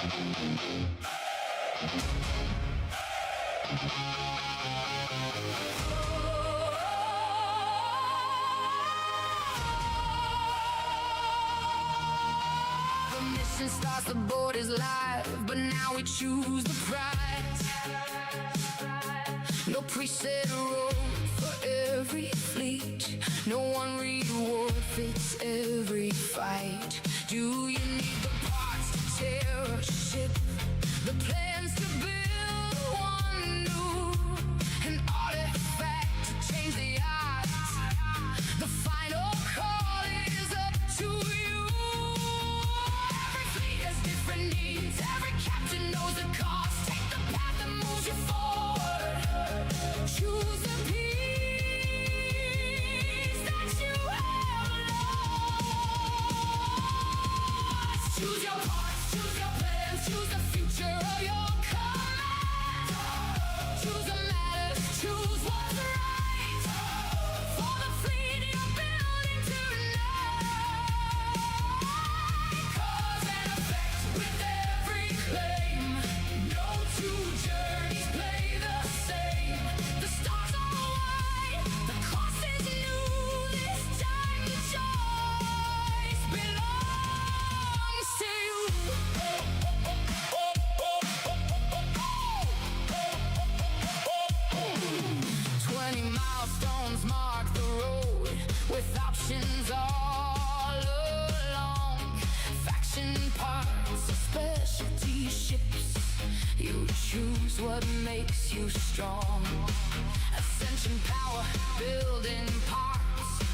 The mission starts, the board is live, but now we choose the prize. No preset role for every fleet. No one reward fits every fight. Do you need the parts to tear a ship? The plans to build one new, an artifact to change the odds. The final call is up to you. Every fleet has different needs. Every captain knows the cost. Take the path that moves you forward. Choose the peace that you have lost. Choose your parts, choose your plans, choose the future of your command. Choose what matters, choose what's right. For the fleet you're building tonight. Cause and effect with every claim. No two journeys play the same. The stars are wide, the cost is new. This time the choice belongs to you. 20 milestones mark the road with options all along. Faction parts, specialty ships. You choose what makes you strong. Ascension power, building parts.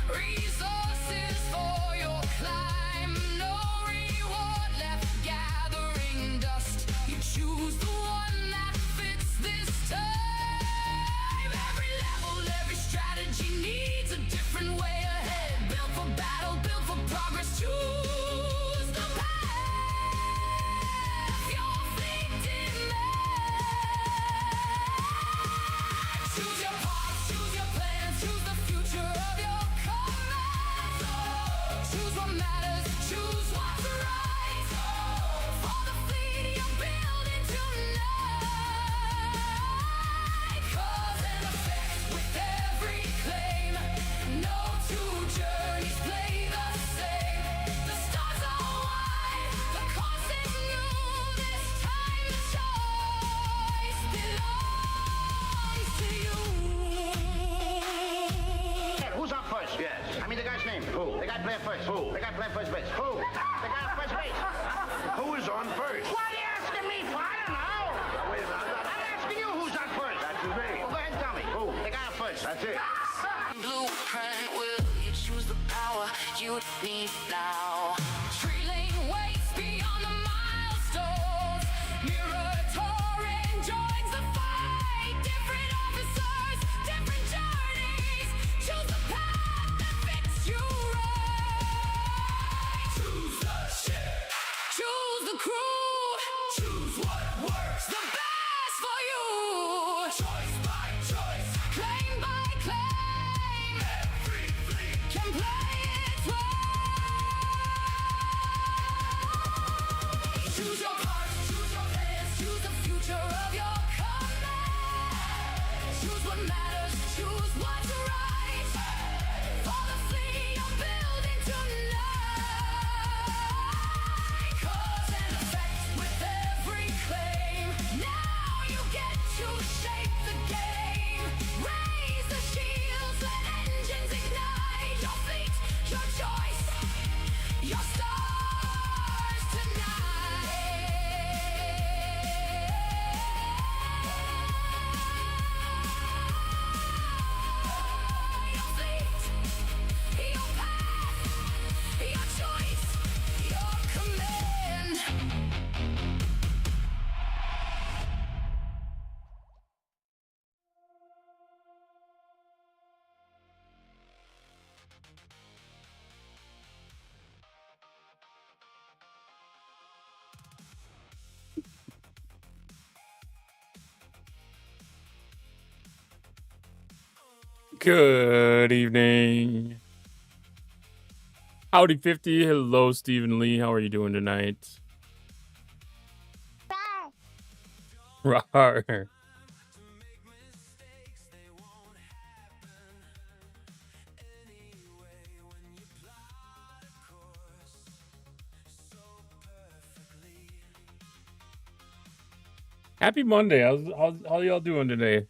Resources for your climb. No reward left gathering dust. You choose the one that fits this time. Every level, every strategy needs a different way ahead. Built for battle, built for progress. Choose the path your fleet demands. Choose your path, choose your plans, choose the future of your command. Choose what matters, choose what's right. For the fleet you're building tonight. Cause and effect with every claim. No two journeys play the same. The stars are wide, the cost is new. This time the choice belongs to you. Who's up first? Yes. I mean the guy's name. Who? The guy playing first. Who? The guy playing first base. Who? The guy on first base. Who is on first? What are you asking me for? I don't know. Wait a minute. I'm asking you who's on first. That's his name. Well, go ahead and tell me. Who? The guy on first. That's it. Blueprint, will you choose the power you need now? Trailing waves beyond the milestones. Mirror Torrent joins the fight. Different officers, different journeys. Choose the path that fits you right. Choose the ship. Choose the crew. Choose what works the best for you. Choice by choice. Claim by claim. Every fleet can play its role. Choose your parts, choose your plans, choose the future of your command. Choose what matters, choose what's right. For the fleet you're building tonight. Cause and effect with every claim. Now you get to shape the game. Raise the shields, let engines ignite. Your fleet, your choice, your stars tonight. Your fleet, your path, your choice, your command. Good evening. Howdy 50. Hello, Stephen Lee. How are you doing tonight? Rawr. Happy Monday. How y'all doing today?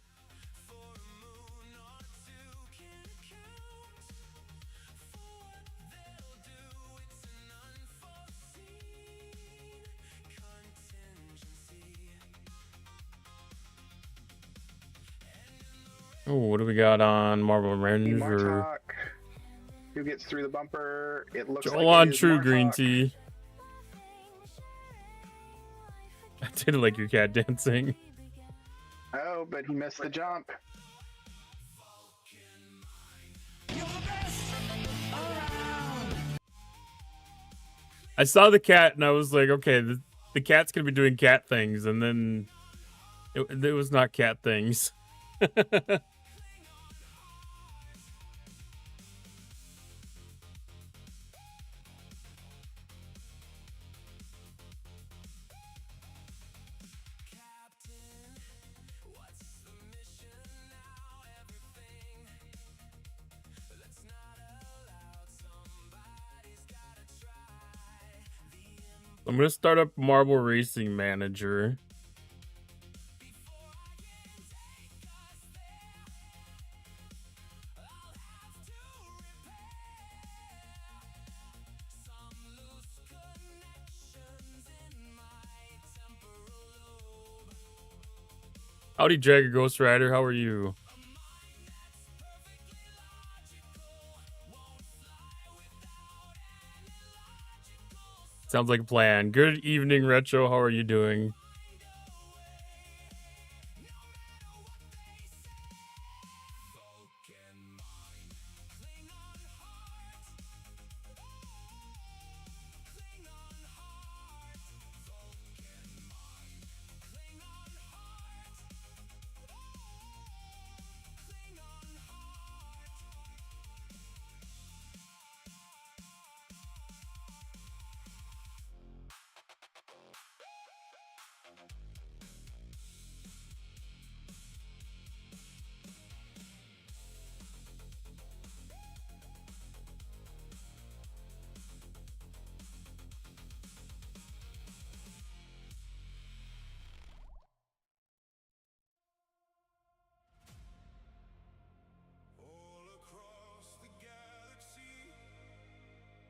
Oh, what do we got on Marble Ranger? Martok. Who gets through the bumper? It looks Joel like on it is True Green Martok. Tea. I did like your cat dancing. Oh, but he missed the jump. I saw the cat and I was like, okay, the cat's gonna be doing cat things, and then it was not cat things. I'm gonna start up Marble Racing Manager. Howdy, Jagger Ghost Rider. How are you? Sounds like a plan. Good evening, Retro. How are you doing?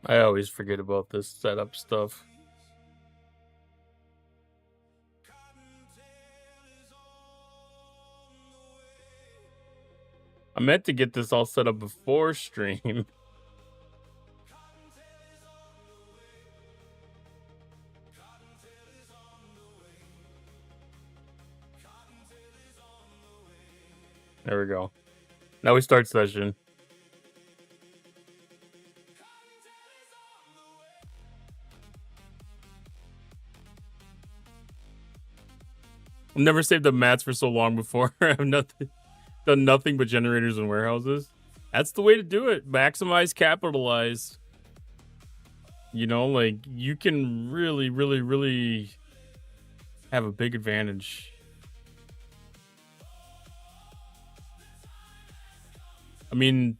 I always forget about this setup stuff. I meant to get this all set up before stream. There we go. Now we start session. I've never saved up mats for so long before. I've done nothing but generators and warehouses. That's the way to do it. Maximize, capitalize. You know, like, you can really, really, really have a big advantage. I mean,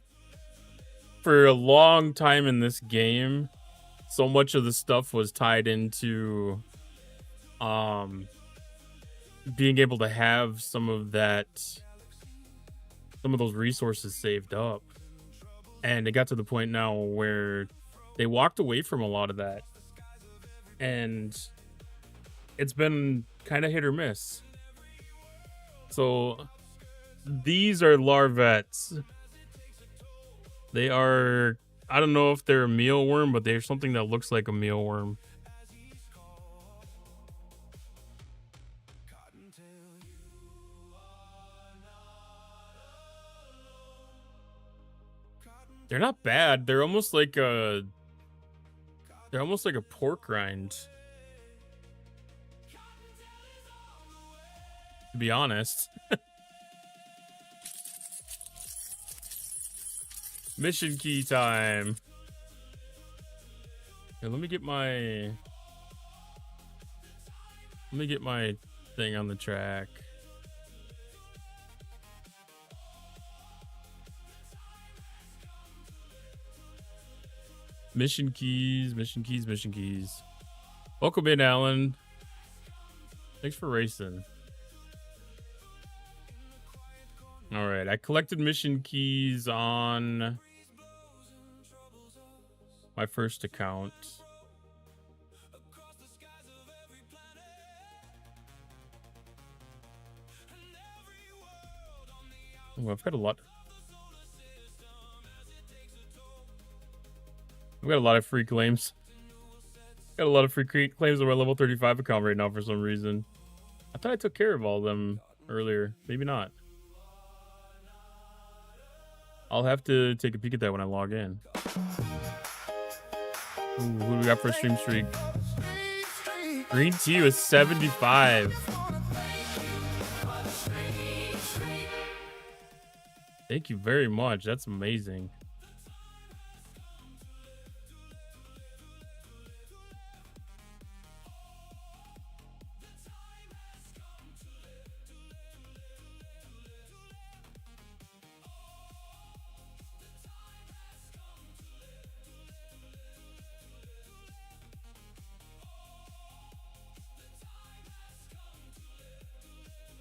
for a long time in this game, so much of the stuff was tied into being able to have some of those resources saved up. And it got to the point now where they walked away from a lot of that. And it's been kind of hit or miss. So these are larvettes. They are, I don't know if they're a mealworm, but they're something that looks like a mealworm. They're not bad. They're almost like a pork rind. To be honest. Mission key time. Here, let me get my thing on the track. Mission keys, mission keys, mission keys. Welcome in, Alan. Thanks for racing. All right, I collected mission keys on my first account. Oh, I've got a lot. I've got a lot of free claims. Got a lot of free claims on my level 35 account right now for some reason. I thought I took care of all of them earlier. Maybe not. I'll have to take a peek at that when I log in. Ooh, who do we got for a stream streak? Green tea was 75. Thank you very much. That's amazing.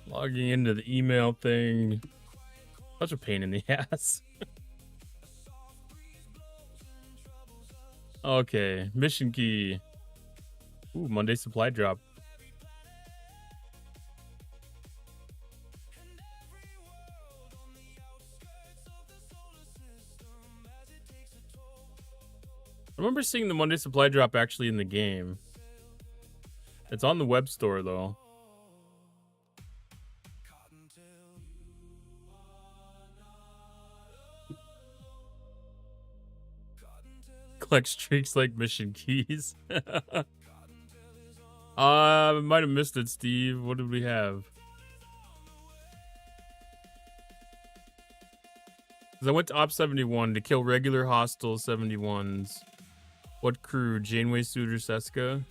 Logging into the email thing. Such a pain in the ass. Okay, mission key. Ooh, Monday supply drop. I remember seeing the Monday supply drop actually in the game. It's on the web store though. Collect streaks like mission keys. Might have missed it, Steve. What did we have? Because I went to Op 71 to kill regular hostile 71s. What crew? Janeway, Suitor, Seska?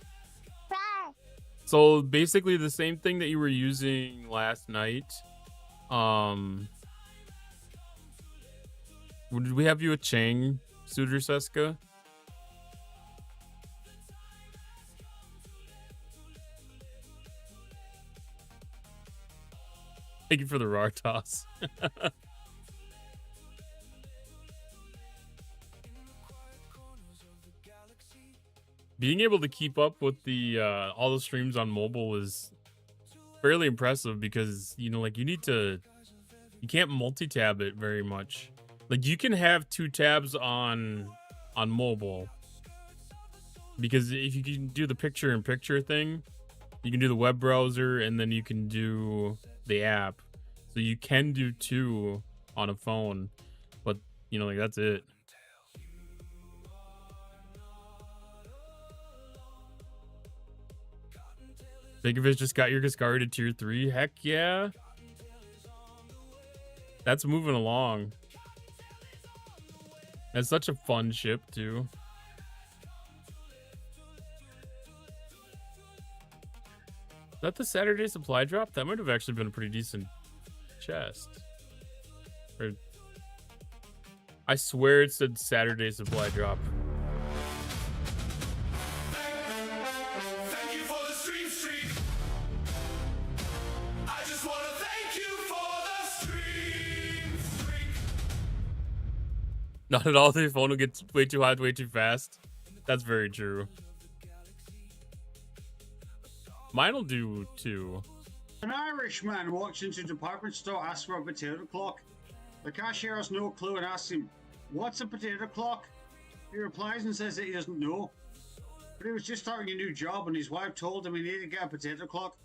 So basically the same thing that you were using last night. Did we have you with Chang, Suitor, Seska? Thank you for the raw toss. Being able to keep up with the all the streams on mobile is fairly impressive because you can't multi-tab it very much. Like you can have two tabs on mobile because if you can do the picture-in-picture thing, you can do the web browser and then you can do the app. So you can do two on a phone, but that's it. Think of it, just got your Cascari to tier 3. Heck yeah. That's moving along. That's such a fun ship too. Is that the Saturday supply drop? That might have actually been a pretty decent chest. Or I swear it said Saturday supply drop. Thank you for the stream streak. I just want to thank you for the stream streak. Not at all. The phone will get way too hot, way too fast. That's very true. Mine'll do too. An Irishman walks into a department store, asks for a potato clock. The cashier has no clue and asks him, "What's a potato clock?" He replies and says that he doesn't know. But he was just starting a new job and his wife told him he needed to get a potato clock.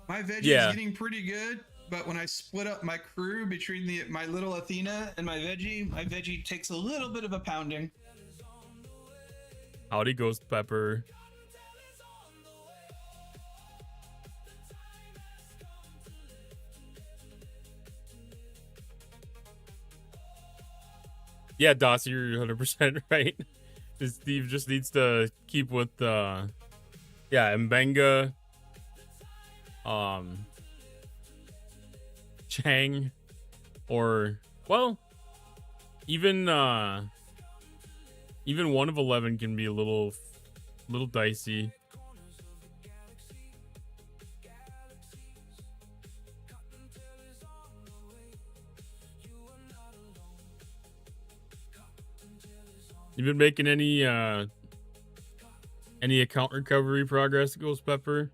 My veggie Yeah. is getting pretty good, but when I split up my crew between my little Athena and my veggie takes a little bit of a pounding. Howdy, Ghost Pepper. Yeah, Dossie, you're 100% right. Steve just needs to keep with Mbenga, Chang, or well, even 1 of 11 can be a little dicey. You been making any account recovery progress, Ghost Pepper?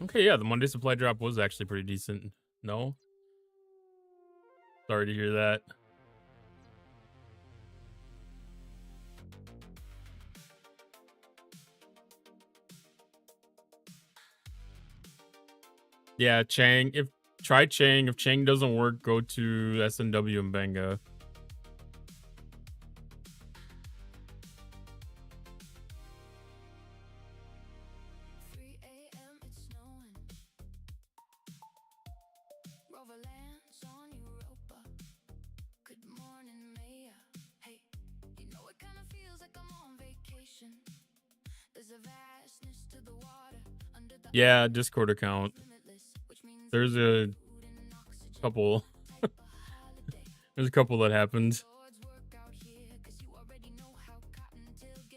Okay, yeah, the Monday supply drop was actually pretty decent. No? Sorry to hear that. Yeah, Chang. Try Chang. If Chang doesn't work, go to SNW and Mbenga. Yeah, Discord account. There's a couple. There's a couple that happened.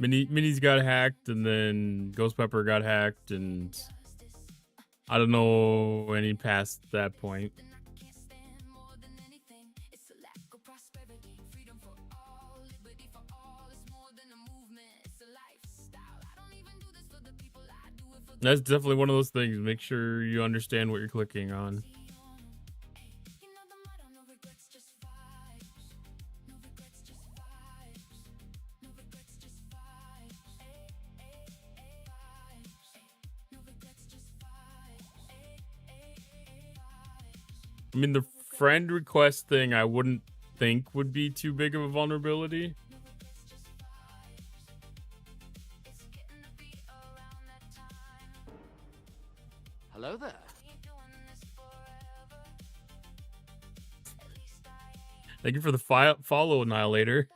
Minis got hacked, and then Ghost Pepper got hacked, and I don't know any past that point. That's definitely one of those things. Make sure you understand what you're clicking on. I mean, the friend request thing I wouldn't think would be too big of a vulnerability. Hello there. Thank you for the follow, Annihilator.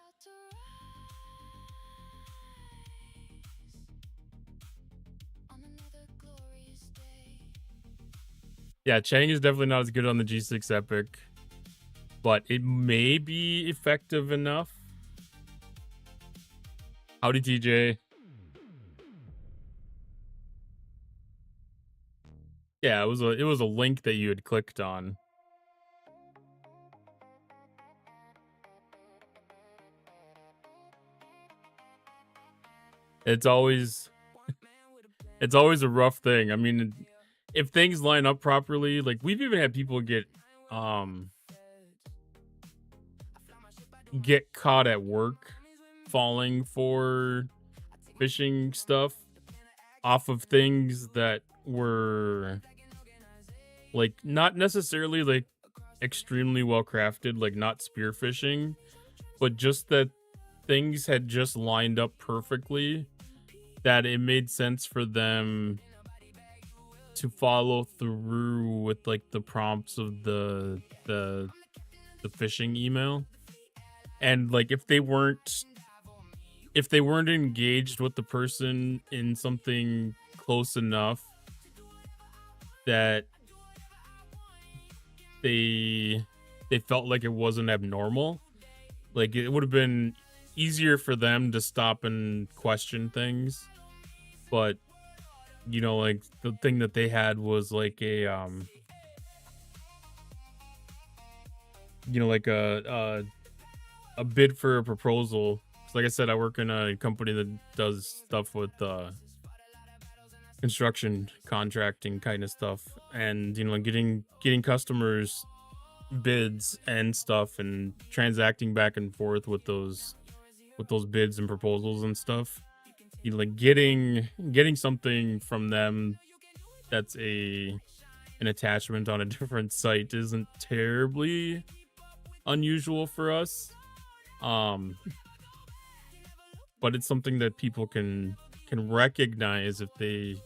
Yeah, Chang is definitely not as good on the G6 Epic, but it may be effective enough. Howdy, TJ. Yeah, it was a link that you had clicked on. It's always a rough thing. I mean, if things line up properly, like we've even had people get caught at work falling for phishing stuff off of things that were like not necessarily like extremely well crafted, like not spear phishing, but just that things had just lined up perfectly that it made sense for them to follow through with like the prompts of the phishing email. And like if they weren't engaged with the person in something close enough that they felt like it wasn't abnormal, like it would have been easier for them to stop and question things. But you know, like the thing that they had was like a you know, like a bid for a proposal. So like I said, I work in a company that does stuff with construction contracting kind of stuff, and you know, getting customers bids and stuff and transacting back and forth with those bids and proposals and stuff. You know, like getting something from them that's an attachment on a different site isn't terribly unusual for us. But it's something that people can recognize if they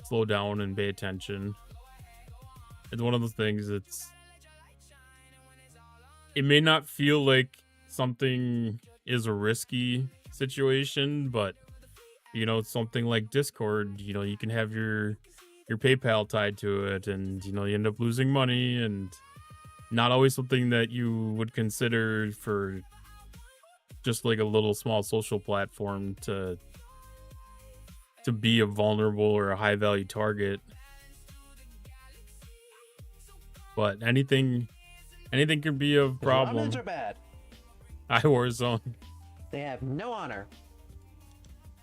slow down and pay attention. It's one of those things. It may not feel like something is a risky situation, but you know, something like Discord, you know, you can have your PayPal tied to it, and you know, you end up losing money, and not always something that you would consider for just like a little small social platform to be a vulnerable or a high value target. But anything can be a problem. Romans are bad. Warzone. They have no honor.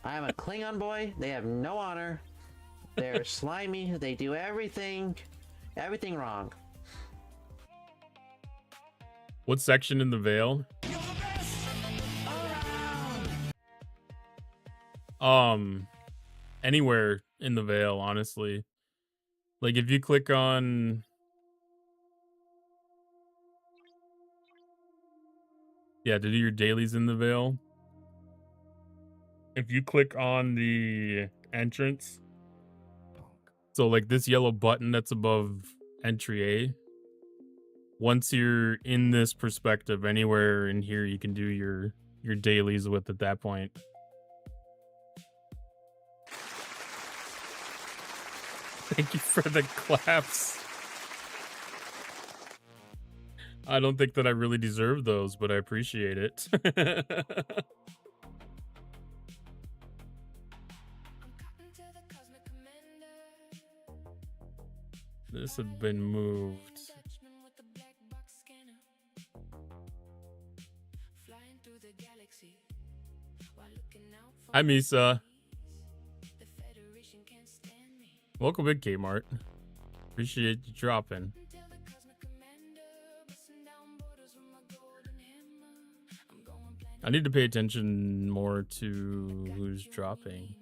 I am a Klingon boy. They have no honor. They're slimy. They do everything wrong. What section in the Veil? Anywhere in the Veil, honestly. Like if you click on, yeah, to do your dailies in the Veil. If you click on the entrance, so like this yellow button that's above entry A, once you're in this perspective, anywhere in here you can do your dailies with at that point. Thank you for the claps. I don't think that I really deserve those, but I appreciate it. This had been moved. Hi, Misa. Welcome in, Kmart. Appreciate you dropping. I need to pay attention more to who's dropping.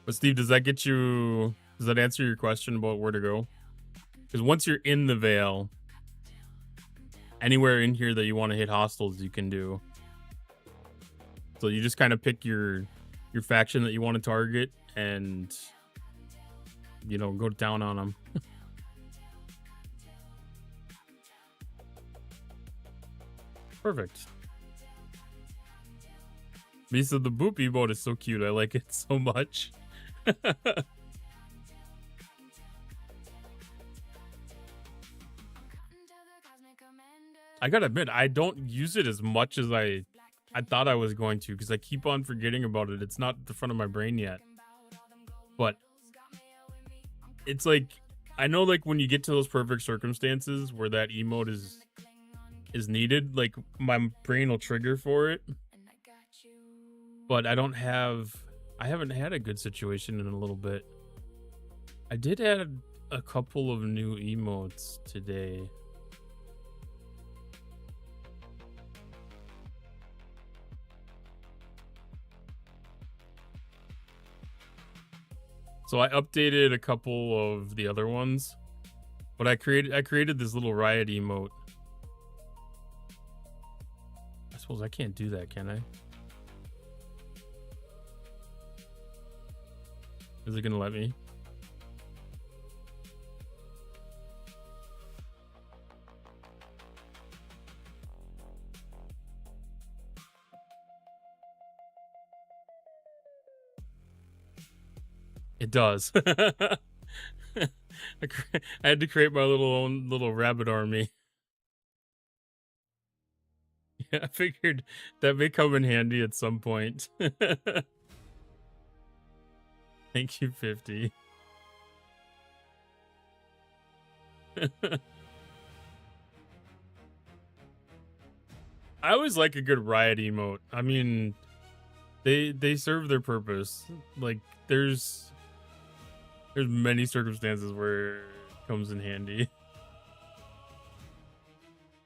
But Steve, does that answer your question about where to go? Because once you're in the Veil, anywhere in here that you want to hit hostiles, you can do. So you just kind of pick your faction that you want to target and, you know, go down on them. Perfect. Lisa, the boop emote is so cute. I like it so much. I gotta admit, I don't use it as much as I thought I was going to, because I keep on forgetting about it. It's not at the front of my brain yet. But it's like, I know like when you get to those perfect circumstances where that emote is needed, like my brain will trigger for it. But I haven't had a good situation in a little bit. I did add a couple of new emotes today. So I updated a couple of the other ones, but I created this little riot emote. I suppose I can't do that, can I? Is it gonna let me? It does. I had to create my own little rabbit army. Yeah, I figured that may come in handy at some point. Thank you, 50. I always like a good riot emote. I mean, they serve their purpose. Like there's many circumstances where it comes in handy.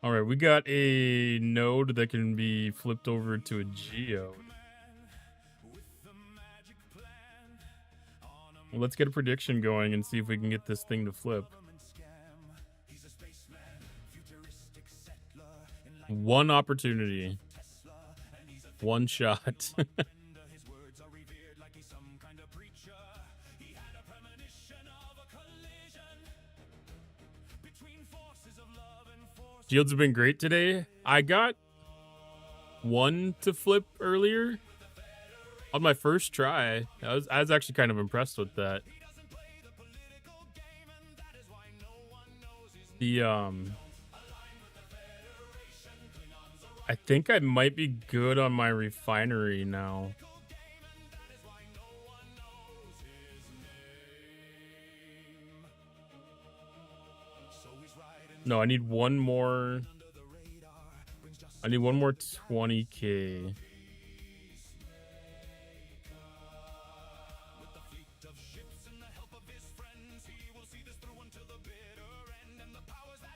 All right, we got a node that can be flipped over to a geode. Well, let's get a prediction going and see if we can get this thing to flip. One opportunity. One shot. Shields have been great today. I got one to flip earlier on my first try. I was actually kind of impressed with that. The I think I might be good on my refinery now. No, I need one more. I need one more 20K.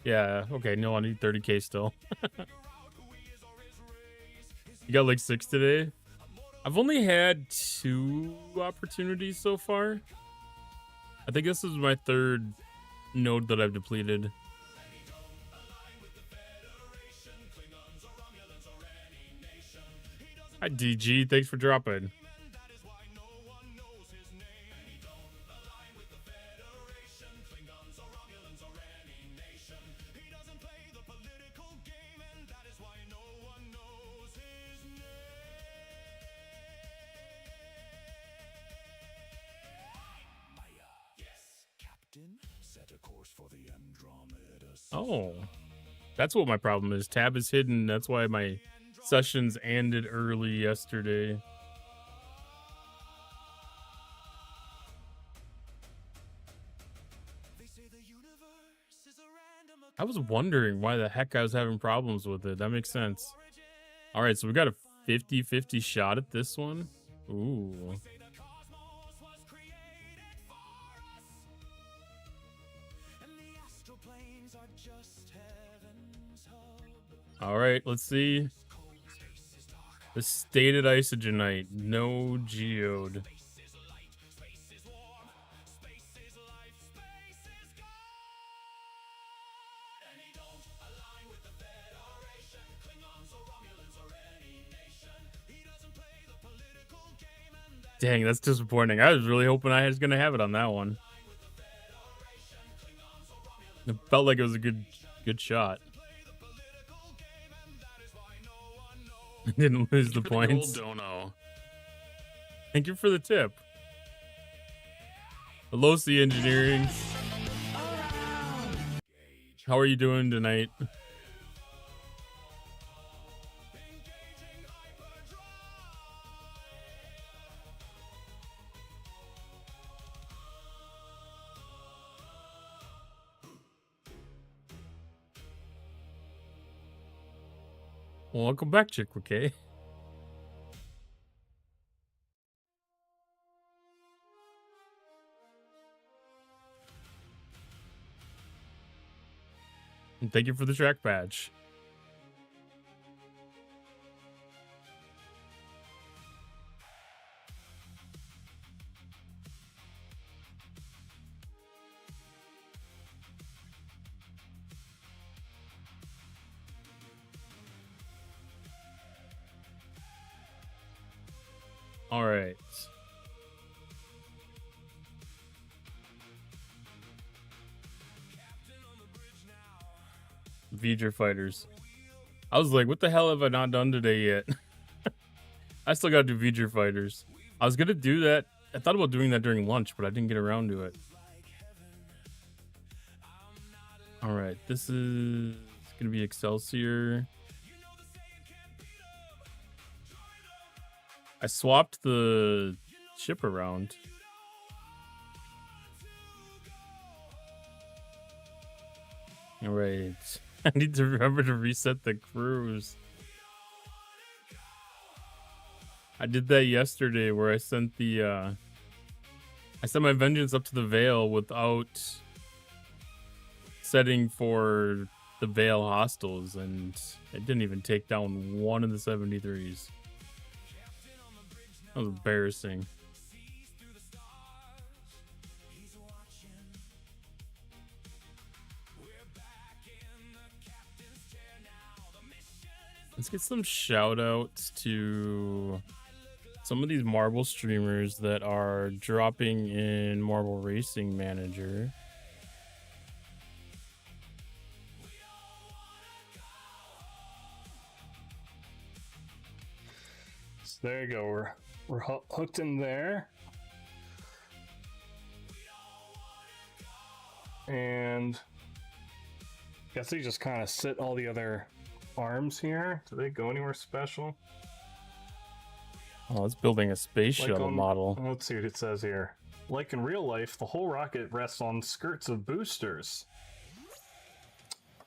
Yeah, okay, no, I need 30K still. You got like 6 today? I've only had 2 opportunities so far. I think this is my 3rd node that I've depleted. Hi DG, thanks for dropping. Oh, that's what my problem is. Tab is hidden. That's why my sessions ended early yesterday. I was wondering why the heck I was having problems with it. That makes sense. All right, so we got a 50-50 shot at this one. Ooh. All right, let's see. The stated isogenite, no geode. Dang, that's disappointing. I was really hoping I was gonna have it on that one. It felt like it was a good shot. Didn't lose the points. Dono. Thank you for the tip. Veloci Engineering. How are you doing tonight? Well, welcome back, Chick K. And thank you for the track badge. All right. V'ger fighters. I was like, what the hell have I not done today yet? I still gotta do V'ger fighters. I was gonna do that. I thought about doing that during lunch, but I didn't get around to it. All right, this is gonna be Excelsior. I swapped the ship around. All right. I need to remember to reset the cruise. I did that yesterday where I sent the I sent my vengeance up to the Veil without setting for the Veil hostiles, and it didn't even take down one of the 73s. That was embarrassing. Let's get some shout outs to some of these Marble streamers that are dropping in Marble Racing Manager. So there you go. We're hooked in there. And I guess they just kind of sit all the other arms here. Do they go anywhere special? Oh, it's building a space shuttle model. Let's see what it says here. Like in real life, the whole rocket rests on skirts of boosters.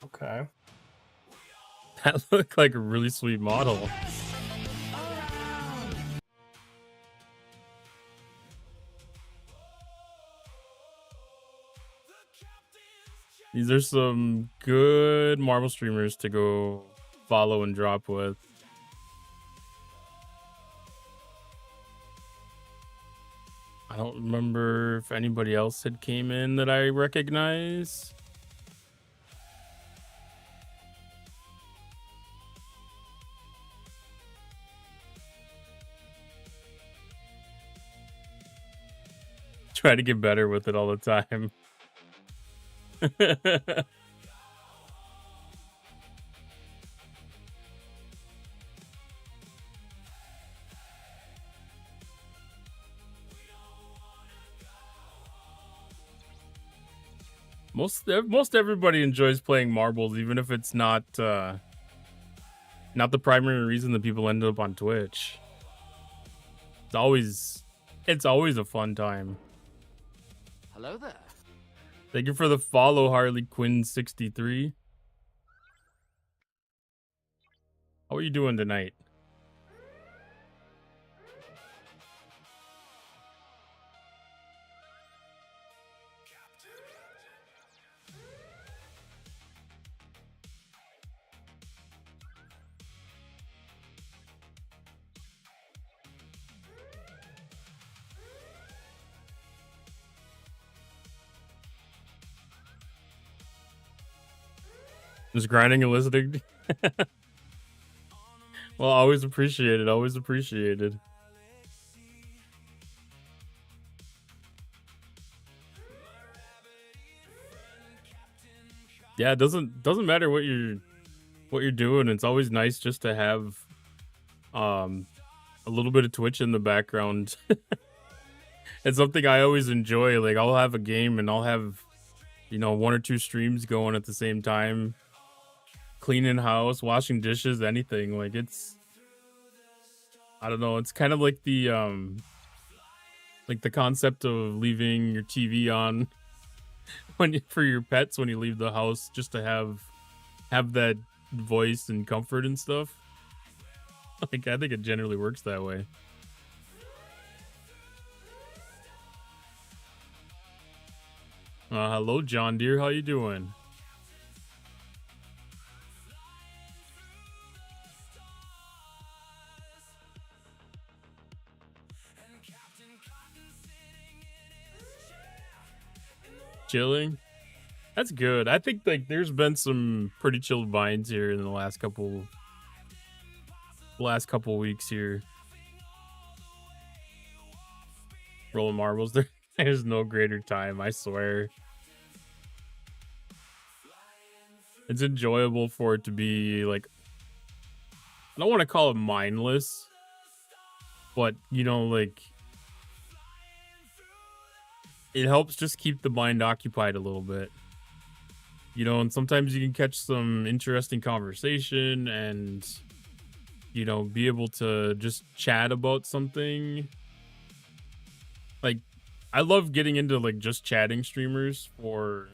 Okay. That looked like a really sweet model. These are some good Marble streamers to go follow and drop with. I don't remember if anybody else had came in that I recognize. Try to get better with it all the time. Most everybody enjoys playing marbles, even if it's not the primary reason that people end up on Twitch. It's always a fun time. Hello there. Thank you for the follow, Harley Quinn 63. How are you doing tonight? Just grinding and listening. Well, always appreciated. Always appreciated. Yeah, it doesn't matter what you're doing. It's always nice just to have a little bit of Twitch in the background. It's something I always enjoy. Like, I'll have a game and I'll have, one or two streams going at the same time. Cleaning house, washing dishes, anything. Like, I don't know, it's kind of like the concept of leaving your TV on for your pets when you leave the house, just to have that voice and comfort and stuff. Like, I think it generally works that way. Hello, John Deere, how you doing? Chilling. That's good. I think like there's been some pretty chilled vines here in the last couple weeks here. Rolling marbles. There's no greater time, I swear. It's enjoyable for it to be like, I don't want to call it mindless, but like it helps just keep the mind occupied a little bit. And sometimes you can catch some interesting conversation and, be able to just chat about something. Like, I love getting into, like, just chatting streamers for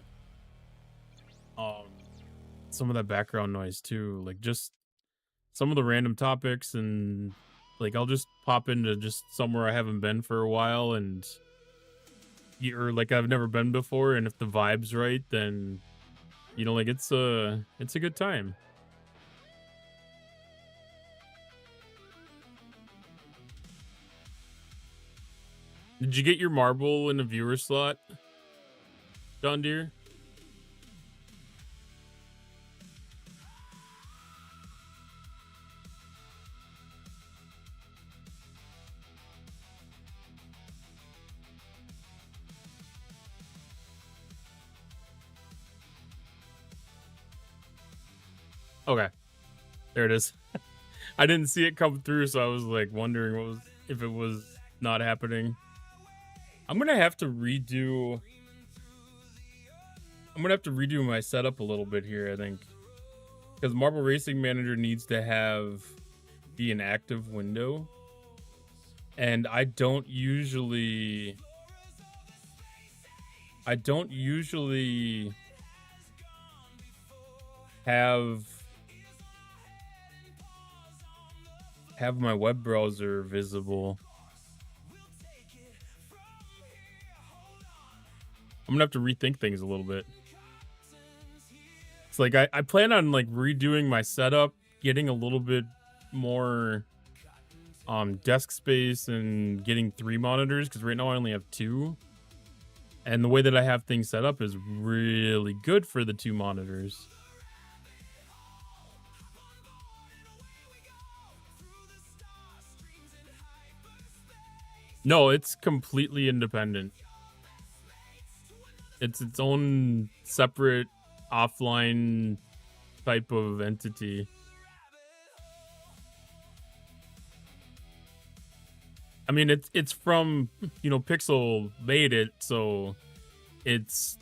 some of that background noise, too. Like, just some of the random topics, and, like, I'll just pop into just somewhere I haven't been for a while, and or like I've never been before, and if the vibe's right, then like it's a good time. Did you get your marble in a viewer slot, John Deere? Okay, there it is. I didn't see it come through, so I was like wondering if it was not happening. I'm gonna have to redo my setup a little bit here, I think, because Marble Racing Manager needs to be an active window, and I don't usually have my web browser visible. I'm gonna have to rethink things a little bit. It's like I plan on like redoing my setup, getting a little bit more desk space, and getting 3 monitors, because right now I only have 2. And the way that I have things set up is really good for the 2 monitors. No, it's completely independent. It's its own separate offline type of entity. I mean, it's from, Pixel made it, so it's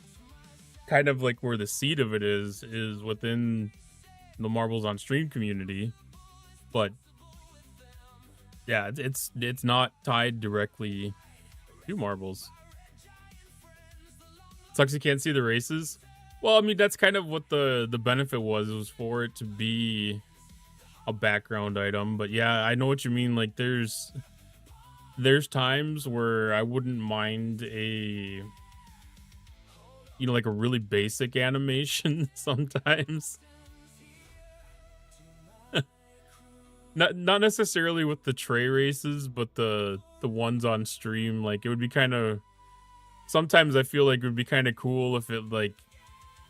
kind of like where the seed of it is within the Marbles on Stream community. But yeah, it's not tied directly to Marbles. Sucks you can't see the races. Well, I mean, that's kind of what the benefit was for it to be a background item. But yeah, I know what you mean. Like there's times where I wouldn't mind like a really basic animation sometimes. Not necessarily with the tray races, but the ones on stream. Like it would be kind of, sometimes I feel like it would be kind of cool if it like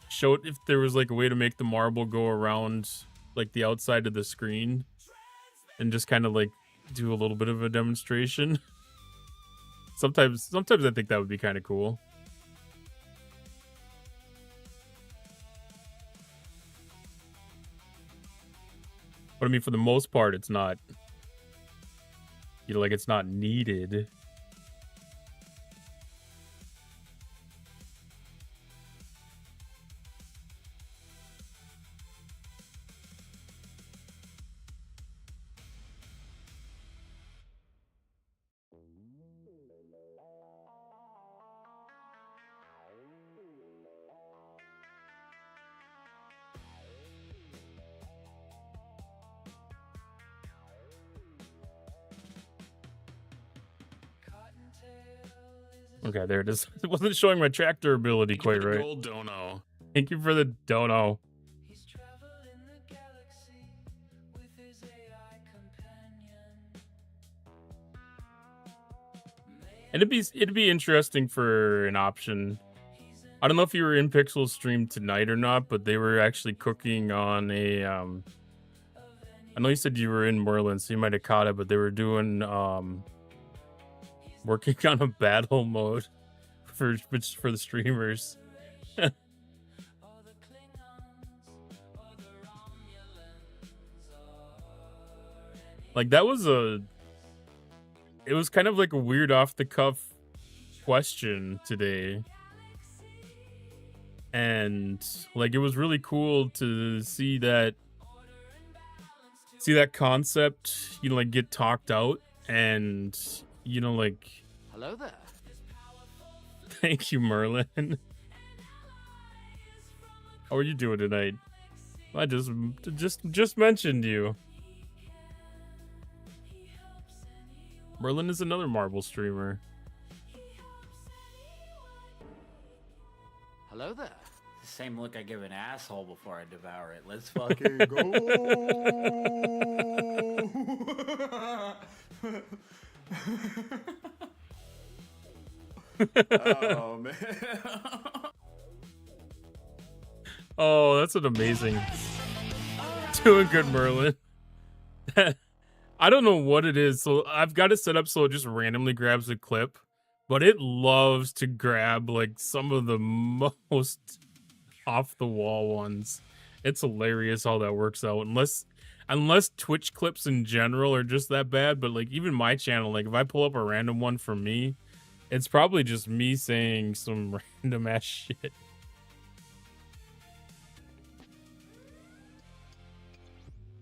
showed, if there was like a way to make the marble go around like the outside of the screen and just kind of like do a little bit of a demonstration. Sometimes I think that would be kind of cool. But I mean, for the most part, it's not, like it's not needed. Okay, there it is. It wasn't showing my tractor ability quite right. Gold dono. Thank you for the dono. And it'd be interesting for an option. I don't know if you were in Pixel's stream tonight or not, but they were actually cooking on a I know you said you were in Merlin, so you might have caught it, but they were doing working on a battle mode for the streamers. Like that was it was kind of like a weird off the cuff question today. And like it was really cool to see that concept, like get talked out, and like, hello there. Thank you, Merlin. How are you doing tonight? I just mentioned you. Merlin is another Marble streamer. Hello there. Same look I give an asshole before I devour it. Let's fucking go. Oh man. Oh, that's an amazing. Doing good, Merlin. I don't know what it is. So I've got it set up so it just randomly grabs a clip, but it loves to grab like some of the most off the wall ones. It's hilarious how that works out. Unless Twitch clips in general are just that bad, but like even my channel, like if I pull up a random one from me, it's probably just me saying some random ass shit.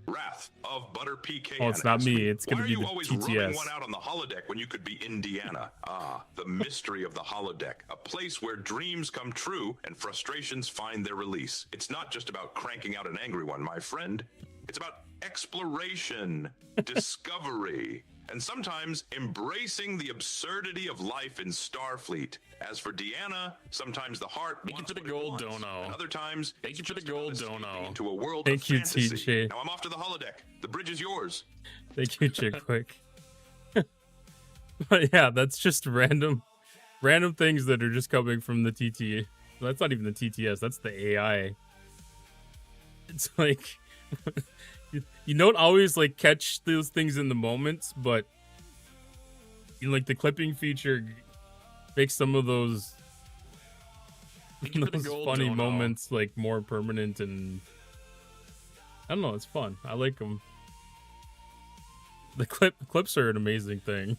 Wrath of Butter Pecan. Oh, it's not me. It's gonna Why be are you the always TTS. rubbing one out on the holodeck when you could be Indiana? Ah, the mystery of the holodeck, a place where dreams come true and frustrations find their release. It's not just about cranking out an angry one, my friend. It's about exploration, discovery, and sometimes embracing the absurdity of life in Starfleet. As for Deanna, sometimes the heart wants what it wants, and other times Thank you for the gold dono. into a world Thank of you, fantasy. TJ. Now I'm off to the holodeck. The bridge is yours. Thank you, Chick Quick. But yeah, that's just random things that are just coming from the TT. That's not even the TTS. That's the AI. It's like you don't always like catch those things in the moments, but you know, like the clipping feature makes some of those funny moments like more permanent, and I don't know, it's fun. I like them. The clips are an amazing thing.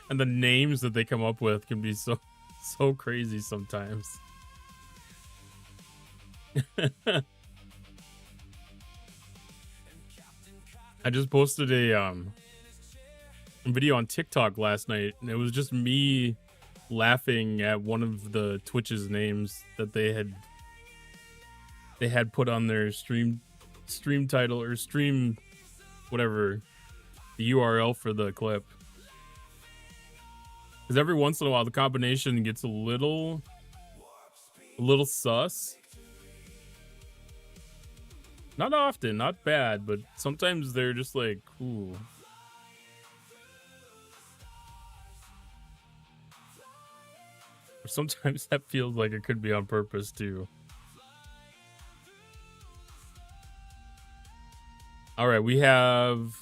And the names that they come up with can be so crazy sometimes. I just posted a video on TikTok last night, and it was just me laughing at one of the Twitch's names that they had put on their stream title or stream whatever, the URL for the clip. Because every once in a while the combination gets a little sus. Not often, not bad, but sometimes they're just like, ooh. Or sometimes that feels like it could be on purpose too. All right, we have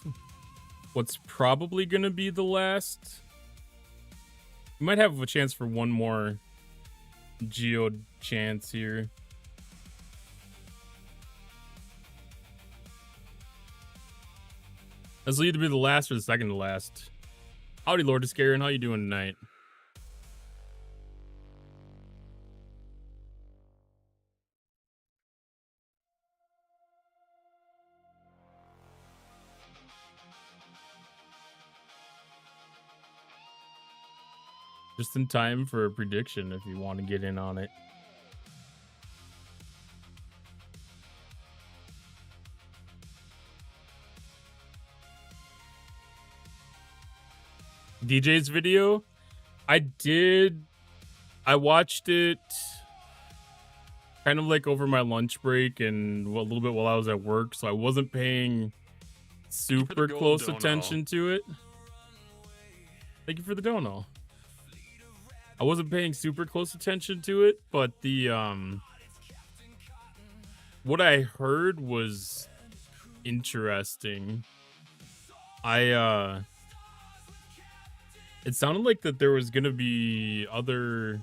what's probably going to be the last. We might have a chance for one more Geo chance here. This will either be the last or the second to last. Howdy, Lord Iscarian. How you doing tonight? Just in time for a prediction if you want to get in on it. DJ's video, I watched it kind of like over my lunch break and a little bit while I was at work, so I wasn't paying super close attention to it. Thank you for the dono. I wasn't paying super close attention to it, but the what I heard was interesting. It sounded like that there was gonna be other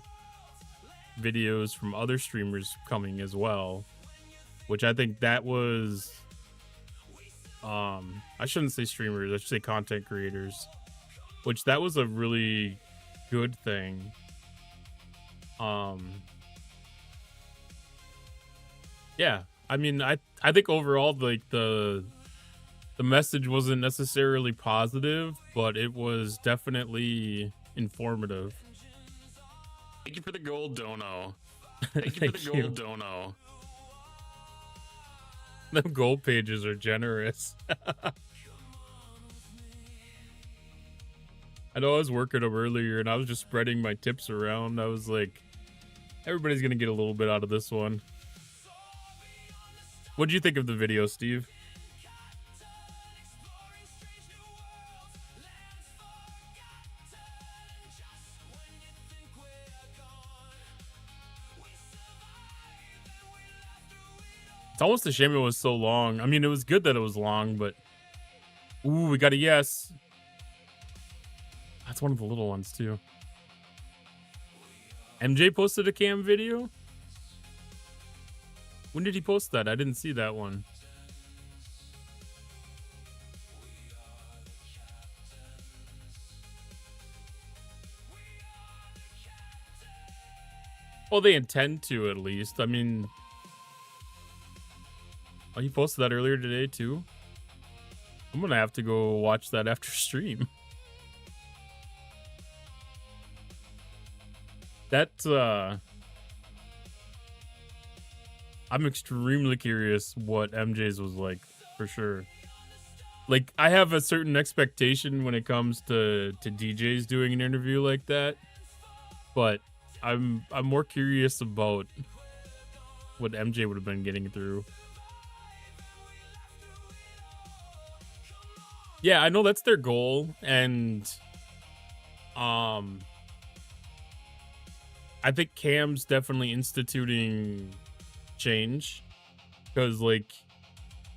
videos from other streamers coming as well, which I think that was I shouldn't say streamers, I should say content creators, which that was a really good thing. Yeah, I mean, I think overall, like the message wasn't necessarily positive, but it was definitely informative. Thank you for the gold dono. Thank you for the gold dono. Them gold pages are generous. I know I was working them earlier and I was just spreading my tips around. I was like, everybody's gonna get a little bit out of this one. What did you think of the video, Steve? It's almost a shame it was so long. I mean, it was good that it was long, but ooh, we got a yes. That's one of the little ones too. MJ posted a cam video. When did he post that? I didn't see that one. Well, they intend to, at least. I mean... Oh, he posted that earlier today, too? I'm gonna have to go watch that after stream. That's, I'm extremely curious what MJ's was like, for sure. Like, I have a certain expectation when it comes to DJs doing an interview like that, but I'm more curious about what MJ would have been getting through. Yeah, I know that's their goal, and I think Cam's definitely instituting change, because like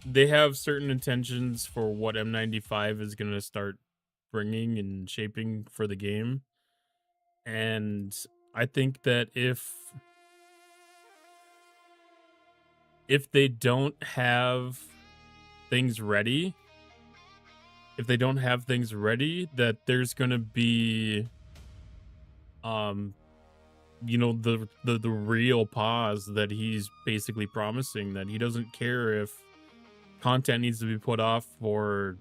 they have certain intentions for what M95 is going to start bringing and shaping for the game, and I think that if they don't have things ready, that there's going to be you know, the real pause that he's basically promising, that he doesn't care if content needs to be put off for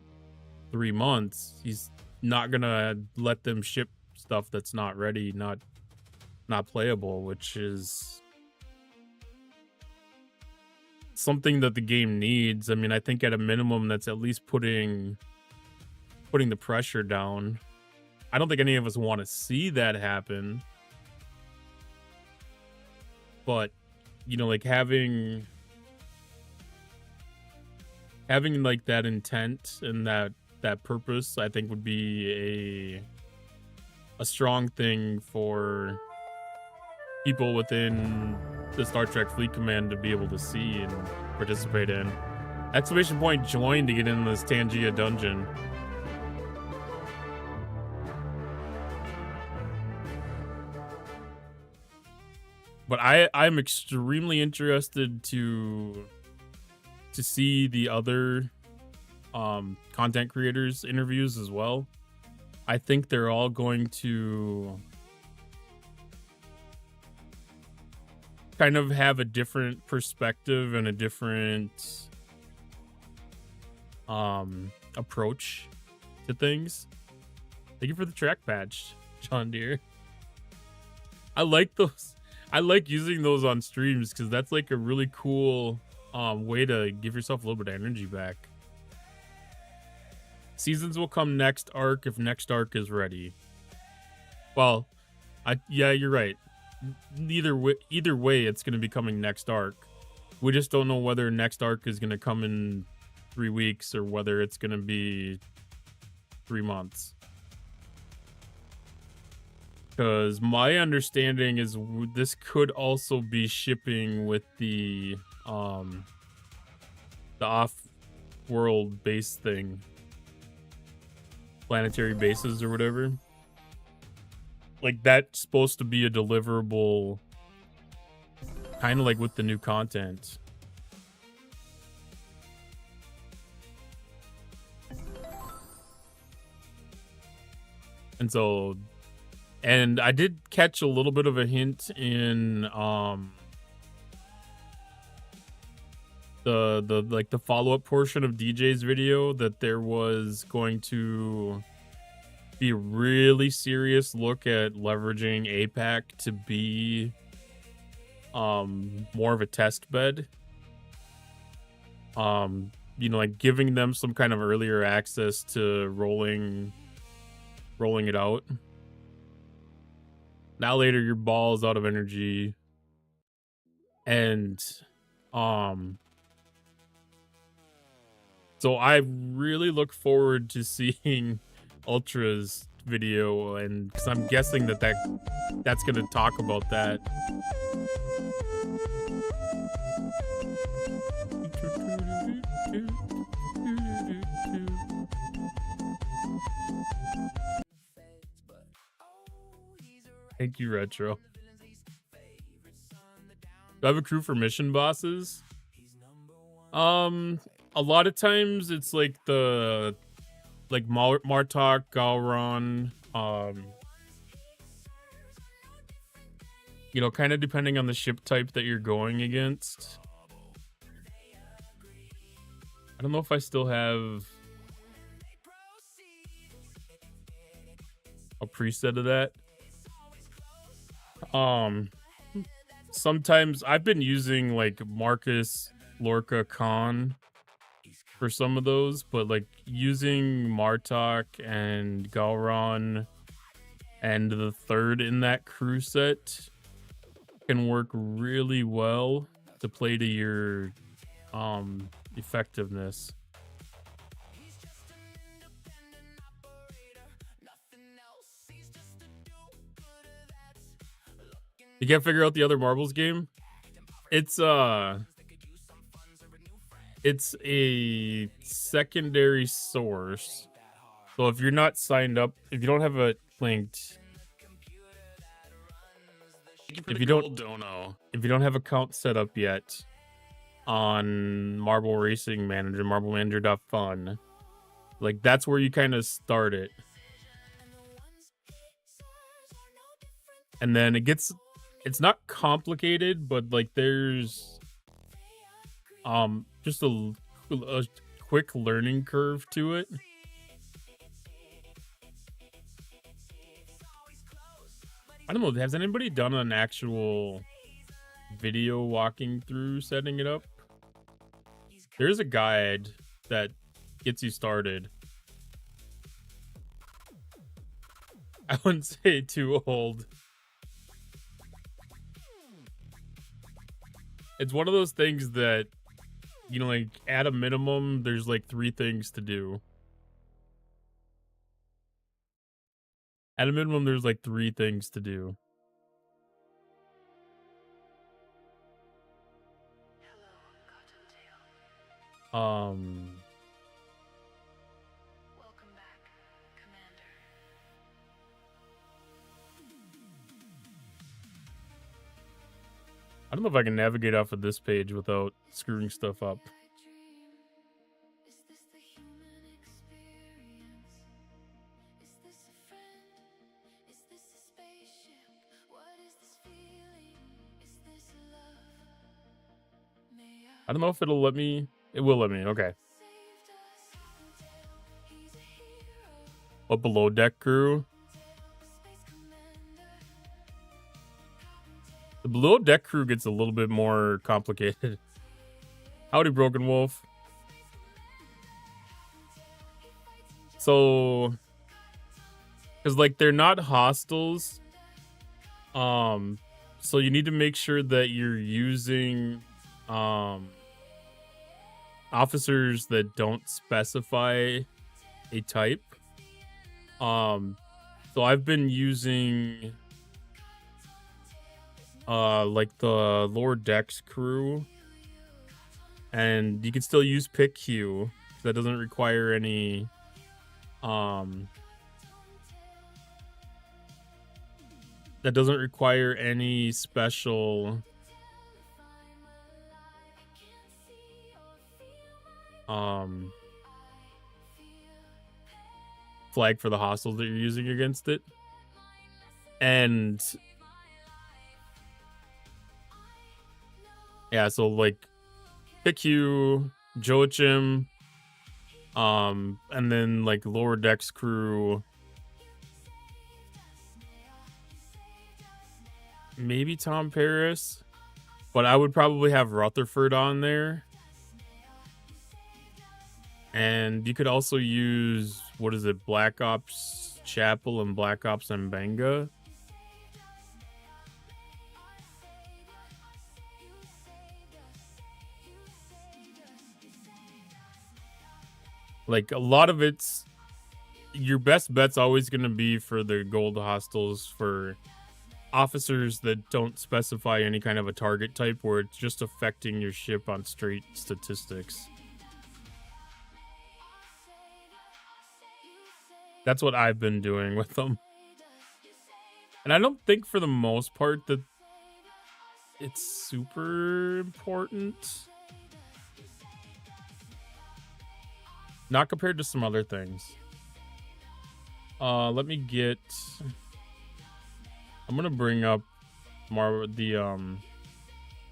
3 months. He's not gonna let them ship stuff that's not ready, not playable, which is something that the game needs. I mean, I think at a minimum that's at least putting the pressure down. I don't think any of us want to see that happen, but you know, like having like that intent and that purpose, I think would be a strong thing for people within the Star Trek Fleet Command to be able to see and participate in. Exclamation point join to get in this Tangia dungeon. But I'm extremely interested to see the other content creators' interviews as well. I think they're all going to kind of have a different perspective and a different approach to things. Thank you for the track patch, John Deere. I like those. I like using those on streams because that's like a really cool way to give yourself a little bit of energy back. Seasons will come next arc if next arc is ready. Well, yeah, you're right. Either way, it's going to be coming next arc. We just don't know whether next arc is going to come in 3 weeks or whether it's going to be 3 months. Because my understanding is this could also be shipping with the off-world base thing, planetary bases or whatever. Like that's supposed to be a deliverable, kind of like with the new content. And so. And I did catch a little bit of a hint in the follow-up portion of DJ's video that there was going to be a really serious look at leveraging APAC to be more of a test bed. You know, like giving them some kind of earlier access to rolling it out. Now later your ball's out of energy, and so I really look forward to seeing Ultra's video, and because I'm guessing that's going to talk about that. Thank you, Retro. Do I have a crew for mission bosses? A lot of times it's like the Martok, Galron, you know, kind of depending on the ship type that you're going against. I don't know if I still have a preset of that. Sometimes I've been using like Marcus, Lorca, Khan for some of those, but like using Martok and Galron and the third in that crew set can work really well to play to your effectiveness. You can't figure out the other marbles game? It's a secondary source. So if you're not signed up, if you don't have it linked, if you don't have account set up yet on Marble Racing Manager, marblemanager.fun, like that's where you kind of start it. And then it's not complicated, but like there's just a quick learning curve to it. I don't know, has anybody done an actual video walking through setting it up? There's a guide that gets you started. I wouldn't say too old. It's one of those things that, you know, like at a minimum, there's like 3 things to do. At a minimum, there's like 3 things to do. I don't know if I can navigate off of this page without screwing stuff up. I don't know if it'll let me. It will let me. Okay. A below deck crew. The below deck crew gets a little bit more complicated. Howdy, Broken Wolf. So, because like they're not hostiles, so you need to make sure that you're using officers that don't specify a type. So I've been using like the lower decks crew, and you can still use pick Q. That doesn't require any special flag for the hostiles that you're using against it. And yeah, so like pick you, Joachim, and then like lower decks crew, maybe Tom Paris, but I would probably have Rutherford on there. And you could also use, what is it, Black Ops Chapel and Black Ops Mbenga. Like a lot of it's, your best bet's always going to be for the gold hostiles, for officers that don't specify any kind of a target type where it's just affecting your ship on straight statistics. That's what I've been doing with them. And I don't think for the most part that it's super important. Not compared to some other things. Let me get. I'm gonna bring up Marble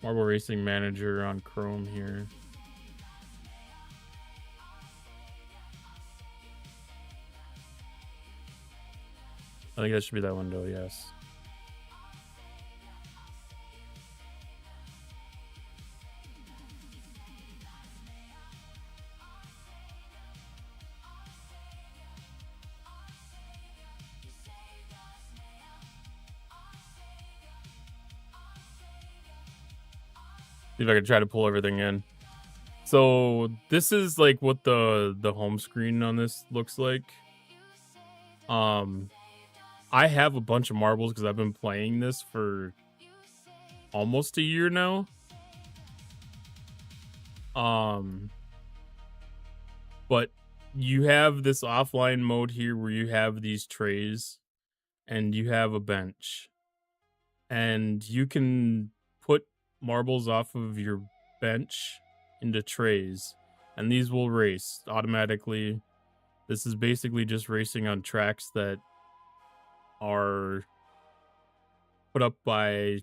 Racing Manager on Chrome here. I think that should be that window, yes. See if I can try to pull everything in. So this is like what the home screen on this looks like. I have a bunch of marbles because I've been playing this for almost a year now. But you have this offline mode here where you have these trays and you have a bench. And you can put marbles off of your bench into trays. And these will race automatically. This is basically just racing on tracks that are put up by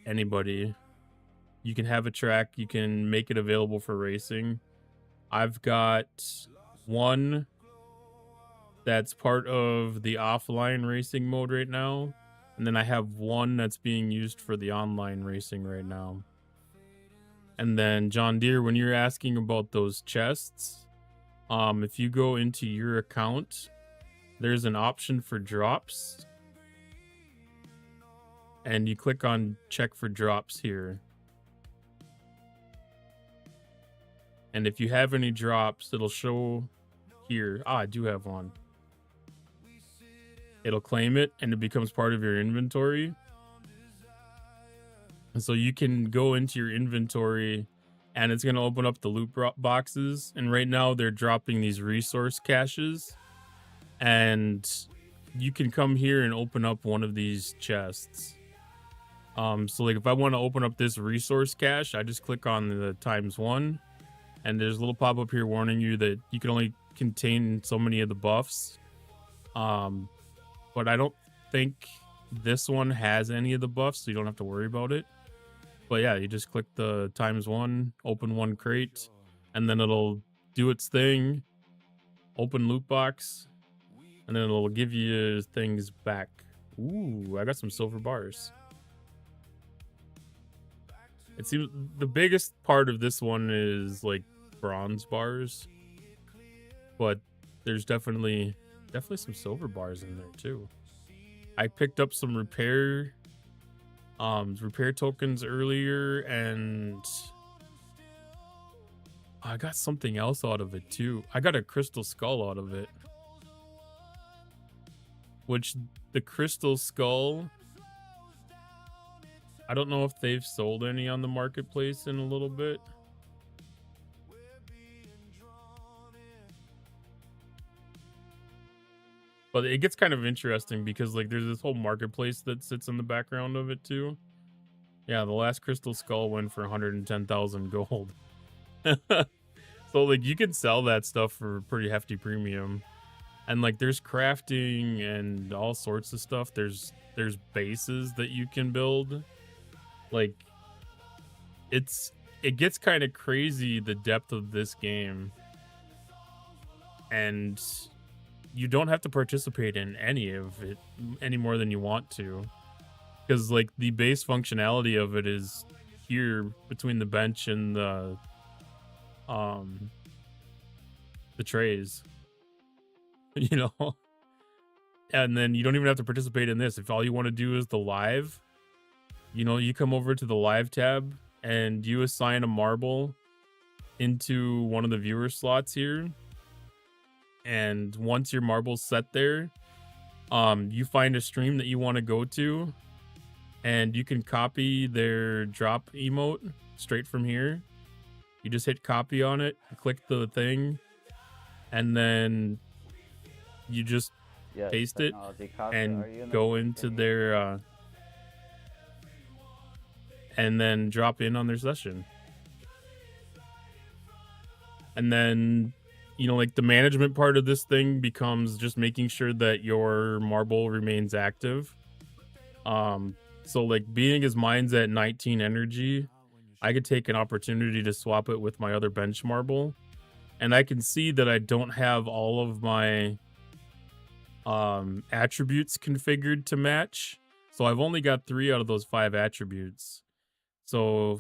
anybody. You can have a track, you can make it available for racing. I've got one that's part of the offline racing mode right now, and then I have one that's being used for the online racing right now. And then John Deere, when you're asking about those chests, if you go into your account, there's an option for drops, and you click on check for drops here. And if you have any drops, it'll show here. I do have one. It'll claim it and it becomes part of your inventory. And so you can go into your inventory and it's going to open up the loot boxes. And right now they're dropping these resource caches. And you can come here and open up one of these chests. So like if I want to open up this resource cache, I just click on the ×1. And there's a little pop-up here warning you that you can only contain so many of the buffs. But I don't think this one has any of the buffs, so you don't have to worry about it. But yeah, you just click the ×1, open one crate, and then it'll do its thing, open loot box, and then it'll give you things back. Ooh, I got some silver bars. It seems the biggest part of this one is like bronze bars, but there's definitely some silver bars in there too. I picked up some repair tokens earlier, and I got something else out of it too. I got a crystal skull out of it, which the crystal skull, I don't know if they've sold any on the marketplace in a little bit. But it gets kind of interesting because like there's this whole marketplace that sits in the background of it too. Yeah, the last crystal skull went for 110,000 gold. So like you can sell that stuff for a pretty hefty premium. And like there's crafting and all sorts of stuff. There's bases that you can build. Like it gets kind of crazy, the depth of this game. And you don't have to participate in any of it any more than you want to, because like the base functionality of it is here between the bench and the trays, you know. And then you don't even have to participate in this. If all you want to do is the live, you know, you come over to the live tab and you assign a marble into one of the viewer slots here. And once your marble's set there, you find a stream that you want to go to, and you can copy their drop emote straight from here. You just hit copy on it, click the thing, and then you just paste it and go into their and then drop in on their session. And then you know, like the management part of this thing becomes just making sure that your marble remains active. So like being as mine's at 19 energy, I could take an opportunity to swap it with my other bench marble. And I can see that I don't have all of my attributes configured to match. So I've only got 3 out of those 5 attributes. So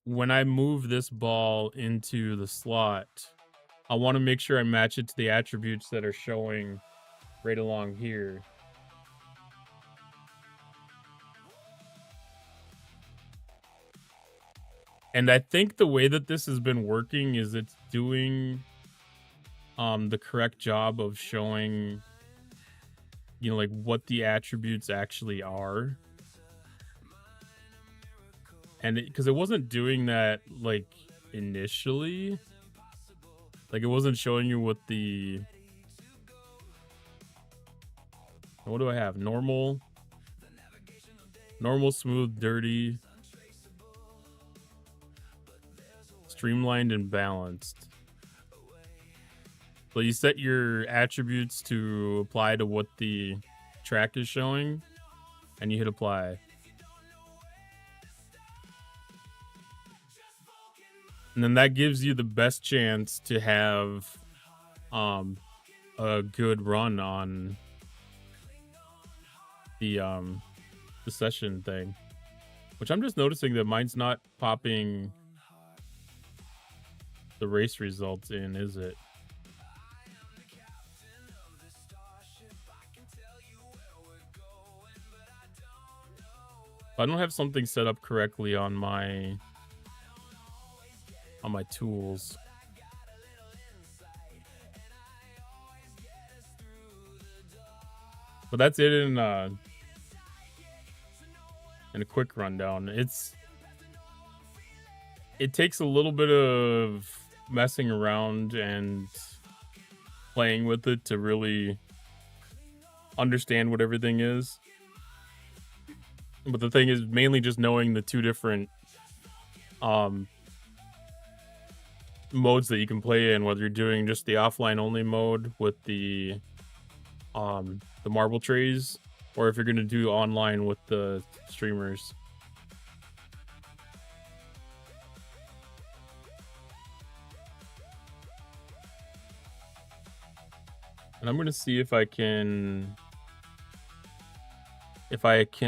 when I move this ball into the slot, I want to make sure I match it to the attributes that are showing right along here. And I think the way that this has been working is it's doing the correct job of showing, you know, like what the attributes actually are. And because it wasn't doing that like initially, like it wasn't showing you what the, what do I have? Normal, smooth, dirty, streamlined, and balanced. So you set your attributes to apply to what the track is showing, and you hit apply. And then that gives you the best chance to have a good run on the session thing. Which I'm just noticing that mine's not popping the race results in, is it? I don't have something set up correctly on my tools. But that's it in a quick rundown. It takes a little bit of messing around and playing with it to really understand what everything is. But the thing is mainly just knowing the 2 different modes that you can play in, whether you're doing just the offline only mode with the marble trays, or if you're going to do online with the streamers. And I'm going to see if I can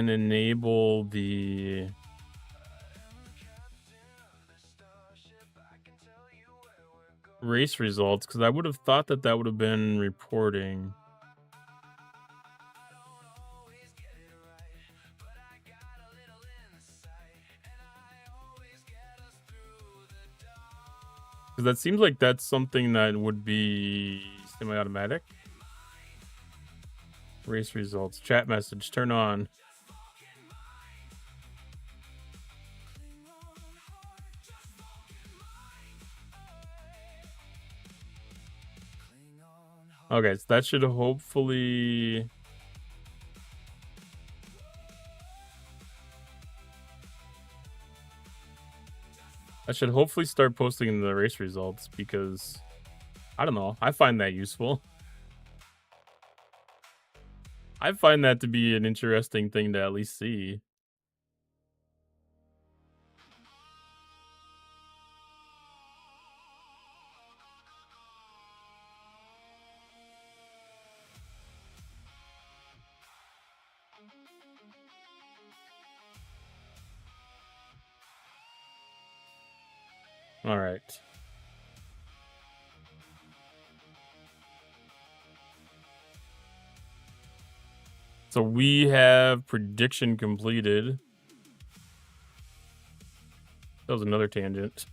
enable the race results, because I would have thought that would have been reporting. Because that seems like that's something that would be semi-automatic. Race results, chat message, turn on. Okay, so that should hopefully... start posting the race results, because I don't know, I find that useful. I find that to be an interesting thing to at least see. All right. So we have prediction completed. That was another tangent.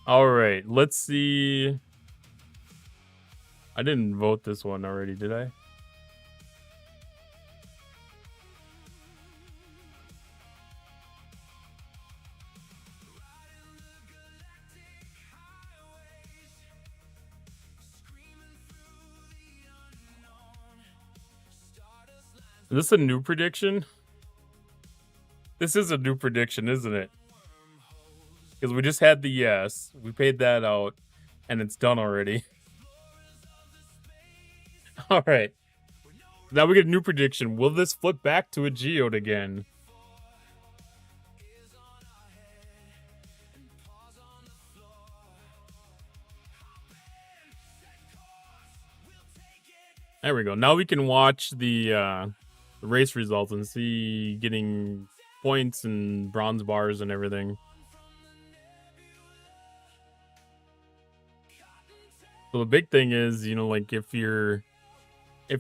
All right, let's see. I didn't vote this one already, did I? Is this a new prediction? This is a new prediction, isn't it? Because we just had the yes. We paid that out. And it's done already. Alright. Now we get a new prediction. Will this flip back to a geode again? There we go. Now we can watch the race results and see getting points and bronze bars and everything. So the big thing is, you know, like if you're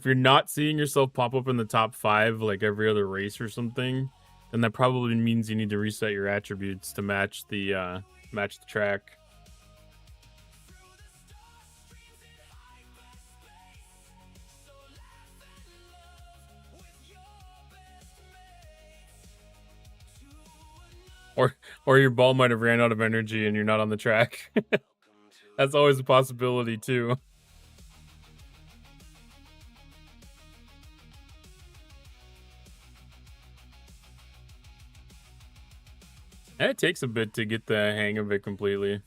not seeing yourself pop up in the top 5 like every other race or something, then that probably means you need to reset your attributes to match the track. Or your ball might have ran out of energy and you're not on the track. That's always a possibility too. And it takes a bit to get the hang of it completely.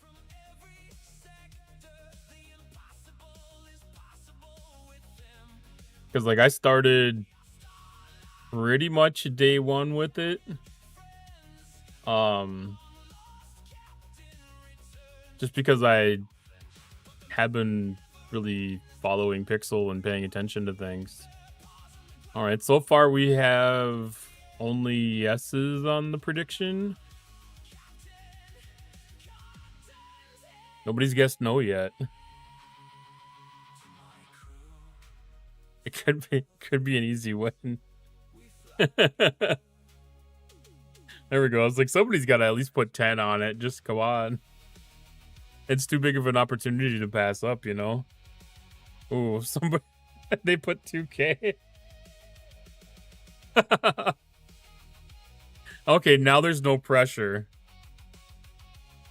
Because like I started pretty much day 1 with it. Just because I have been really following Pixel and paying attention to things. All right, so far we have only yeses on the prediction. Nobody's guessed no yet. It could be an easy win. There we go. I was like, somebody's got to at least put 10 on it. Just come on. It's too big of an opportunity to pass up, you know? Ooh, somebody... they put 2K. Okay, now there's no pressure.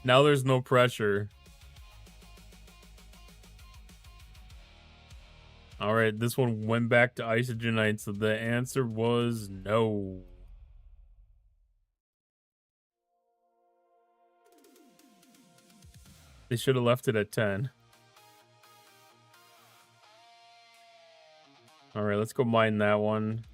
Now there's no pressure. Alright, this one went back to Isogenite, so the answer was no. They should have left it at 10. Alright, let's go mine that one.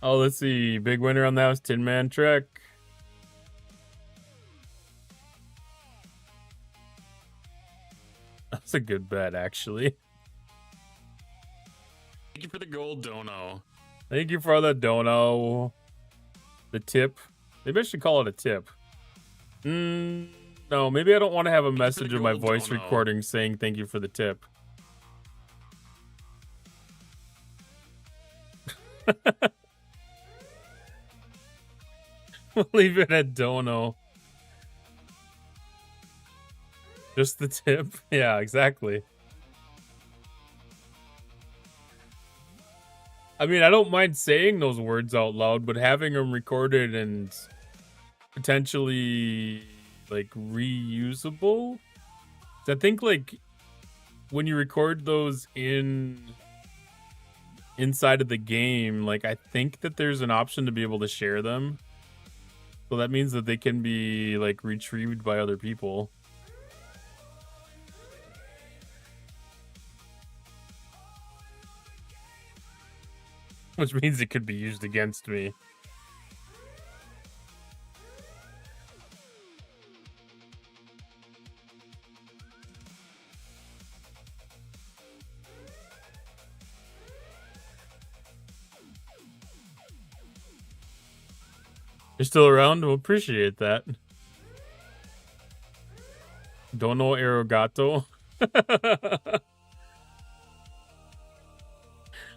Oh, let's see. Big winner on that was Tin Man Trek. That's a good bet, actually. Thank you for the gold, Dono. Thank you for the Dono. The tip. Maybe I should call it a tip. No, maybe I don't want to have a message of my voice recording saying thank you for the tip. We'll leave it at Dono. Just the tip? Yeah, exactly. I mean, I don't mind saying those words out loud, but having them recorded and potentially, like, reusable? I think, like, when you record those inside of the game, like, I think that there's an option to be able to share them. So that means that they can be, like, retrieved by other people. Which means it could be used against me. You're still around? We'll appreciate that. Dono Erogato.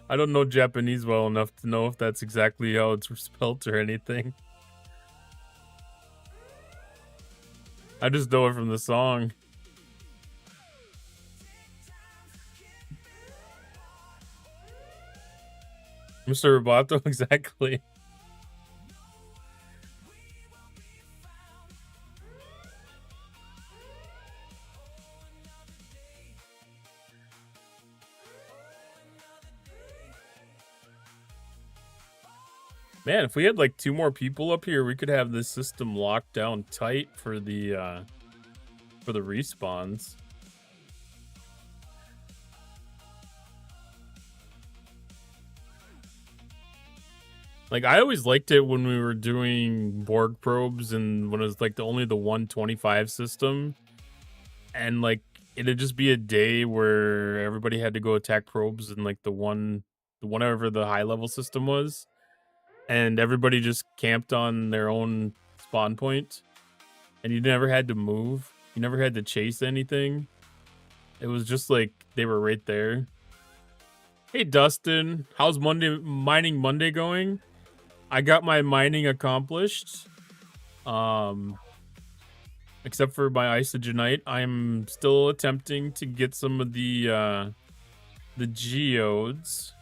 I don't know Japanese well enough to know if that's exactly how it's spelled or anything. I just know it from the song. Mr. Roboto, exactly. Man, if we had like 2 more people up here, we could have this system locked down tight for the respawns. Like, I always liked it when we were doing Borg probes and when it was like only the 125 system. And like, it'd just be a day where everybody had to go attack probes in like the whatever the high level system was. And everybody just camped on their own spawn point. And you never had to move. You never had to chase anything. It was just like they were right there. Hey Dustin, how's Mining Monday going? I got my mining accomplished. Except for my isogenite, I'm still attempting to get some of the geodes.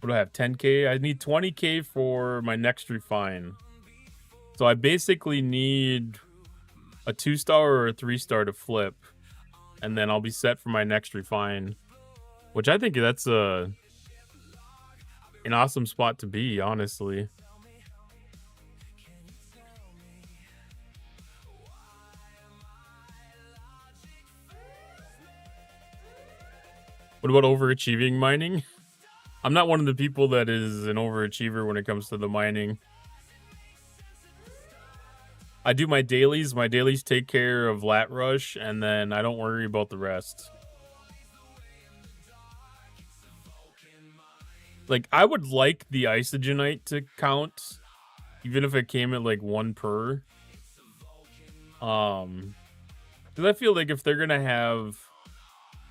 What do I have? 10k? I need 20k for my next refine. So I basically need a 2-star or a 3-star to flip. And then I'll be set for my next refine. Which I think that's an awesome spot to be, honestly. What about overachieving mining? I'm not one of the people that is an overachiever when it comes to the mining. I do my dailies. My dailies take care of Lat Rush, and then I don't worry about the rest. Like, I would like the isogenite to count, even if it came at like 1 per. Because I feel like if they're gonna have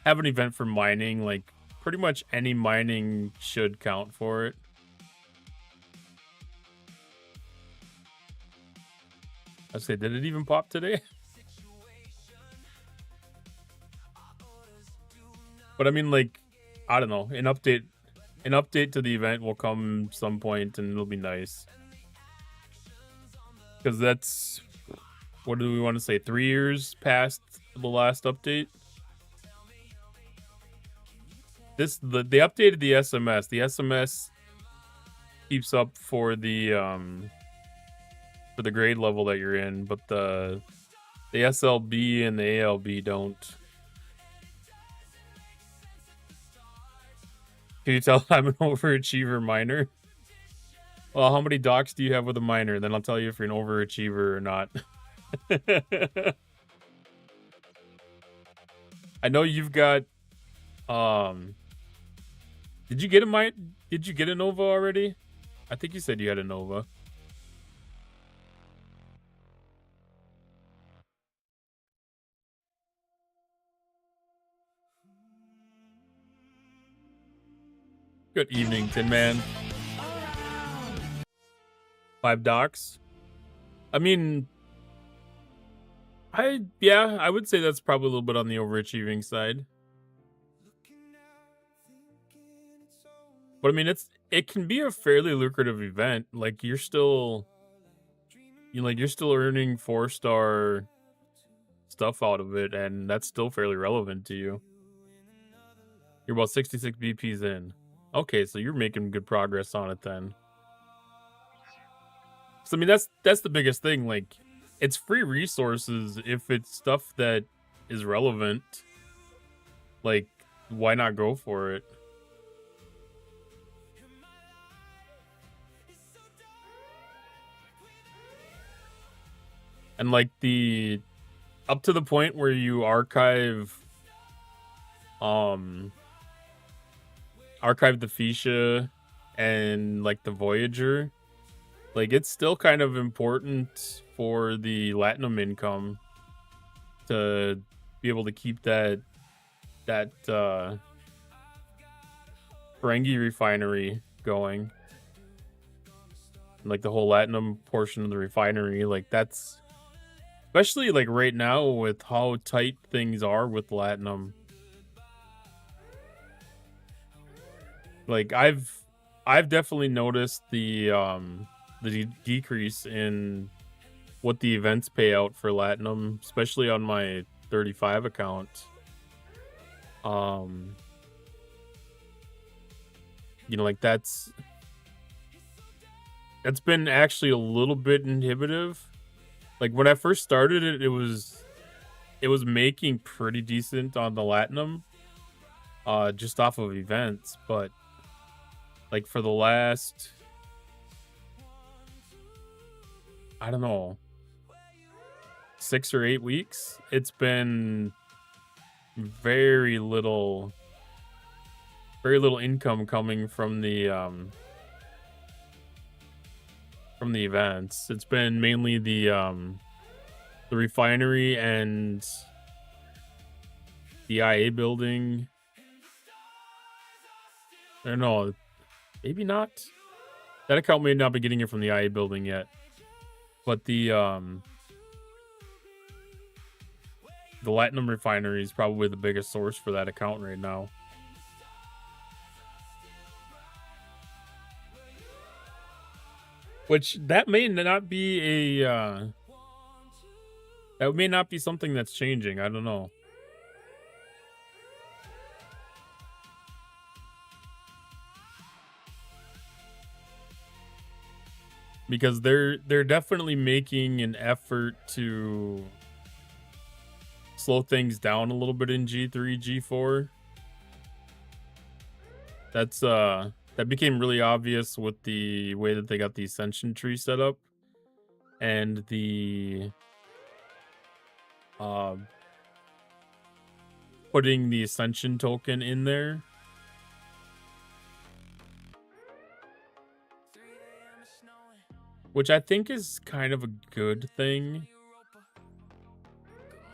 an event for mining, like pretty much any mining should count for it. I say, did it even pop today? But I mean, like, I don't know. An update to the event will come some point, and it'll be nice. Because that's, what do we want to say? 3 years past the last update. They updated the SMS. The SMS keeps up for the grade level that you're in, but the SLB and the ALB don't. Can you tell I'm an overachiever miner? Well, how many docks do you have with a miner? Then I'll tell you if you're an overachiever or not. I know you've got. Did you get a Nova already? I think you said you had a Nova. Good evening, Tin Man. 5 docks. I mean, I would say that's probably a little bit on the overachieving side. But I mean, it can be a fairly lucrative event. Like you're still earning 4-star stuff out of it, and that's still fairly relevant to you. You're about 66 BPs in. Okay, so you're making good progress on it then. So I mean, that's the biggest thing. Like, it's free resources if it's stuff that is relevant. Like, why not go for it? And like up to the point where you archive the Fuchsia and like the Voyager, like it's still kind of important for the Latinum income to be able to keep that Ferengi refinery going. Like the whole Latinum portion of the refinery, like that's, especially like right now with how tight things are with Latinum. Like I've definitely noticed the decrease in what the events pay out for Latinum, especially on my 35 account. You know, like that's been actually a little bit inhibitive. Like when I first started it, it was making pretty decent on the Latinum, just off of events, but like for the last, I don't know, 6 or 8 weeks, it's been very little income coming from the events. It's been mainly the refinery and the IA building. I don't know, maybe not. That account may not be getting it from the IA building yet, but the Latinum refinery is probably the biggest source for that account right now. Which that may not be that may not be something that's changing. I don't know. Because they're definitely making an effort to slow things down a little bit in G3, G4. That's that became really obvious with the way that they got the Ascension tree set up and the putting the Ascension token in there. Which I think is kind of a good thing.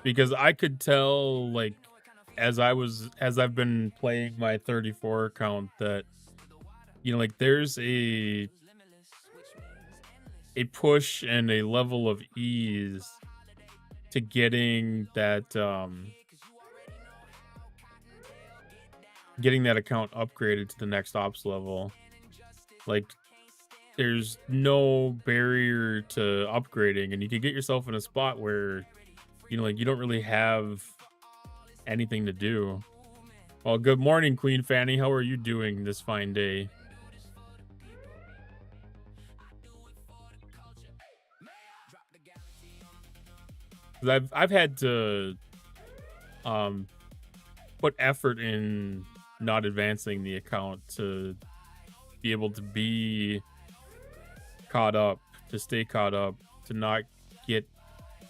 Because I could tell, like, as I've been playing my 34 account, that, you know, like, there's a push and a level of ease to getting that account upgraded to the next ops level. Like, there's no barrier to upgrading, and you can get yourself in a spot where, you know, like, you don't really have anything to do. Well, good morning, Queen Fanny. How are you doing this fine day? I've had to put effort in not advancing the account to be able to be caught up, to stay caught up, to not get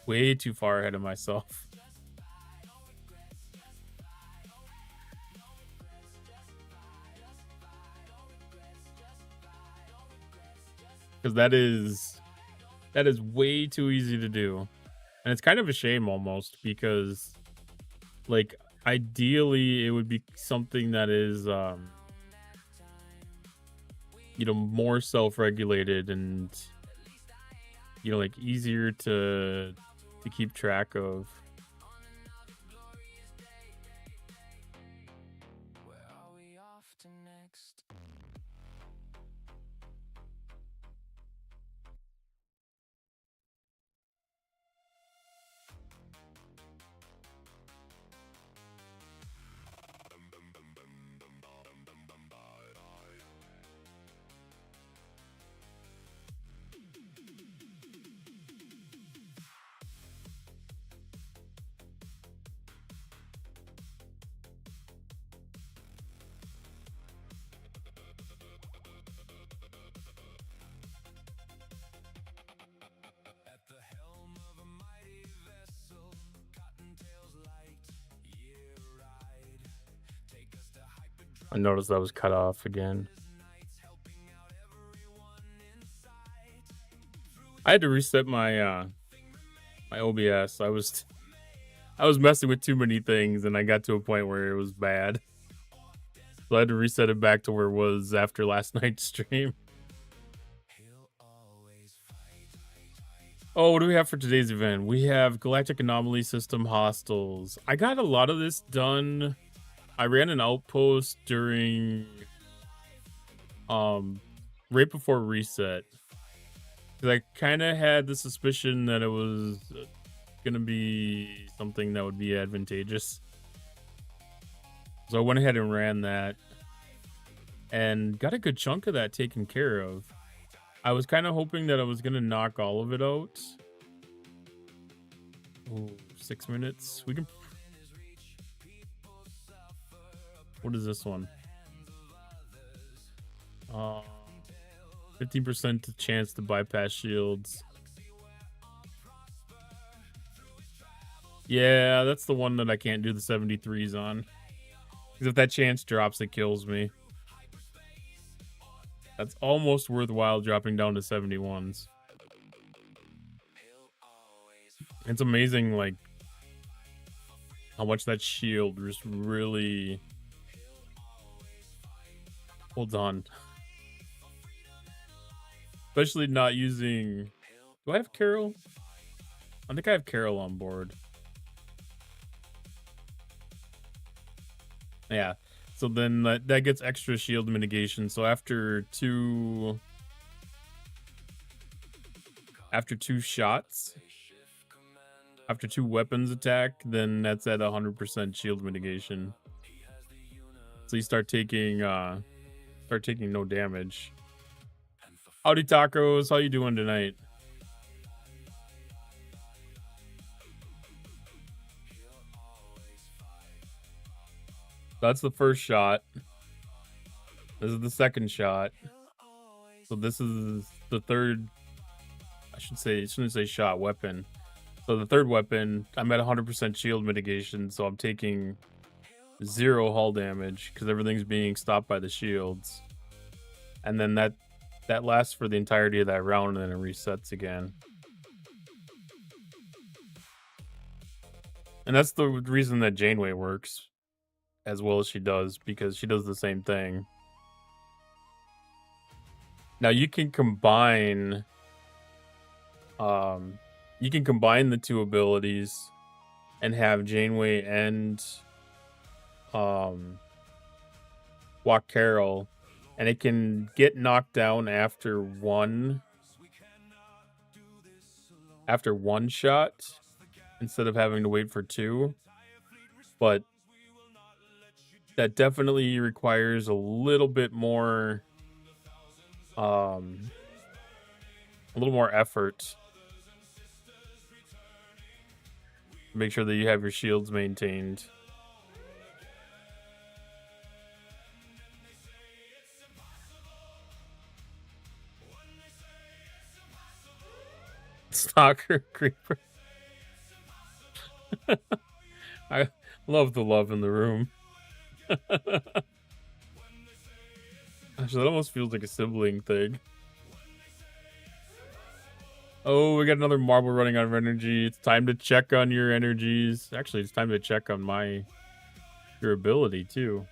way too far ahead of myself. Because that is way too easy to do. And it's kind of a shame almost, because, like, ideally it would be something that is you know, more self-regulated and, you know, like, easier to keep track of. I noticed that was cut off again. I had to reset my my OBS. I was messing with too many things, and I got to a point where it was bad. So I had to reset it back to where it was after last night's stream. Oh, what do we have for today's event? We have Galactic Anomaly System Hostiles. I got a lot of this done. I ran an outpost during right before reset. Cause I kind of had the suspicion that it was gonna be something that would be advantageous. So I went ahead and ran that and got a good chunk of that taken care of. I was kind of hoping that I was going to knock all of it out. Oh, 6 minutes. We can... What is this one? 15% chance to bypass shields. Yeah, that's the one that I can't do the 73s on. Because if that chance drops, it kills me. That's almost worthwhile dropping down to 71s. It's amazing, like, how much that shield just really holds on. Especially not using... Do I have Carol? I think I have Carol on board. Yeah. So then that gets extra shield mitigation. So after two shots, after 2 weapons attack, then that's at 100% shield mitigation. So you start taking no damage. Howdy tacos, how you doing tonight? That's the first shot. This is the second shot. So this is the third, I shouldn't say shot, weapon. So the third weapon, I'm at 100% shield mitigation, so I'm taking 0 hull damage because everything's being stopped by the shields. And then that lasts for the entirety of that round, and then it resets again. And that's the reason that Janeway works as well as she does, because she does the same thing. Now you can combine the 2 abilities and have Janeway and Walk Carol, and it can get knocked down after one shot instead of having to wait for 2. But that definitely requires a little bit more effort. Make sure that you have your shields maintained. Stalker creeper. I love the love in the room. Actually, that almost feels like a sibling thing. Oh, we got another marble running out of energy. It's time to check on your energies. Actually, it's time to check on your ability too.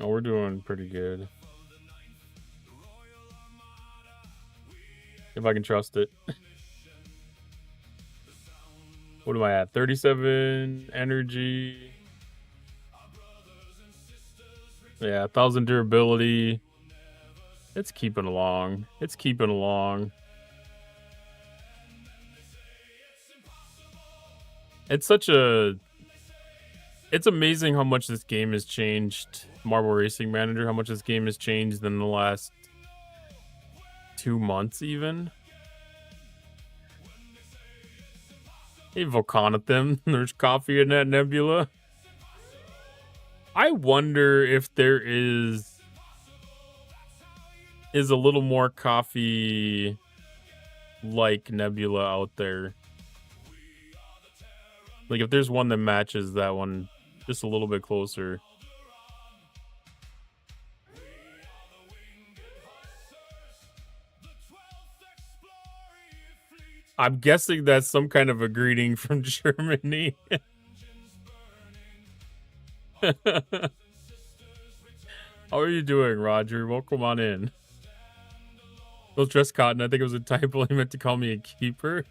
Oh, we're doing pretty good. If I can trust it. What am I at? 37 energy. Yeah, 1,000 durability. It's keeping along. It's keeping along. It's amazing how much this game has changed. Marble Racing Manager, how much this game has changed in the last 2 months even. Hey, Volcanathim, there's coffee in that nebula. I wonder if there is a little more coffee like nebula out there. Like if there's one that matches that one just a little bit closer. I'm guessing that's some kind of a greeting from Germany. How are you doing, Roger? Welcome on in. Well, dress cotton. I think it was a typo. He meant to call me a keeper.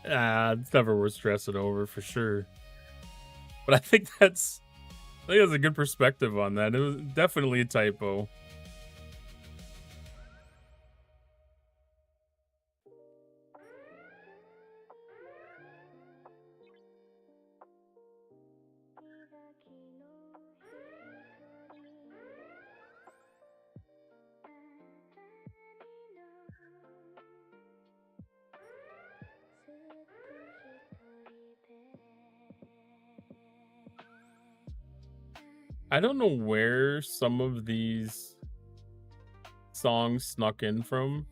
It's never worth stressing over for sure. But I think that's a good perspective on that. It was definitely a typo. I don't know where some of these songs snuck in from,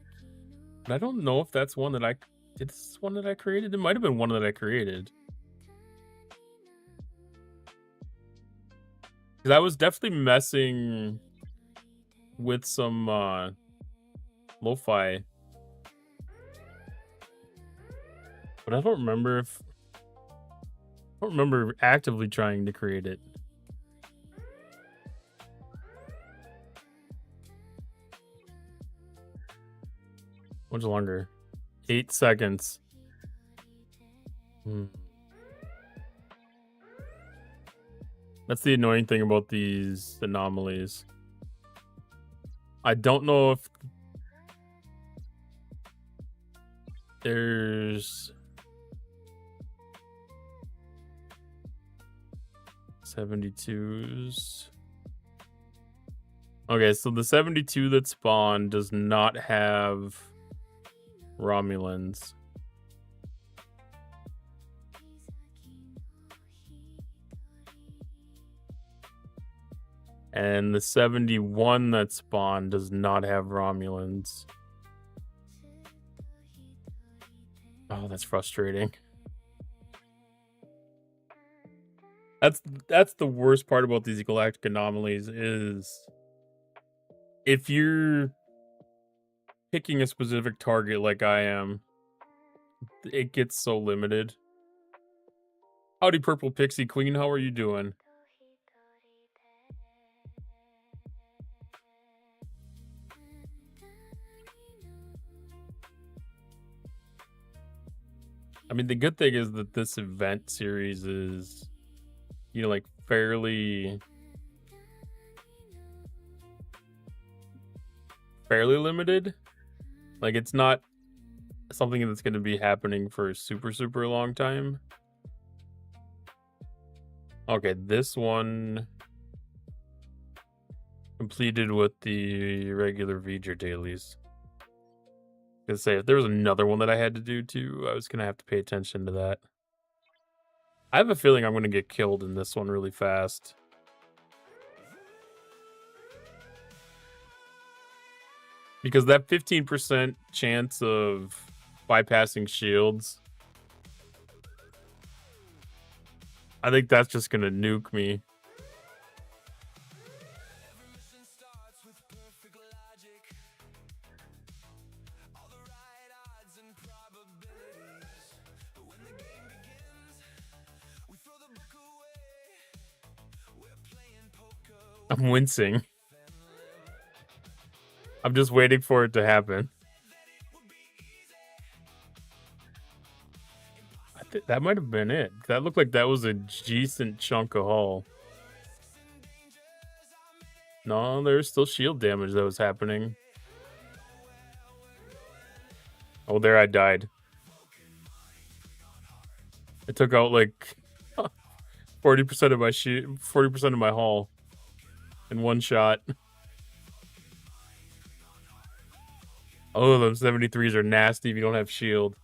but I don't know if that's one that this one that I created. It might have been one that I created. Because I was definitely messing with some lo-fi. But I don't remember actively trying to create it. Much longer. 8 seconds. That's the annoying thing about these anomalies. I don't know if there's 72s. Okay, so the 72 that spawned does not have Romulans. And the 71 that spawned does not have Romulans. Oh, that's frustrating. That's the worst part about these galactic anomalies is if you're picking a specific target like I am, it gets so limited. Howdy, Purple Pixie Queen, how are you doing? I mean, the good thing is that this event series is, like fairly limited. Like, it's not something that's going to be happening for a super, super long time. Okay, this one completed with the regular V'ger dailies. I was gonna say, if there was another one that I had to do too, I was gonna have to pay attention to that. I have a feeling I'm gonna get killed in this one really fast. Because that 15% chance of bypassing shields, I think that's just gonna nuke me. I'm wincing. I'm just waiting for it to happen. That might have been it. That looked like that was a decent chunk of hull. No, there's still shield damage that was happening. Oh, there I died. It took out like 40% of my 40% of my hull in one shot. Oh, those 73s are nasty if you don't have shield.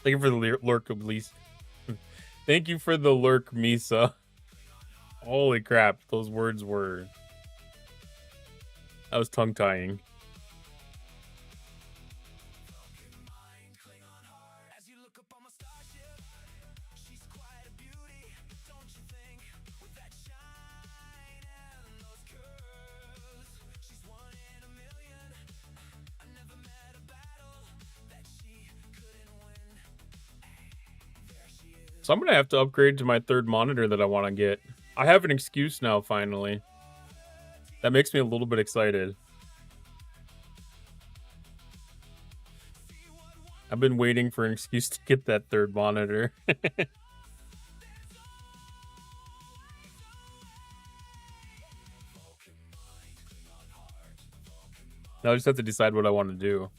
Thank you for the lurk, Lisa. Thank you for the lurk, Misa. Holy crap, those words were... That was tongue-tying. So I'm going to have to upgrade to my third monitor that I want to get. I have an excuse now, finally. That makes me a little bit excited. I've been waiting for an excuse to get that third monitor. Now I just have to decide what I want to do.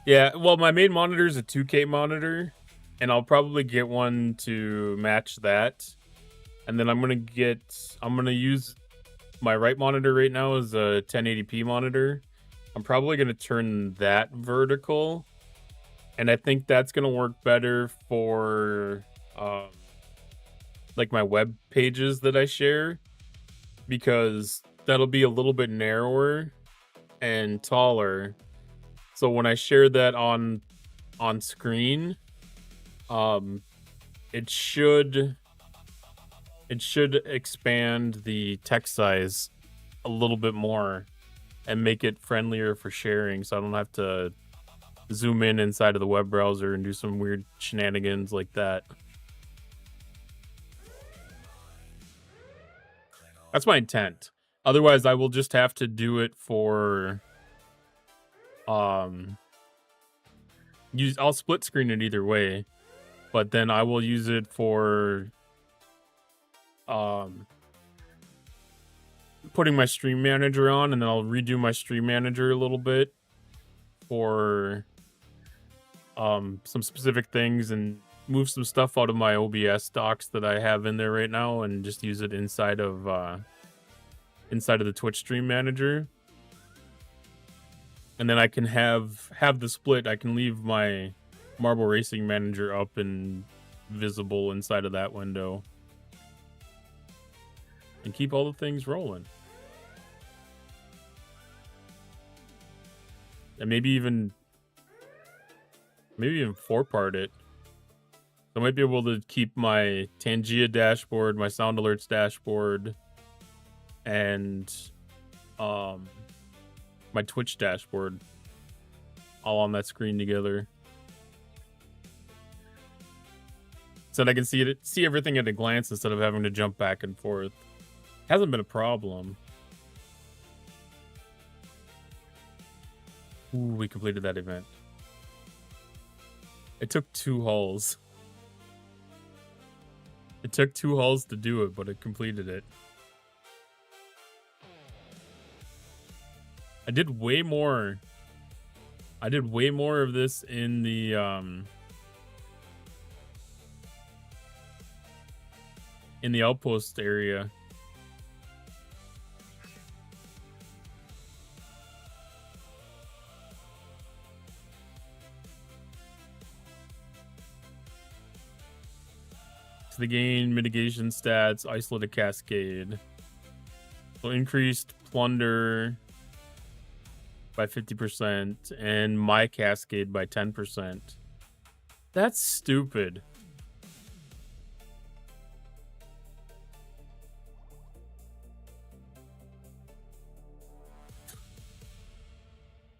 Yeah, well, my main monitor is a 2K monitor, and I'll probably get one to match that. And then I'm gonna use my right monitor right now is a 1080p monitor. I'm probably gonna turn that vertical, and I think that's gonna work better for like my web pages that I share, because that'll be a little bit narrower and taller. So when I share that on screen, it should expand the text size a little bit more and make it friendlier for sharing, so I don't have to zoom in inside of the web browser and do some weird shenanigans like that. That's my intent. Otherwise, I will just have to do it for I'll split screen it either way, but then I will use it for putting my stream manager on, and then I'll redo my stream manager a little bit for some specific things and move some stuff out of my OBS docs that I have in there right now and just use it inside of the Twitch stream manager. And then I can have the split. I can leave my Marble Racing Manager up and visible inside of that window, and keep all the things rolling. And maybe even 4-part it. I might be able to keep my Tangia dashboard, my Sound Alerts dashboard, and my Twitch dashboard all on that screen together, so that I can see everything at a glance instead of having to jump back and forth. Hasn't been a problem. Ooh, we completed that event. It took 2 hulls. It took 2 hulls to do it, but it completed it. I did way more of this in the outpost area. So the gain mitigation stats, isolated cascade. So increased plunder by 50% and my cascade by 10%. That's stupid.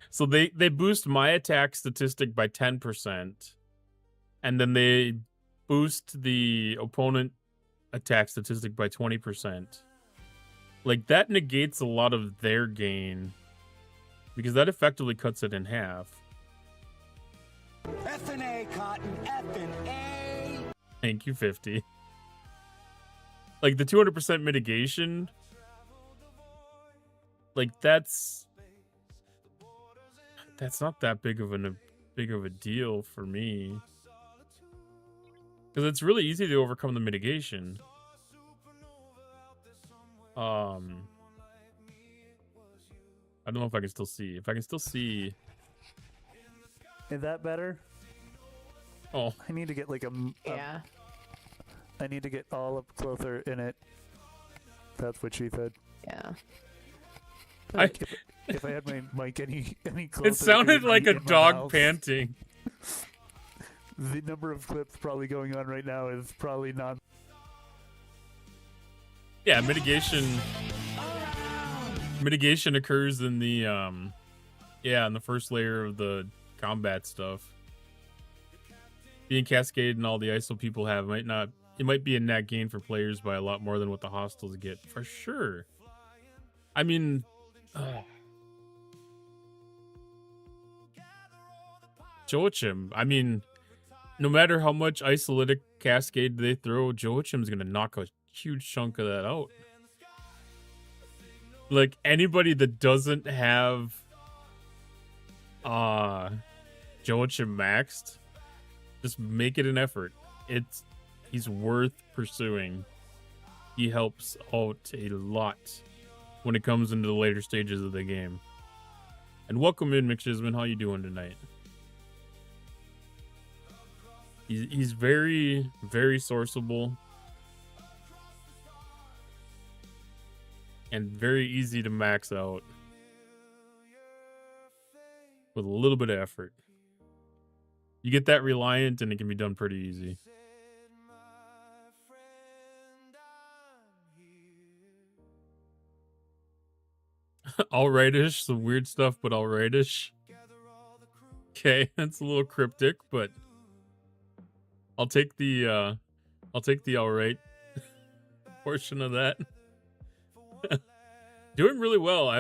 So they boost my attack statistic by 10%, and then they boost the opponent attack statistic by 20%. Like, that negates a lot of their gain, because that effectively cuts it in half. F&A, Cotton, F&A. Thank you, 50. Like, the 200% mitigation, like, that's not that big of a deal for me, because it's really easy to overcome the mitigation. I don't know if I can still see. If I can still see. Is that better? Oh. I need to get like yeah. I need to get all up closer in it. That's what she said. Yeah. Like, if I had my mic any closer. It sounded like a dog panting. The number of clips probably going on right now is probably not. Yeah, mitigation occurs in the in the first layer of the combat stuff. being Cascade and all the ISO people have might not. It might be a net gain for players by a lot more than what the hostiles get, for sure. I mean, Joachim. I mean, no matter how much isolytic Cascade they throw, Joachim's gonna knock a huge chunk of that out. Like, anybody that doesn't have Joachim maxed, just make it an effort. He's worth pursuing. He helps out a lot when it comes into the later stages of the game. And welcome in, McShisman. How you doing tonight? He's very, very sourceable. And very easy to max out. With a little bit of effort. You get that Reliant and it can be done pretty easy. Alrightish, some weird stuff, but alrightish. Okay, that's a little cryptic, but I'll take the alright portion of that. Doing really well.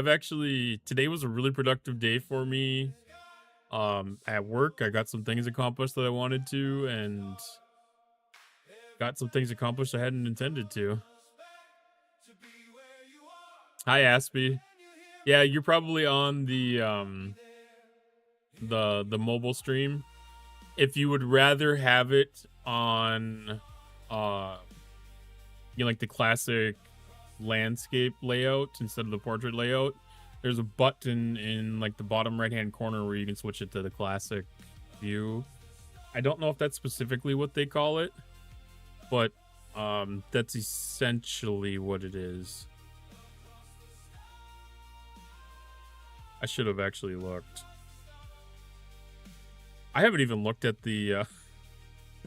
Today was a really productive day for me. At work, I got some things accomplished that I wanted to, and got some things accomplished I hadn't intended to. Hi, Aspie. Yeah, you're probably on the mobile stream. If you would rather have it on like the classic landscape layout instead of the portrait layout, there's a button in like the bottom right hand corner where you can switch it to the classic view. I don't know if that's specifically what they call it, but that's essentially what it is. I should have actually looked. I haven't even looked at the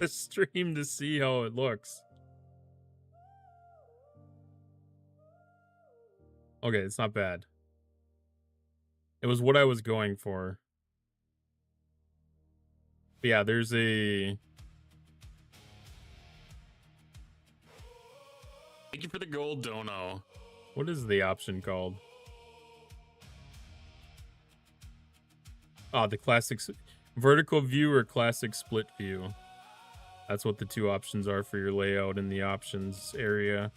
stream to see how it looks. Okay, it's not bad. It was what I was going for. But yeah, there's a... Thank you for the gold dono. What is the option called? Oh, the classic vertical view or classic split view. That's what the two options are for your layout in the options area.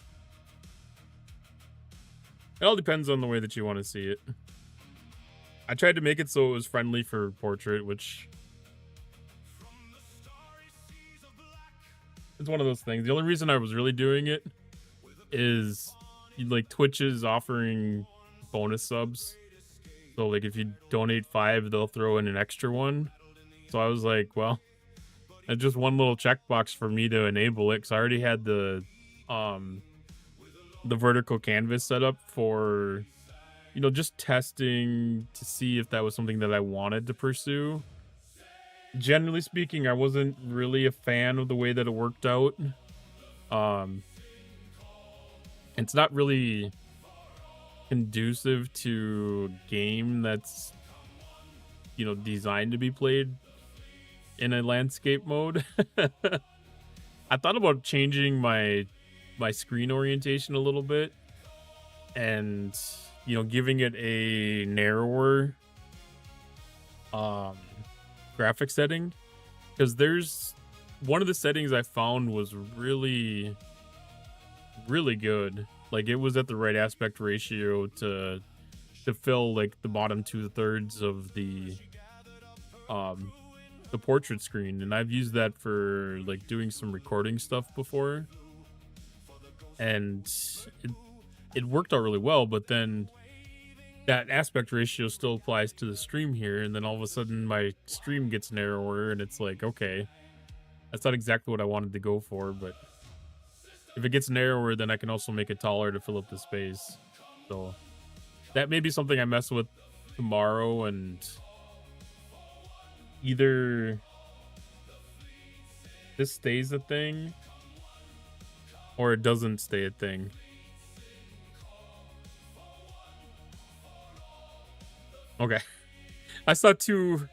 It all depends on the way that you want to see it. I tried to make it so it was friendly for portrait, which it's one of those things. The only reason I was really doing it is like Twitch is offering bonus subs. So like if you donate 5, they'll throw in an extra one. So I was like, well, it's just one little checkbox for me to enable it, because I already had the vertical canvas set up for, just testing to see if that was something that I wanted to pursue. Generally speaking, I wasn't really a fan of the way that it worked out. It's not really conducive to game that's designed to be played in a landscape mode. I thought about changing my screen orientation a little bit and giving it a narrower graphic setting, because there's one of the settings I found was really good. Like, it was at the right aspect ratio to fill like the bottom 2/3 of the portrait screen, and I've used that for like doing some recording stuff before, and it worked out really well. But then that aspect ratio still applies to the stream here, and then all of a sudden my stream gets narrower, and it's like, okay, that's not exactly what I wanted to go for, but if it gets narrower, then I can also make it taller to fill up the space. So that may be something I mess with tomorrow, and either this stays a thing or it doesn't stay a thing. Okay. I saw two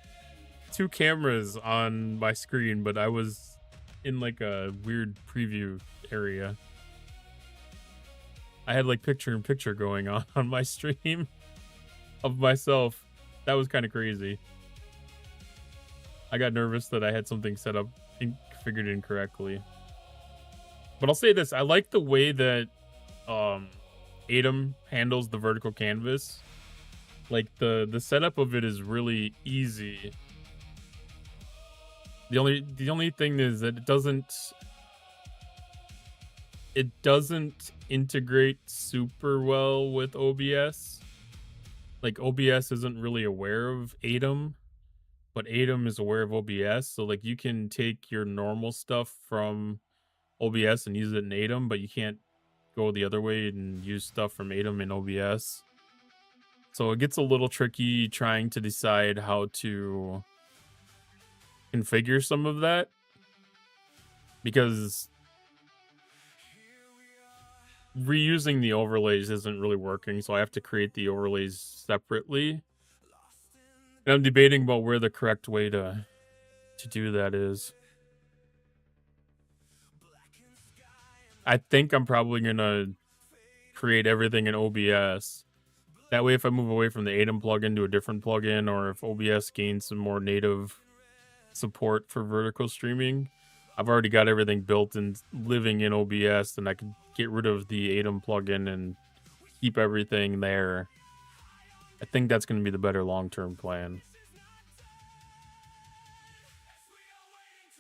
two cameras on my screen, but I was in like a weird preview area. I had like picture-in-picture going on my stream of myself. That was kind of crazy. I got nervous that I had something set up and configured incorrectly. But I'll say this, I like the way that Atom handles the vertical canvas. Like the setup of it is really easy. The only thing is that it doesn't integrate super well with OBS. Like OBS isn't really aware of Atom, but Atom is aware of OBS. So like you can take your normal stuff from OBS and use it in Atom, but you can't go the other way and use stuff from Atom in OBS. So it gets a little tricky trying to decide how to configure some of that, because reusing the overlays isn't really working, so I have to create the overlays separately. And I'm debating about where the correct way to do that is. I think I'm probably gonna create everything in OBS. That way, if I move away from the Atom plugin to a different plugin, or if OBS gains some more native support for vertical streaming, I've already got everything built and living in OBS, and I can get rid of the Atom plugin and keep everything there. I think that's going to be the better long-term plan.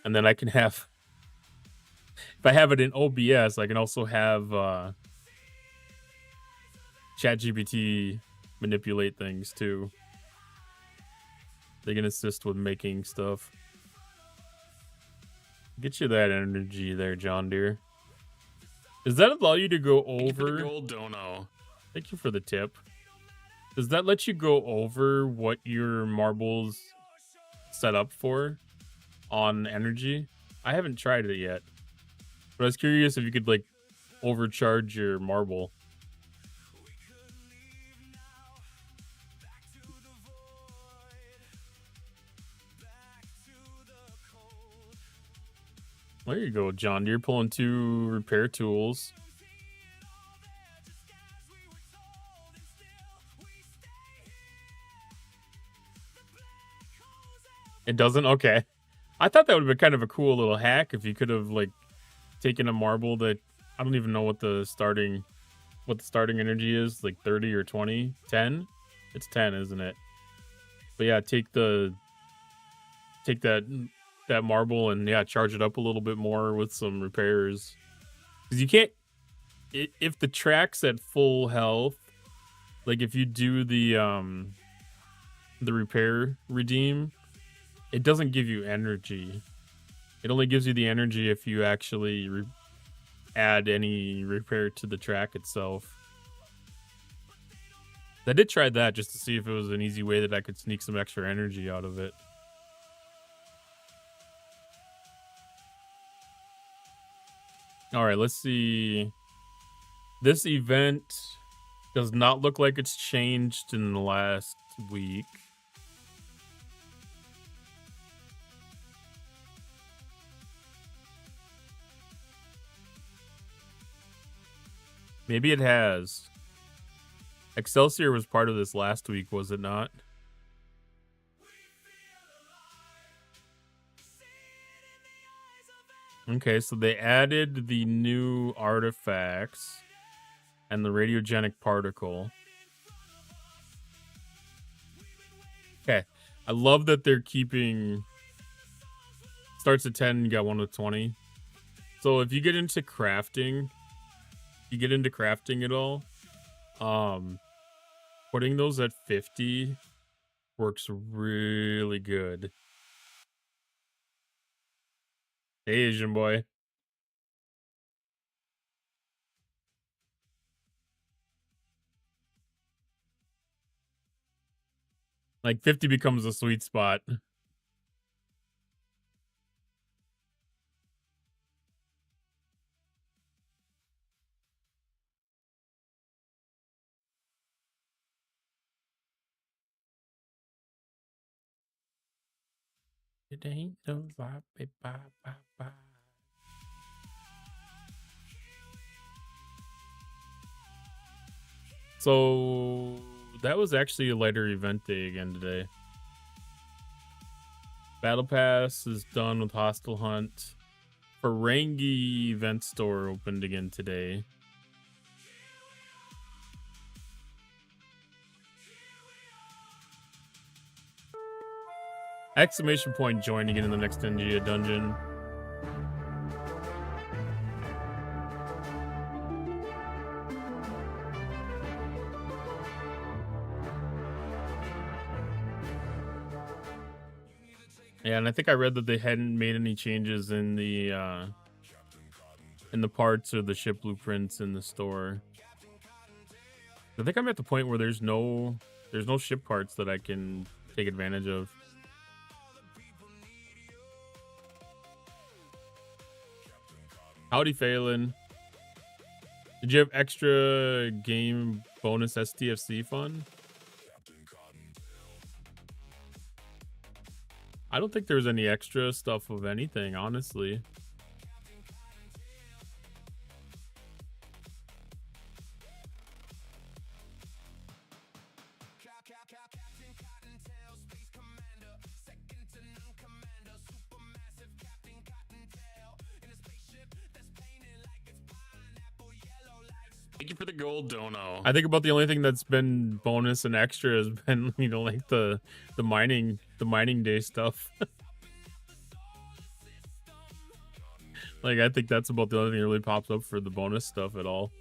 And then I can have, if I have it in OBS, I can also have ChatGPT manipulate things too. They can assist with making stuff. Get you that energy there, John Deere. Does that allow you to go over? Gold dono. Thank you for the tip. Does that let you go over what your marbles set up for on energy? I haven't tried it yet, but I was curious if you could like overcharge your marble. There you go, John. You're pulling 2 repair tools. It doesn't? Okay. I thought that would have been kind of a cool little hack if you could have like taken a marble that I don't even know what the starting energy is, like 30 or 20, 10. It's 10, isn't it? But yeah, take that marble and yeah, charge it up a little bit more with some repairs. Because you can't, if the track's at full health, like if you do the repair redeem, it doesn't give you energy. It only gives you the energy if you actually add any repair to the track itself. I did try that just to see if it was an easy way that I could sneak some extra energy out of it. All right, let's see. This event does not look like it's changed in the last week. Maybe it has. Excelsior was part of this last week, was it not? Okay, so they added the new artifacts and the radiogenic particle. Okay, I love that they're keeping... Starts at 10, you got one with 20. So if you get into crafting... at all, putting those at 50 works really good. Hey, Asian boy. Like 50 becomes a sweet spot. It ain't no vibe, bye, bye, bye. So that was actually a lighter event day again today. Battle Pass is done with Hostile Hunt. Ferengi event store opened again today. Exclamation point join again in the next Engia dungeon. Yeah, and I think I read that they hadn't made any changes in the parts or the ship blueprints in the store. I think I'm at the point where there's no ship parts that I can take advantage of. Howdy, Phelan. Did you have extra game bonus STFC fun? I don't think there's any extra stuff of anything, honestly. Thank you for the gold, Dono. I think about the only thing that's been bonus and extra has been, you know, like the mining day stuff. Like, I think that's about the only thing that really pops up for the bonus stuff at all.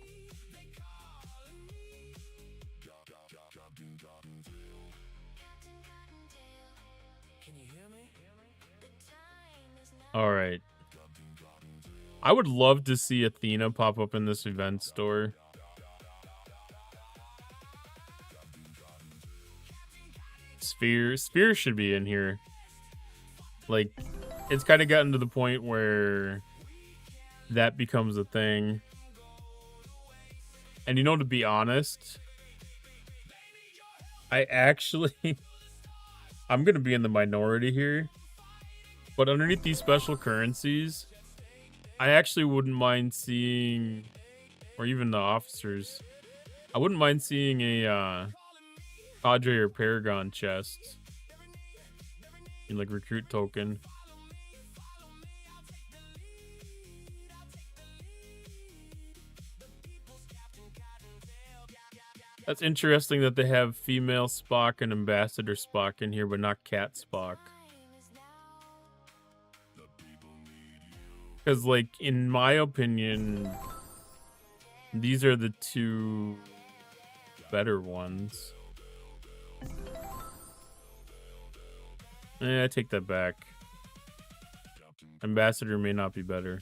All right. I would love to see Athena pop up in this event store. Sphere should be in here. Like, it's kind of gotten to the point where that becomes a thing. And you know, to be honest, I'm gonna be in the minority here, but underneath these special currencies, I actually wouldn't mind seeing, or even the officers, I wouldn't mind seeing a Cadre or Paragon chest in like recruit token. That's interesting that they have female Spock and Ambassador Spock in here, but not Cat Spock. Because, like, in my opinion, these are the two better ones. I take that back. Ambassador may not be better.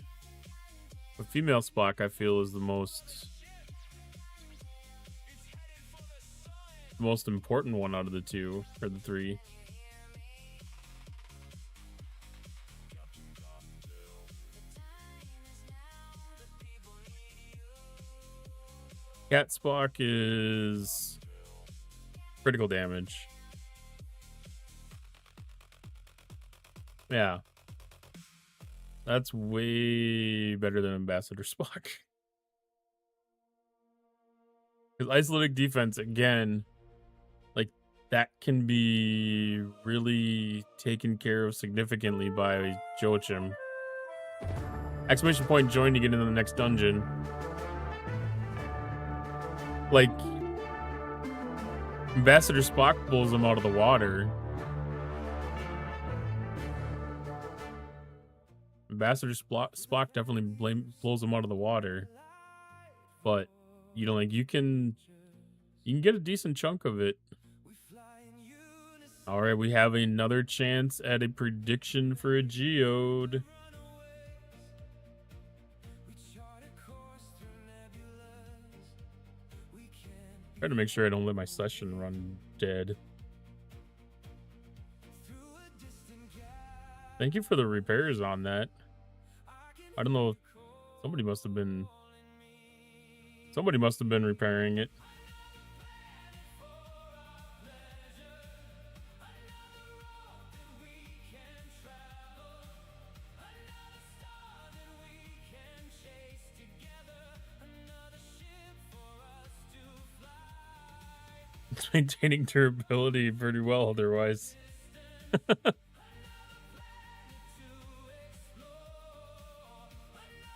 But female Spock, I feel, is the most important one out of the two, or the three. Cat Spock is critical damage. Yeah. That's way better than Ambassador Spock. Because isolatic defense, again, like, that can be really taken care of significantly by Joachim. Exclamation point join to get into the next dungeon. Like, Ambassador Spock pulls him out of the water. Ambassador Spock definitely blows him out of the water. But, you know, like, you can get a decent chunk of it. All right, we have another chance at a prediction for a geode. Try to make sure I don't let my session run dead. Thank you for the repairs on that. I don't know. Somebody must have been repairing it. it's maintaining durability pretty well otherwise.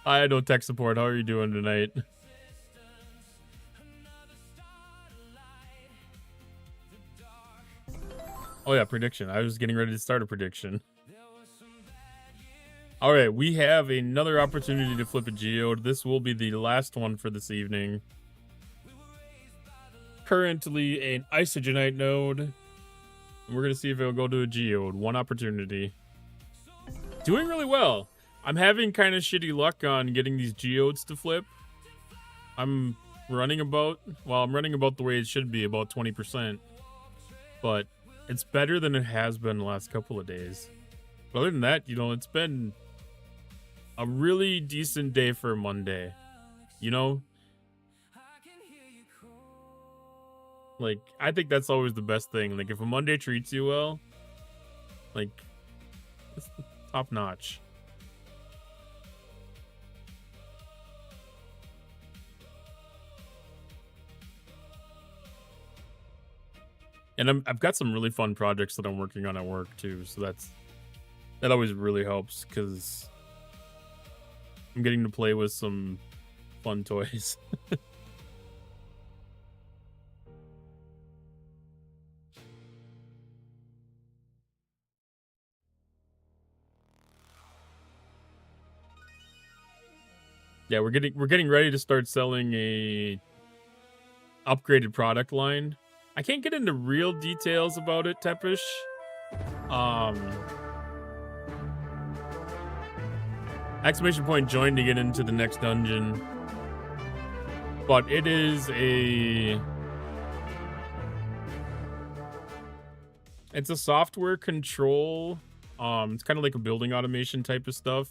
I don't tech support. How are you doing tonight? Oh yeah, prediction. I was getting ready to start a prediction. All right, we have another opportunity to flip a geode. This will be the last one for this evening. Currently an isogenite node. And we're going to see if it'll go to a geode. One opportunity. Doing really well. I'm having kind of shitty luck on getting these geodes to flip. I'm running about the way it should be, about 20%. But it's better than it has been the last couple of days. But other than that, you know, it's been a really decent day for a Monday. You know? Like, I think that's always the best thing. Like, if a Monday treats you well, like, it's top notch. And I've got some really fun projects that I'm working on at work too, so that always really helps because I'm getting to play with some fun toys. Yeah, we're getting ready to start selling a upgraded product line. I can't get into real details about it, Tepish. Exclamation point join to get into the next dungeon. But it is it's a software control. It's kind of like a building automation type of stuff.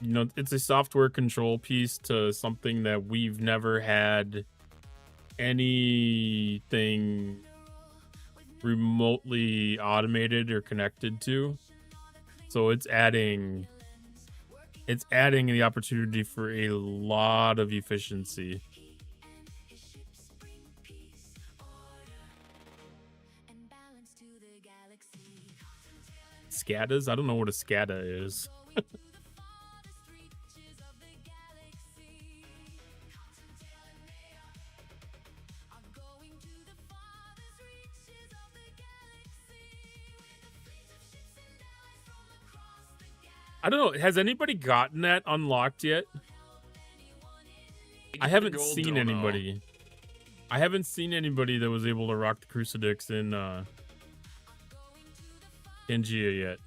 You know, it's a software control piece to something that we've never had anything remotely automated or connected to. So it's adding the opportunity for a lot of efficiency. SCADAs? I don't know what a SCADA is. I don't know. Has anybody gotten that unlocked yet? I haven't seen anybody. I haven't seen anybody that was able to rock the Crucifix in Gia yet.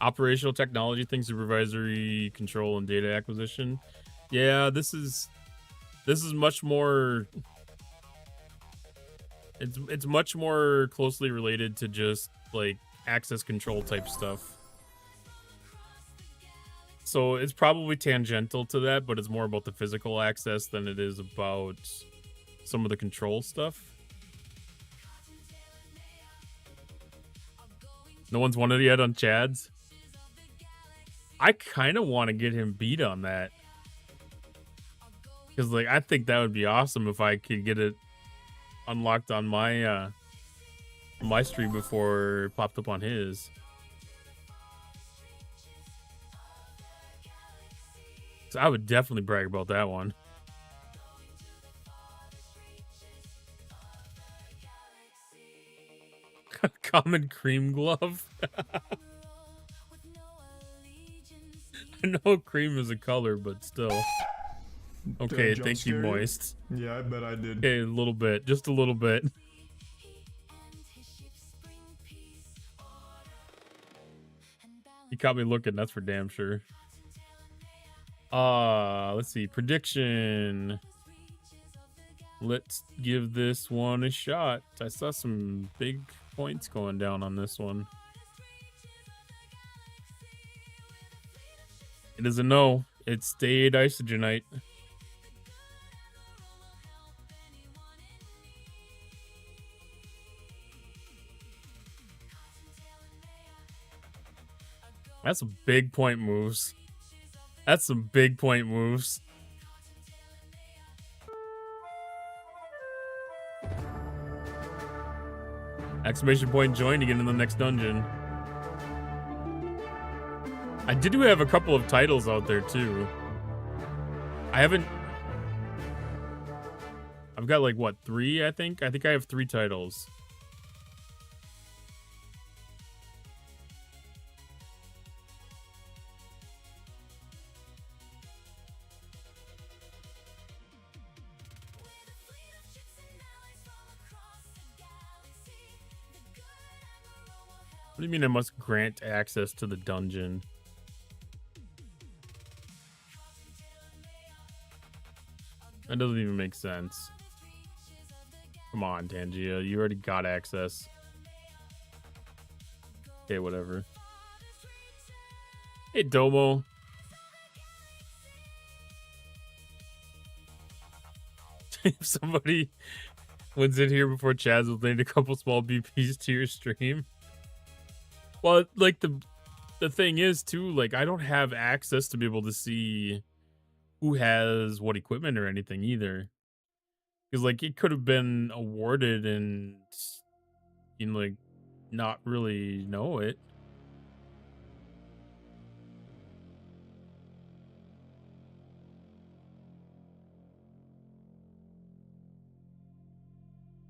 Operational technology, things, supervisory control, and data acquisition. Yeah, this is much more. It's much more closely related to just like access control type stuff. So it's probably tangential to that, but it's more about the physical access than it is about some of the control stuff. No one's won it yet on Chad's. I kind of want to get him beat on that. Because, like, I think that would be awesome if I could get it unlocked on my my stream before it popped up on his. So I would definitely brag about that one. Common cream glove. I know cream is a color, but still. Okay, thank you, Moist. Yeah, I bet I did. Okay, a little bit. Just a little bit. You caught me looking, that's for damn sure. Let's see. Prediction. Let's give this one a shot. I saw some big points going down on this one. It is a no. It stayed isogenite. That's some big point moves. That's some big point moves. Exclamation point join to get in the next dungeon. I did have a couple of titles out there too. I've got like what, 3, I think? I think I have 3 titles. What do you mean I must grant access to the dungeon? That doesn't even make sense. Come on, Tangia. You already got access. Okay, whatever. Hey, Domo. If somebody wins in here before Chaz will donate a couple small BPs to your stream. Well, like the thing is too, like I don't have access to be able to see who has what equipment or anything either. Because like it could have been awarded and you know, like not really know it.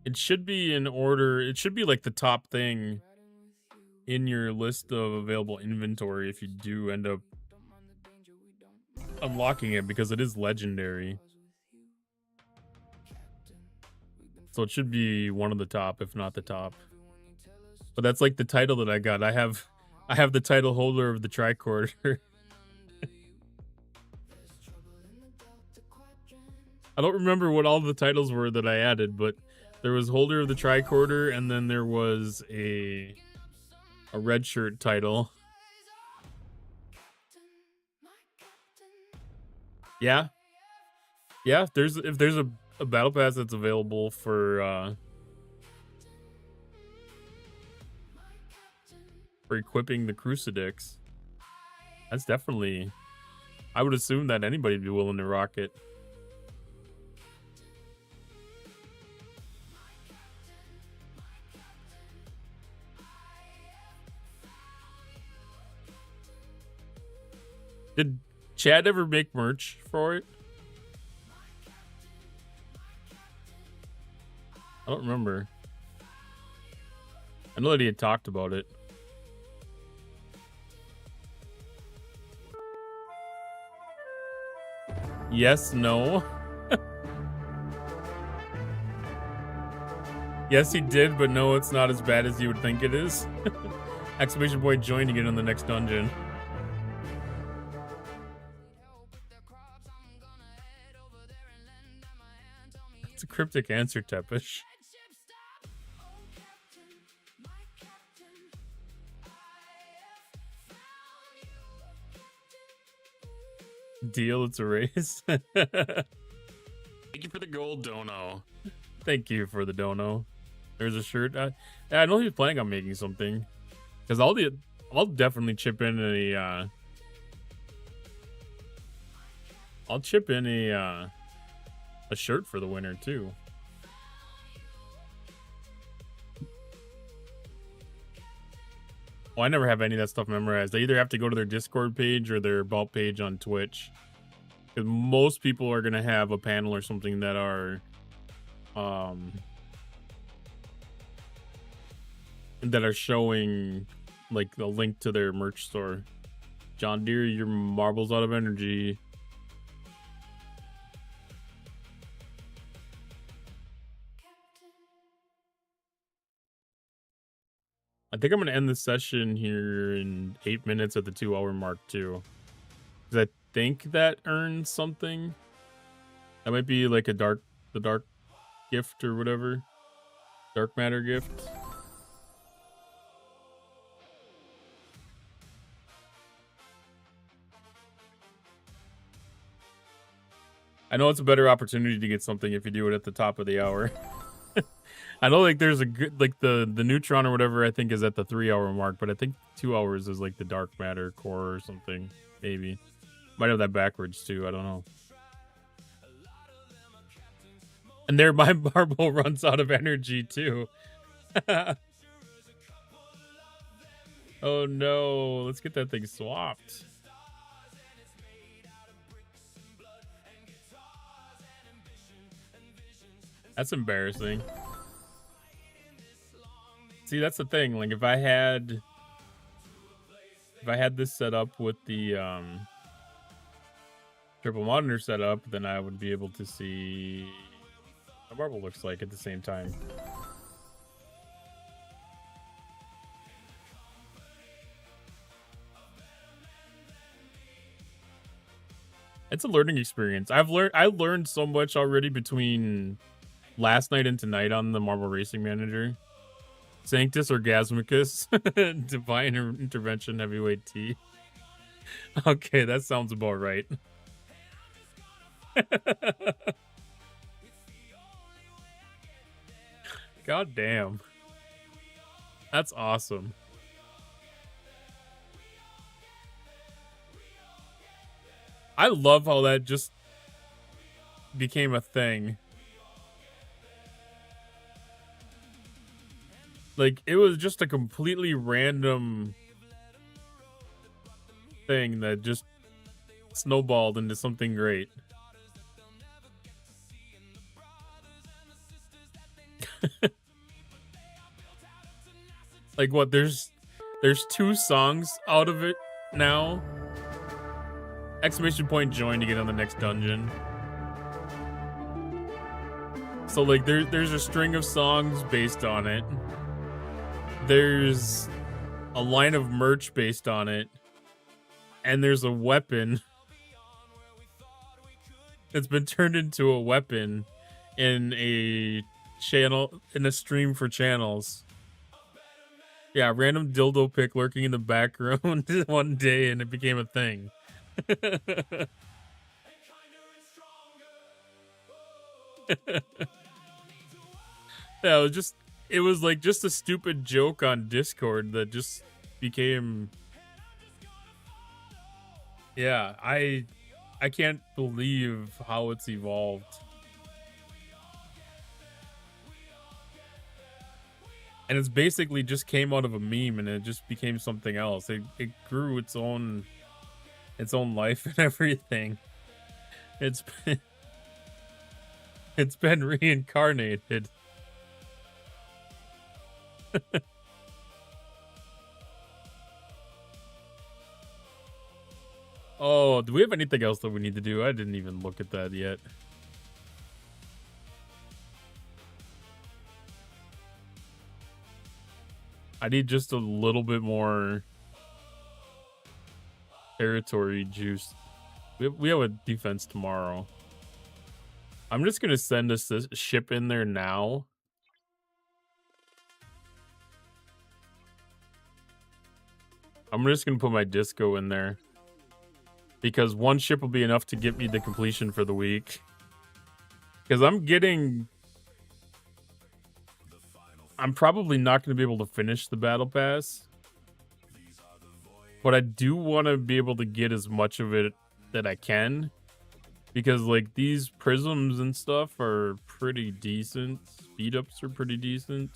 It should be in order. It should be like the top thing in your list of available inventory if you do end up unlocking it, because it is legendary. So it should be one of the top, if not the top. But that's like the title that I got. I have the title holder of the tricorder. I don't remember what all the titles were that I added, but there was holder of the tricorder, and then there was a red shirt title. Yeah. Yeah, if there's a battle pass that's available for equipping the Crucifix, that's definitely, I would assume that anybody would be willing to rock it. Did Chad ever make merch for it? I don't remember. I know that he had talked about it. Yes, no. Yes, he did, but no, it's not as bad as you would think it is. Exclamation point joining it in the next dungeon. It's a cryptic answer, Tepish. Deal, it's a race. Thank you for the gold, Dono. Thank you for the Dono. There's a shirt. I know he's planning on making something, because I'll definitely chip in a shirt for the winner too. Oh, I never have any of that stuff memorized. I either have to go to their Discord page or their Vault page on Twitch, because most people are gonna have a panel or something that are showing like the link to their merch store. John Deere, your marble's out of energy. I think I'm going to end the session here in 8 minutes at the 2-hour mark too, because I think that earns something. That might be like the dark gift or whatever. Dark matter gift. I know it's a better opportunity to get something if you do it at the top of the hour. I know like there's a good like the neutron or whatever I think is at the 3-hour mark, but I think 2 hours is like the dark matter core or something. Maybe might have that backwards too. I don't know. And there, my marble runs out of energy too. Oh no! Let's get that thing swapped. That's embarrassing. See, that's the thing. Like, if I had this set up with the triple monitor set up, then I would be able to see what marble looks like at the same time. It's a learning experience. I learned so much already between last night and tonight on the Marble Racing Manager. Sanctus Orgasmicus, Divine Intervention Heavyweight T. Okay, that sounds about right. God damn. That's awesome. I love how that just became a thing. Like, it was just a completely random thing that just snowballed into something great. Like, what, there's 2 songs out of it now? Exclamation point join to get on the next dungeon. So like there's a string of songs based on it. There's a line of merch based on it. And there's a weapon that's been turned into a weapon in a stream for channels. Yeah, random dildo pic lurking in the background one day and it became a thing. Yeah, it was like just a stupid joke on Discord that just became, yeah, I can't believe how it's evolved. And it's basically just came out of a meme and it just became something else. It grew its own life and everything. It's been reincarnated. Oh, do we have anything else that we need to do? I didn't even look at that yet. I need just a little bit more territory juice. We have a defense tomorrow. I'm just gonna send us this ship in there now. I'm just gonna put my disco in there because one ship will be enough to get me the completion for the week. Because I'm probably not going to be able to finish the battle pass, but I do want to be able to get as much of it that I can, because like these prisms and stuff are pretty decent. Speed ups are pretty decent.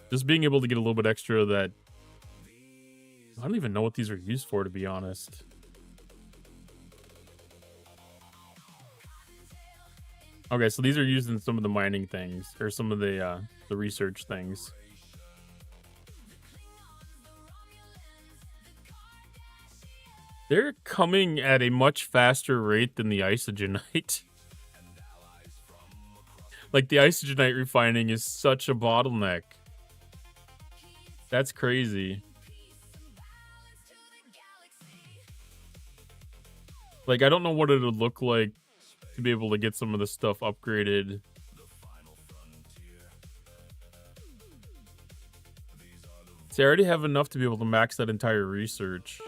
Just being able to get a little bit extra of that. I don't even know what these are used for, to be honest. Okay, so these are used in some of the mining things, or some of the research things. They're coming at a much faster rate than the Isogenite. Like, the Isogenite refining is such a bottleneck. That's crazy. Like, I don't know what it would look like to be able to get some of the stuff upgraded. See, I already have enough to be able to max that entire research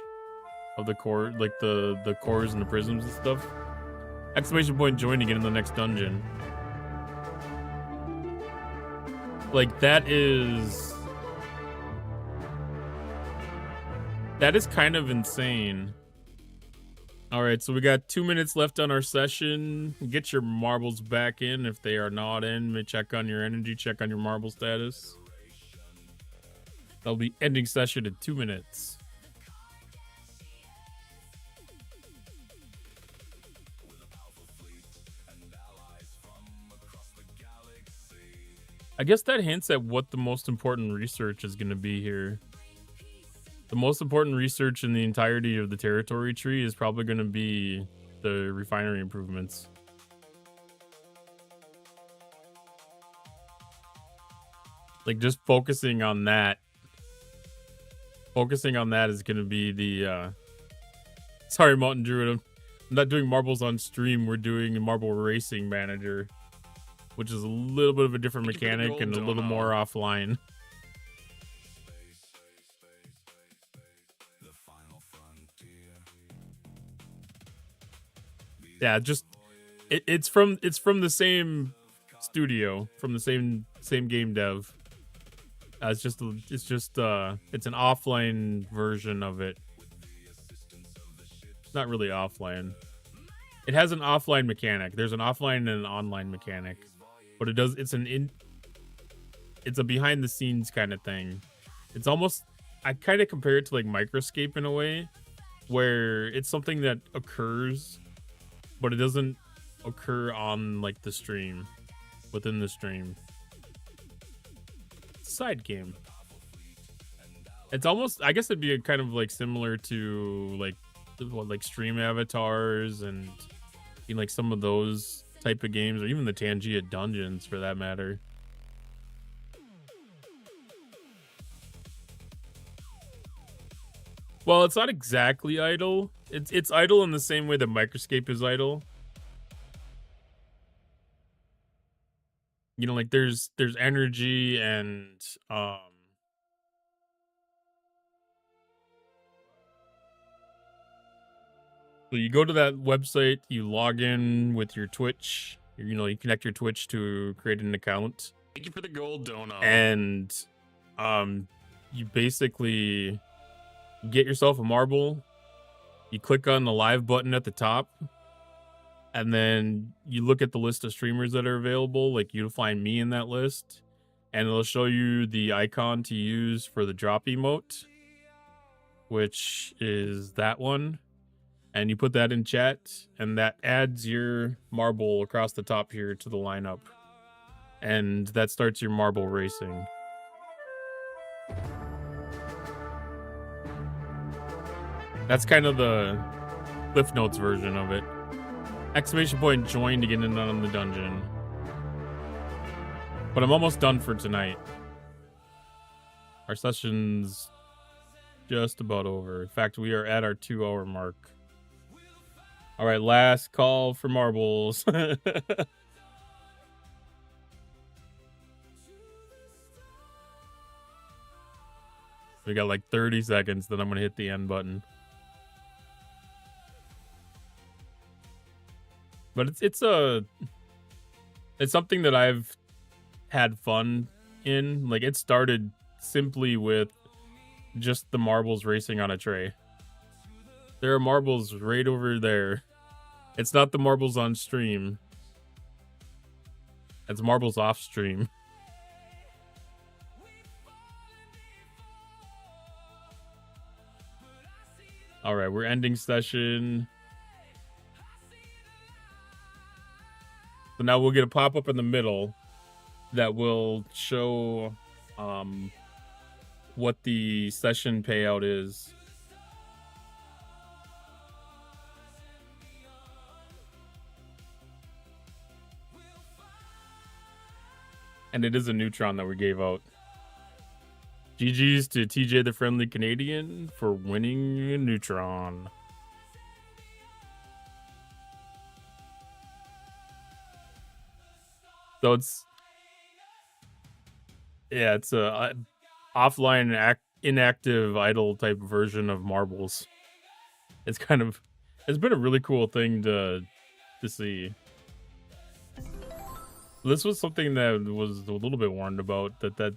of the core, like the cores and the prisms and stuff. Exclamation point join to get in the next dungeon. Like, that is kind of insane. All right, so we got 2 minutes left on our session. Get your marbles back in if they are not in. Check on your energy, check on your marble status. That'll be ending session in 2 minutes. I guess that hints at what the most important research is going to be here. The most important research in the entirety of the territory tree is probably going to be the refinery improvements. Like, just focusing on that. Focusing on that is going to be the... Sorry, Mountain Druid. I'm not doing marbles on stream. We're doing a Marble Racing Manager, which is a little bit of a different mechanic and a little more offline. Yeah, just it's from the same studio, from the same game dev. It's an offline version of it. It's not really offline. It has an offline mechanic. There's an offline and an online mechanic, but it's a behind the scenes kind of thing. It's almost, I kind of compare it to like Microscape in a way, where it's something that occurs, but it doesn't occur on like the stream, within the stream. Side game. It's almost, I guess it'd be kind of like similar to like Stream Avatars and like some of those type of games, or even the Tangia Dungeons for that matter. Well, it's not exactly idle. It's idle in the same way that Microscape is idle. You know, like there's energy and so you go to that website, you log in with your Twitch, you connect your Twitch to create an account. Thank you for the gold donut. And you basically get yourself a marble. You click on the live button at the top, and then you look at the list of streamers that are available. Like, you'll find me in that list, and it'll show you the icon to use for the drop emote, which is that one. And you put that in chat, and that adds your marble across the top here to the lineup. And that starts your marble racing. That's kind of the Cliff Notes version of it. Exclamation point join to get in on the dungeon. But I'm almost done for tonight. Our session's just about over. In fact, we are at our 2-hour mark. All right, last call for marbles. We got like 30 seconds, then I'm going to hit the end button. But it's something that I've had fun in. Like, it started simply with just the marbles racing on a tray. There are marbles right over there. It's not the marbles on stream. It's marbles off stream. All right, we're ending session. So now we'll get a pop-up in the middle that will show what the session payout is. And it is a Neutron that we gave out. GG's to TJ the Friendly Canadian for winning a Neutron. So it's a offline inactive idle type version of marbles. It's been a really cool thing to see. This was something that was a little bit warned about, that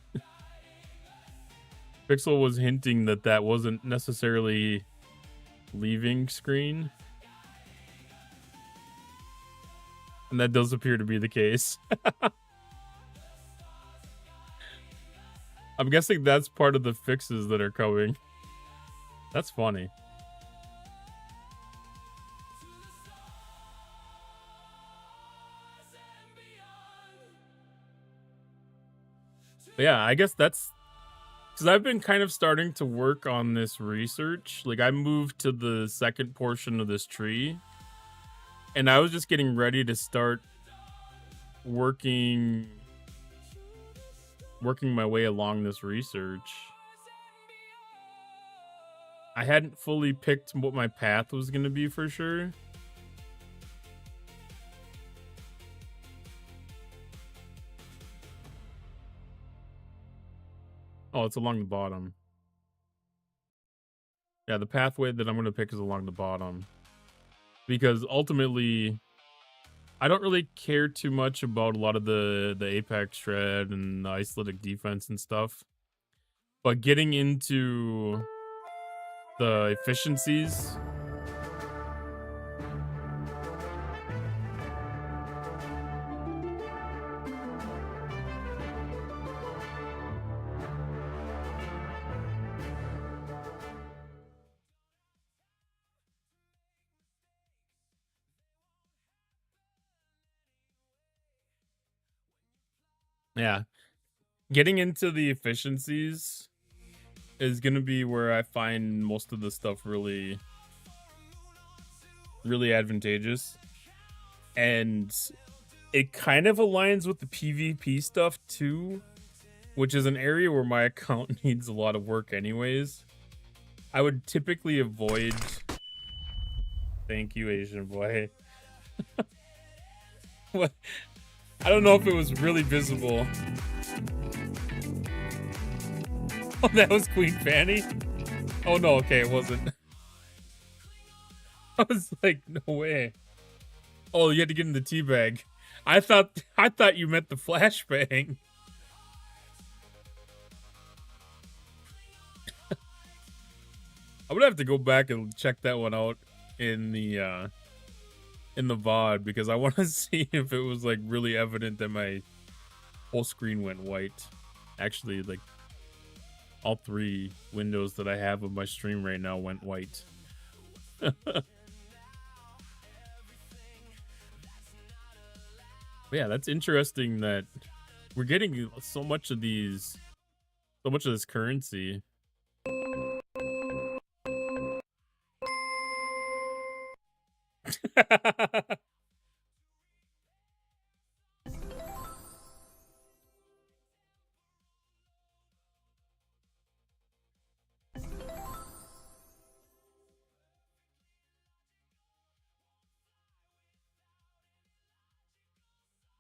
Pixel was hinting that wasn't necessarily leaving screen. And that does appear to be the case. I'm guessing that's part of the fixes that are coming. That's funny. But yeah, I guess that's because I've been kind of starting to work on this research. Like, I moved to the second portion of this tree, and I was just getting ready to start working my way along this research. I hadn't fully picked what my path was going to be for sure. Oh, it's along the bottom. Yeah, the pathway that I'm going to pick is along the bottom. Because ultimately, I don't really care too much about a lot of the Apex Shred and the Isolytic defense and stuff. But getting into the efficiencies... Yeah. Getting into the efficiencies is going to be where I find most of the stuff really advantageous. And it kind of aligns with the PvP stuff too, which is an area where my account needs a lot of work anyways. I would typically avoid... Thank you, Asian boy. What? I don't know if it was really visible. Oh, that was Queen Fanny? Oh no, okay, it wasn't. I was like, no way. Oh, you had to get in the teabag. I thought you meant the flashbang. I would have to go back and check that one out in the VOD, because I want to see if it was like really evident that my whole screen went white. Actually, like all three windows that I have of my stream right now went white. Yeah, that's interesting that we're getting so much of this currency.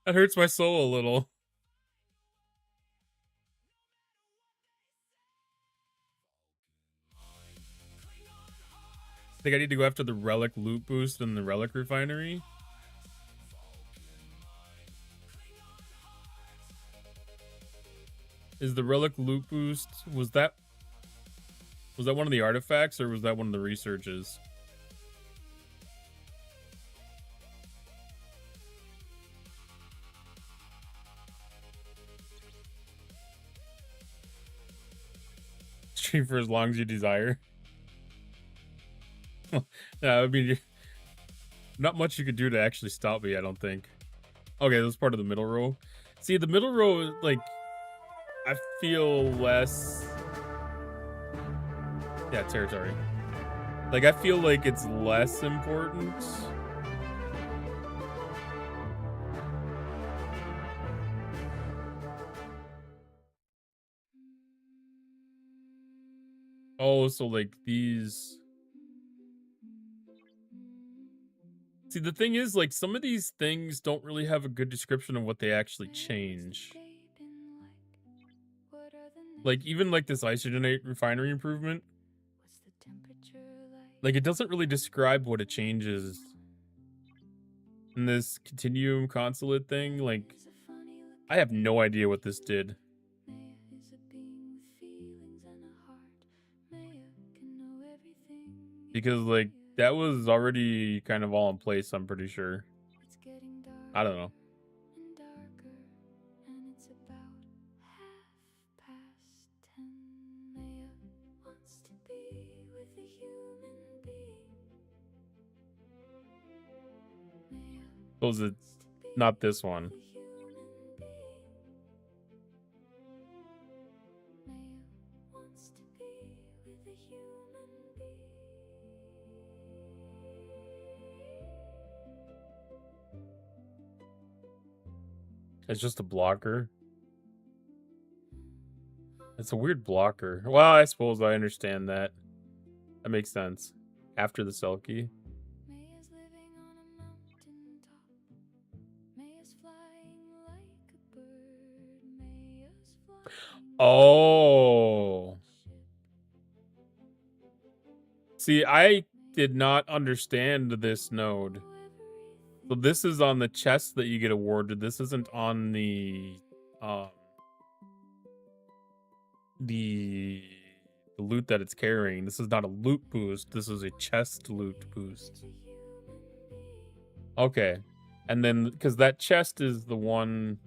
That hurts my soul a little. I think I need to go after the Relic loot boost and the Relic refinery. Is the Relic loot boost, was that one of the artifacts, or was that one of the researches? Stream for as long as you desire. Yeah, I mean, not much you could do to actually stop me, I don't think. Okay, that's part of the middle row. See, the middle row, like, I feel less... Yeah, territory. Like, I feel like it's less important. Oh, so like these... See, the thing is, like, some of these things don't really have a good description of what they actually change. Like, even like this Isogenate refinery improvement. Like, it doesn't really describe what it changes. And this Continuum Consulate thing, like, I have no idea what this did. Because, like, that was already kind of all in place, I'm pretty sure. I don't know. Suppose it's not this one. It's just a blocker. It's a weird blocker. Well, I suppose I understand that. That makes sense. After the Selkie. Oh. See, I did not understand this node. So this is on the chest that you get awarded. This isn't on the loot that it's carrying. This is not a loot boost. This is a chest loot boost. Okay. And then, because that chest is the one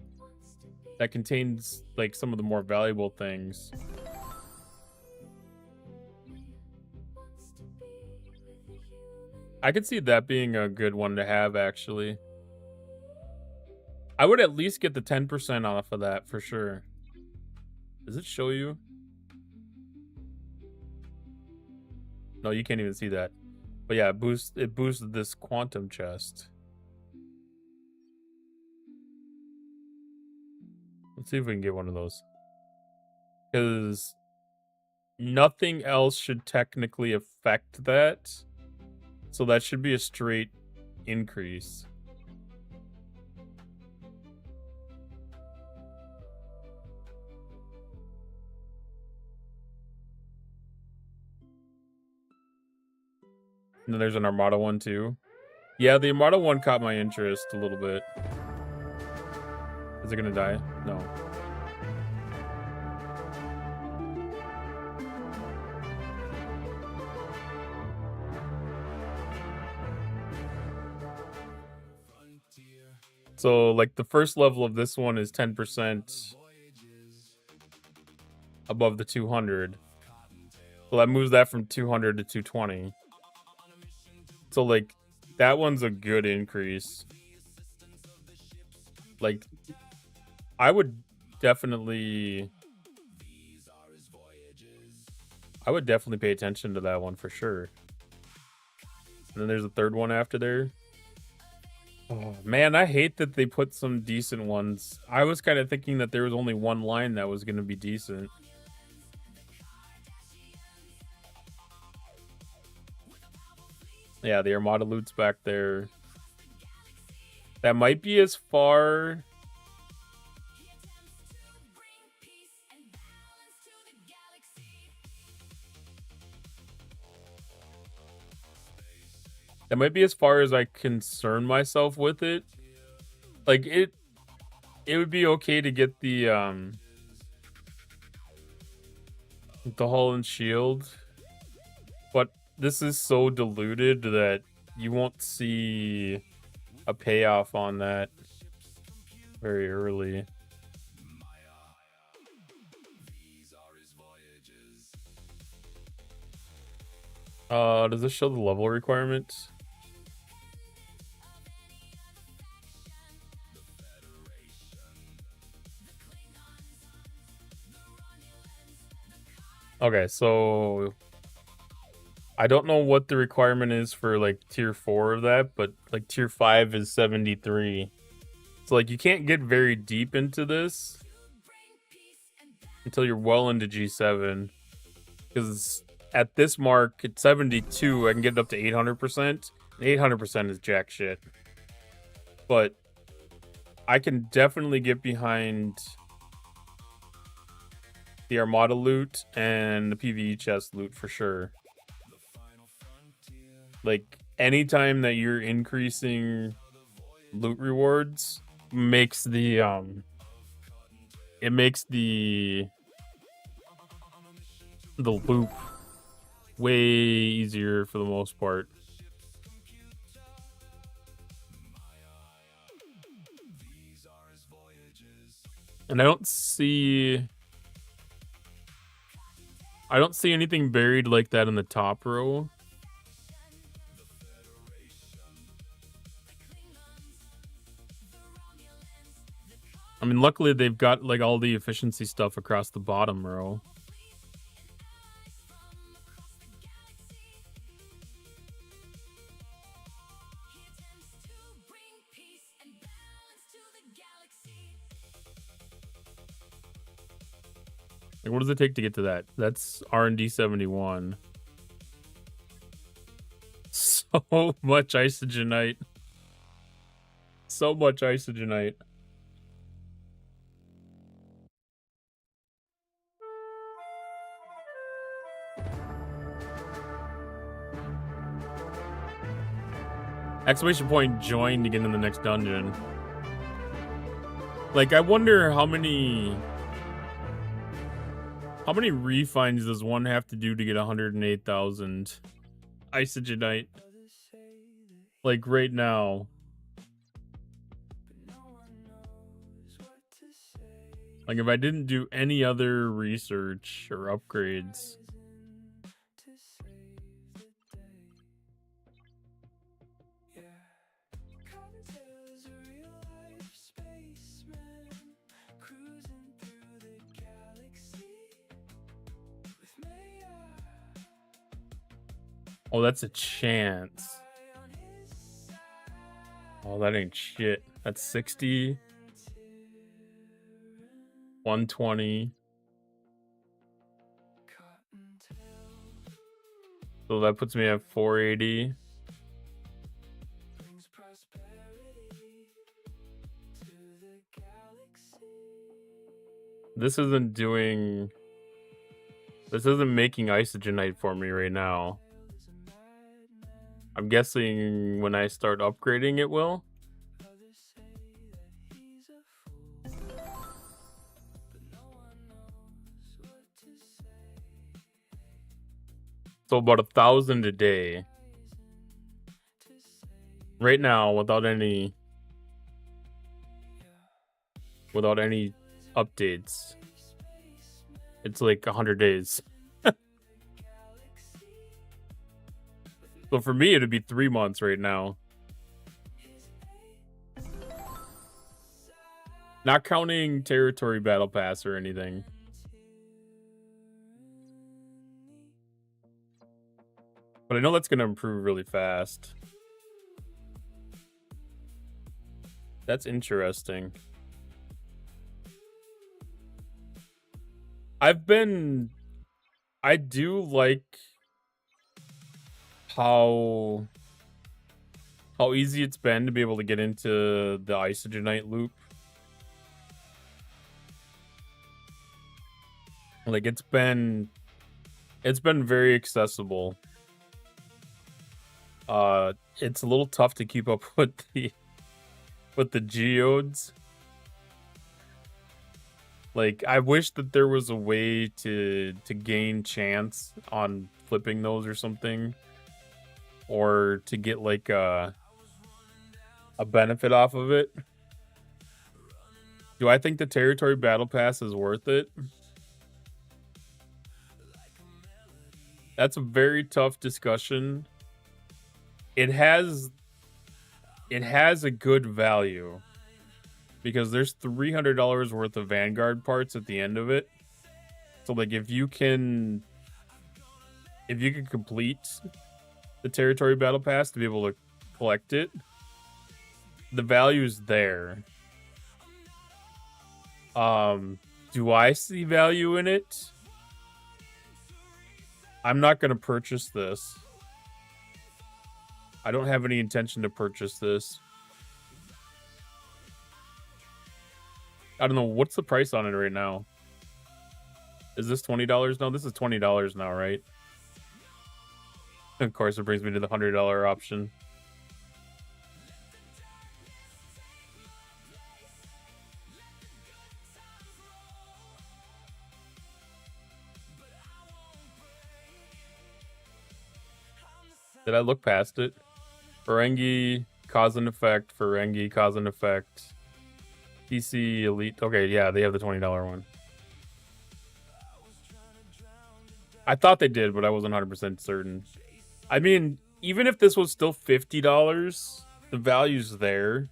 that contains, like, some of the more valuable things. I could see that being a good one to have, actually. I would at least get the 10% off of that for sure. Does it show you? No, you can't even see that. But yeah, it boosted this quantum chest. Let's see if we can get one of those. Because nothing else should technically affect that. So that should be a straight increase. And then there's an Armada one too. Yeah, the Armada one caught my interest a little bit. Is it gonna die? No. So, like, the first level of this one is 10% above the 200. So that moves that from 200 to 220. So, like, that one's a good increase. Like, I would definitely pay attention to that one for sure. And then there's a third one after there. Oh, man, I hate that they put some decent ones. I was kind of thinking that there was only one line that was going to be decent. Yeah, the Armada loot's back there. That might be as far... That might be as far as I concern myself with it. Like, it would be okay to get the hull and shield, but this is so diluted that you won't see a payoff on that very early. Does this show the level requirements? Okay, so I don't know what the requirement is for, like, tier 4 of that, but, like, tier 5 is 73. So, like, you can't get very deep into this until you're well into G7. Because at this mark, at 72, I can get it up to 800%. 800% is jack shit. But I can definitely get behind the Armada loot and the PvE chest loot for sure. Like, anytime that you're increasing loot rewards makes the it makes the loop way easier for the most part. And I don't see anything buried like that in the top row. I mean, luckily they've got like all the efficiency stuff across the bottom row. Like, what does it take to get to that? That's R&D 71. So much isogenite. So much isogenite. Exclamation point join to get in the next dungeon. Like, I wonder how many refines does one have to do to get 108,000 isogenite? Like right now. Like if I didn't do any other research or upgrades. Oh, that's a chance. Oh, that ain't shit. That's 60. 120. So that puts me at 480. This isn't making isogenite for me right now. I'm guessing when I start upgrading it will. So about 1,000 a day. Right now, without any updates, it's like 100 days. So for me, it'd be 3 months right now. Not counting territory battle pass or anything. But I know that's going to improve really fast. That's interesting. I do like how easy it's been to be able to get into the isogenite loop. Like it's been very accessible. It's a little tough to keep up with the geodes. Like I wish that there was a way to gain chance on flipping those or something. Or to get like a benefit off of it. Do I think the territory battle pass is worth it? That's a very tough discussion. It has a good value because there's $300 worth of Vanguard parts at the end of it. So like if you can complete the territory battle pass to be able to collect it, the value's there. Do I see value in it? I'm not going to purchase this. I don't have any intention to purchase this. I don't know. What's the price on it right now? Is this $20? No, this is $20 now, right? Of course, it brings me to the $100 option. Did I look past it? Ferengi, cause and effect. Ferengi, cause and effect. PC Elite. Okay, yeah, they have the $20 one. I thought they did, but I wasn't 100% certain. I mean, even if this was still $50, the value's there.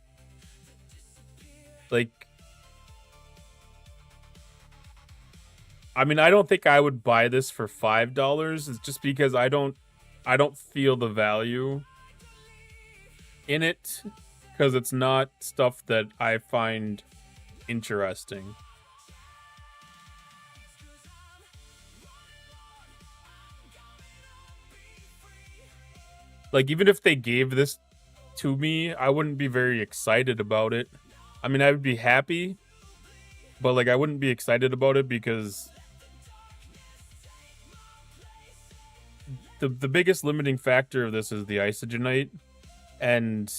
Like, I mean, I don't think I would buy this for $5. It's just because I don't feel the value in it, because it's not stuff that I find interesting. Like, even if they gave this to me, I wouldn't be very excited about it. I mean, I would be happy, but like, I wouldn't be excited about it because the biggest limiting factor of this is the Isogenite, and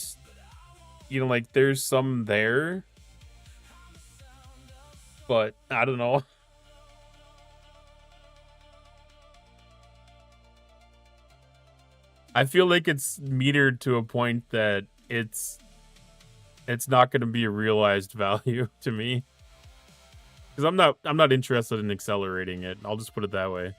you know, like, there's some there, but I don't know. I feel like it's metered to a point that it's not going to be a realized value to me, because I'm not interested in accelerating it. I'll just put it that way.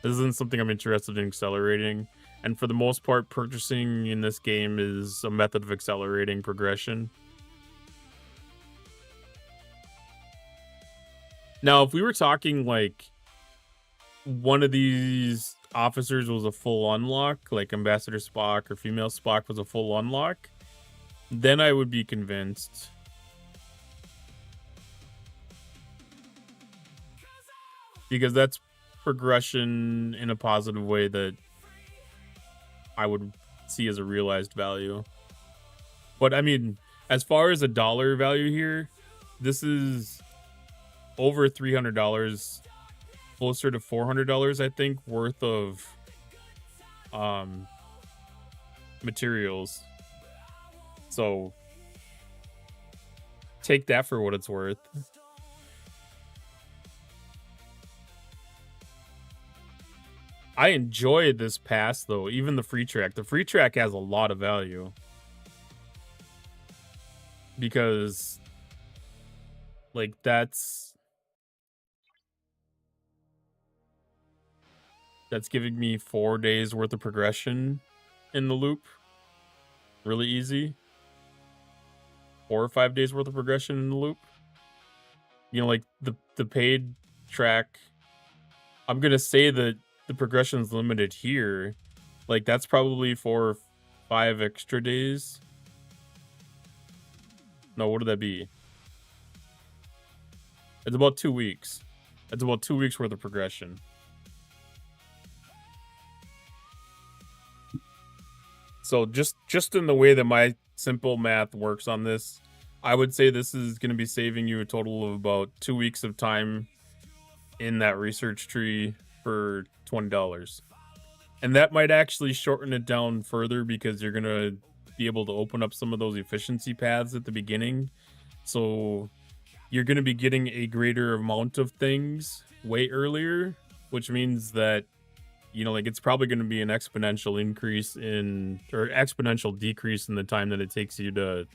This isn't something I'm interested in accelerating, and for the most part, purchasing in this game is a method of accelerating progression. Now, if we were talking like one of these officers was a full unlock, like Ambassador Spock or Female Spock was a full unlock, then I would be convinced. Because that's progression in a positive way that I would see as a realized value. But I mean, as far as a dollar value here, this is over $300, closer to $400, I think, worth of materials. So take that for what it's worth. I enjoyed this pass, though. Even the free track. The free track has a lot of value. Because, like, that's giving me 4 days worth of progression in the loop. Really easy. 4 or 5 days worth of progression in the loop. You know, like, the paid track, I'm going to say that the progression's limited here. Like, that's probably 4 or 5 extra days. No, what would that be? It's about 2 weeks. It's about 2 weeks worth of progression. So just in the way that my simple math works on this, I would say this is going to be saving you a total of about 2 weeks of time in that research tree for $20. And that might actually shorten it down further, because you're going to be able to open up some of those efficiency paths at the beginning. So you're going to be getting a greater amount of things way earlier, which means that, you know, like, it's probably going to be an exponential increase in, or exponential decrease in the time that it takes you to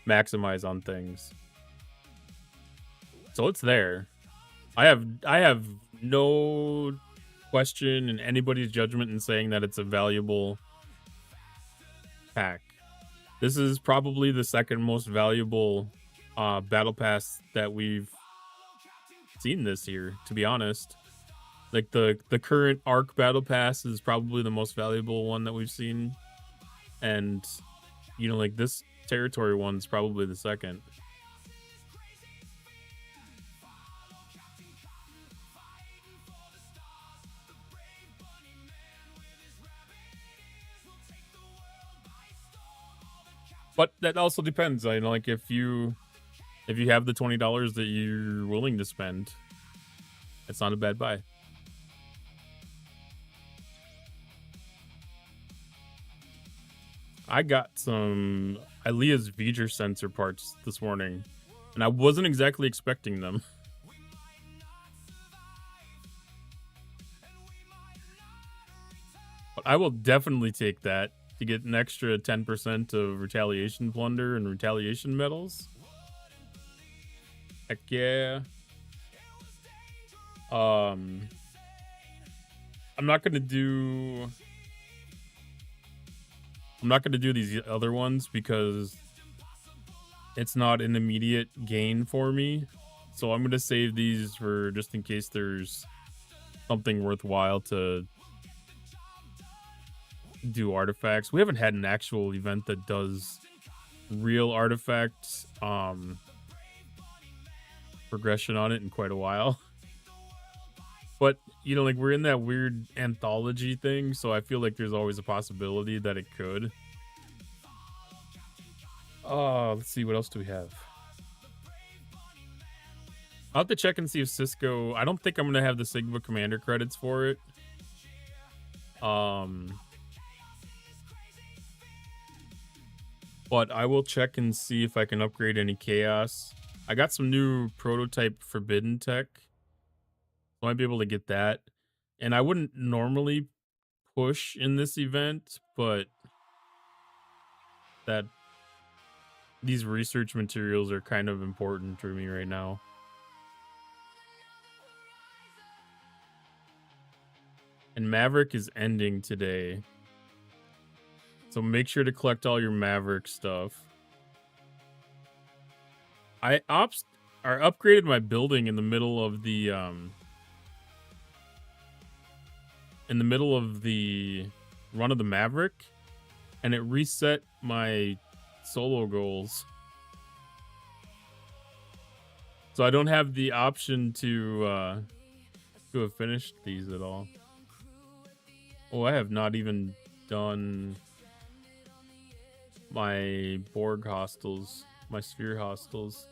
maximize on things. So it's there. I have no question in anybody's judgment in saying that it's a valuable pack. This is probably the second most valuable battle pass that we've seen this year, to be honest. Like, the current Arc battle pass is probably the most valuable one that we've seen, and, you know, like, this territory one's probably the second. But that also depends. You know, like, if you have the $20 that you're willing to spend, it's not a bad buy. I got some Ilia's V'ger sensor parts this morning, and I wasn't exactly expecting them. But I will definitely take that to get an extra 10% of retaliation plunder and retaliation medals. Heck yeah. I'm not gonna do these other ones because it's not an immediate gain for me. So I'm gonna save these for just in case there's something worthwhile to do artifacts. We haven't had an actual event that does real artifact progression on it in quite a while. But, you know, like, we're in that weird anthology thing, so I feel like there's always a possibility that it could. Let's see, what else do we have? I'll have to check and see if Cisco... I don't think I'm going to have the Sigma Commander credits for it. But I will check and see if I can upgrade any Chaos. I got some new prototype Forbidden tech. So I might be able to get that. And I wouldn't normally push in this event, but that these research materials are kind of important for me right now. And Maverick is ending today. So make sure to collect all your Maverick stuff. I upgraded my building in the middle of the run of the Maverick, and it reset my solo goals. So I don't have the option to have finished these at all. Oh, I have not even done my Borg hostels, my Sphere hostels.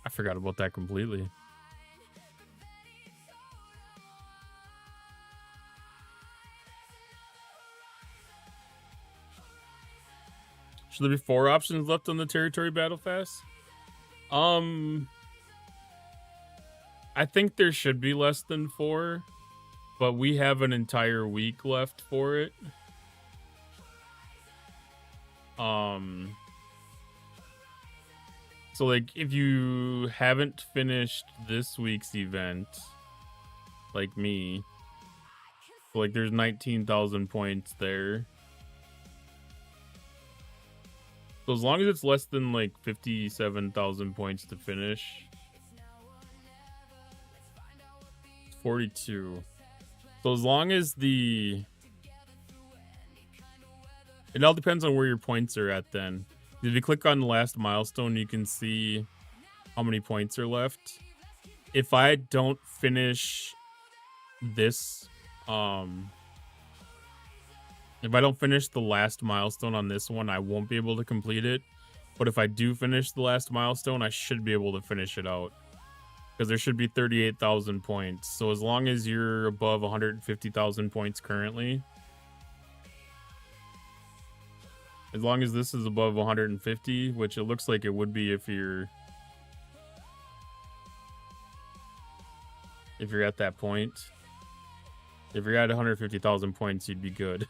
I forgot about that completely. Should there be 4 options left on the Territory Battle Pass? I think there should be less than 4, but we have an entire week left for it. So like if you haven't finished this week's event, like me, so like there's 19,000 points there. So as long as it's less than like 57,000 points to finish. 42. So as long as it all depends on where your points are at then. If you click on the last milestone, you can see how many points are left. If I don't finish this, if I don't finish the last milestone on this one, I won't be able to complete it. But if I do finish the last milestone, I should be able to finish it out. Because there should be 38,000 points. So as long as you're above 150,000 points currently, as long as this is above 150, which it looks like it would be if you're at that point. If you're at 150,000 points, you'd be good.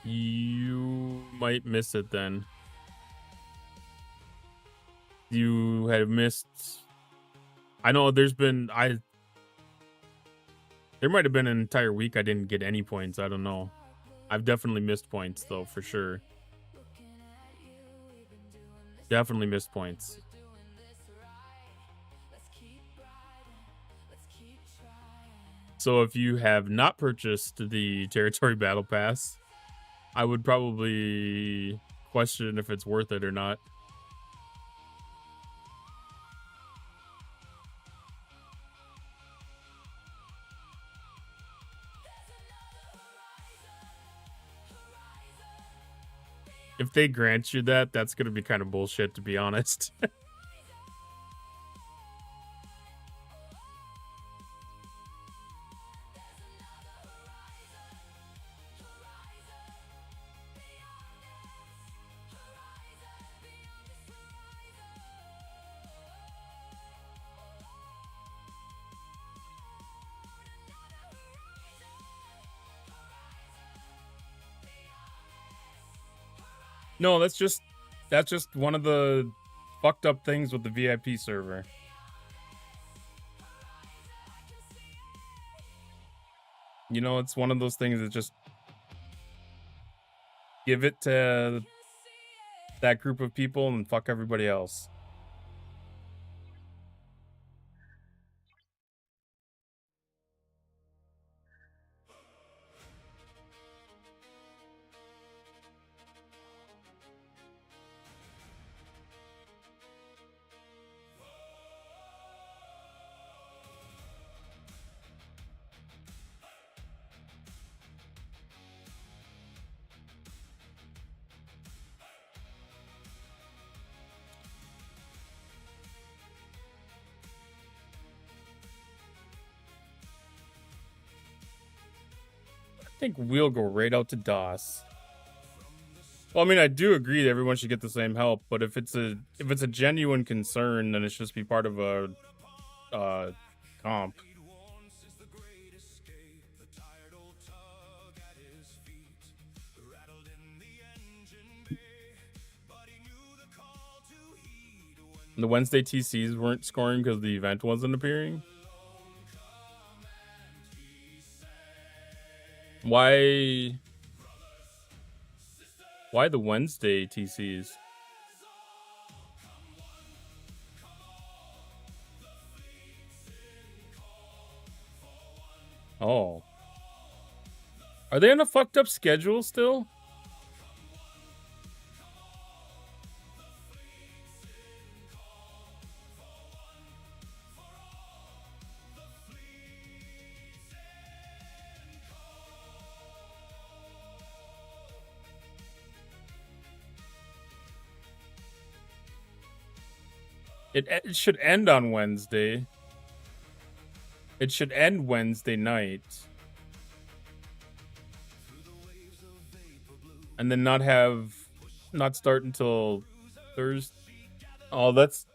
You might miss it then. You have missed... I know there might have been an entire week I didn't get any points. I don't know. I've definitely missed points, though, for sure. Definitely missed points. So if you have not purchased the Territory Battle Pass, I would probably question if it's worth it or not. If they grant you that, that's going to be kind of bullshit, to be honest. No, that's just one of the fucked up things with the VIP server. You know, it's one of those things that just give it to that group of people and fuck everybody else. I think we'll go right out to DOS. Well, I mean, I do agree that everyone should get the same help, but if it's a genuine concern, then it should just be part of a comp. The Wednesday TCs weren't scoring because the event wasn't appearing. Why the Wednesday TCs? Oh. Are they on a fucked up schedule still? It should end on Wednesday. It should end Wednesday night. And then not start until Thursday. Oh, that's...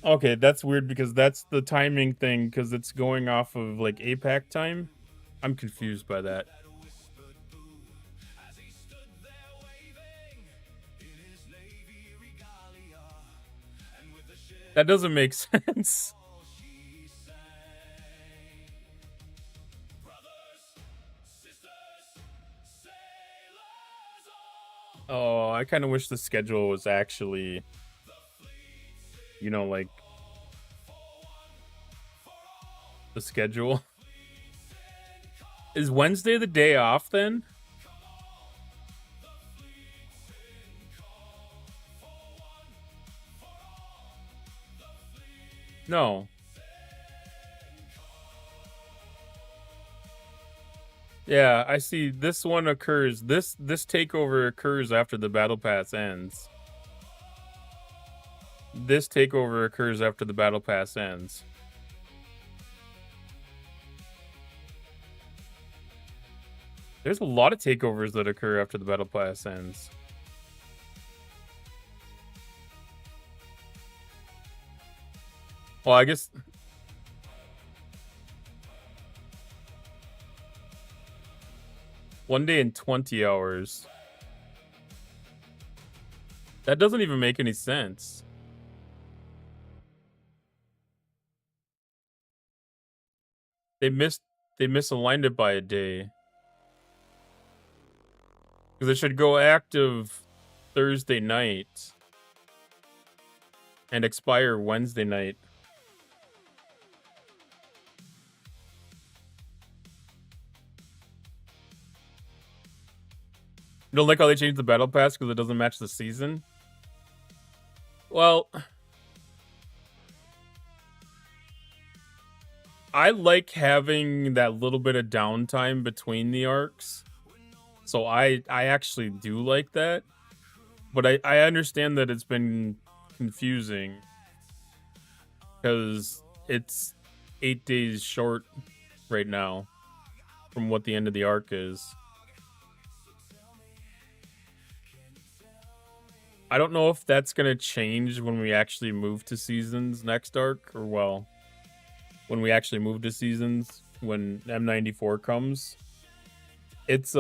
Okay, that's weird because that's the timing thing because it's going off of like APAC time. I'm confused by that. That doesn't make sense. Oh, I kind of wish the schedule was actually, you know, like the schedule. Is Wednesday the day off then? No. Yeah, I see this one occurs. This takeover occurs after the battle pass ends. This takeover occurs after the battle pass ends. There's a lot of takeovers that occur after the battle pass ends. Well, I guess... One day in 20 hours. That doesn't even make any sense. They misaligned it by a day. Because it should go active Thursday night. And expire Wednesday night. You don't like how they changed the battle pass because it doesn't match the season? Well, I like having that little bit of downtime between the arcs. So I actually do like that. But I understand that it's been confusing. Because it's 8 days short right now from what the end of the arc is. I don't know if that's going to change when we actually move to seasons next arc, or well, when we actually move to seasons, when M94 comes. It's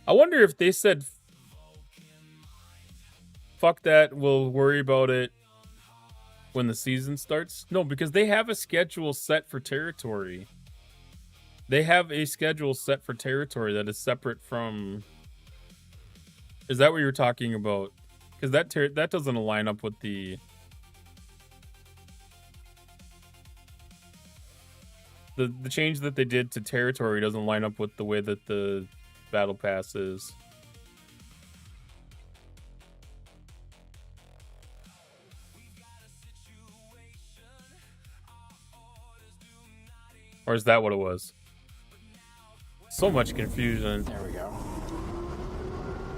I wonder if they said, fuck that, we'll worry about it when the season starts. No, because they have a schedule set for territory. They have a schedule set for territory that is separate from... Is that what you're talking about? Because that doesn't align up with the... The change that they did to territory doesn't line up with the way that the battle pass is. Or is that what it was? So much confusion. There we go.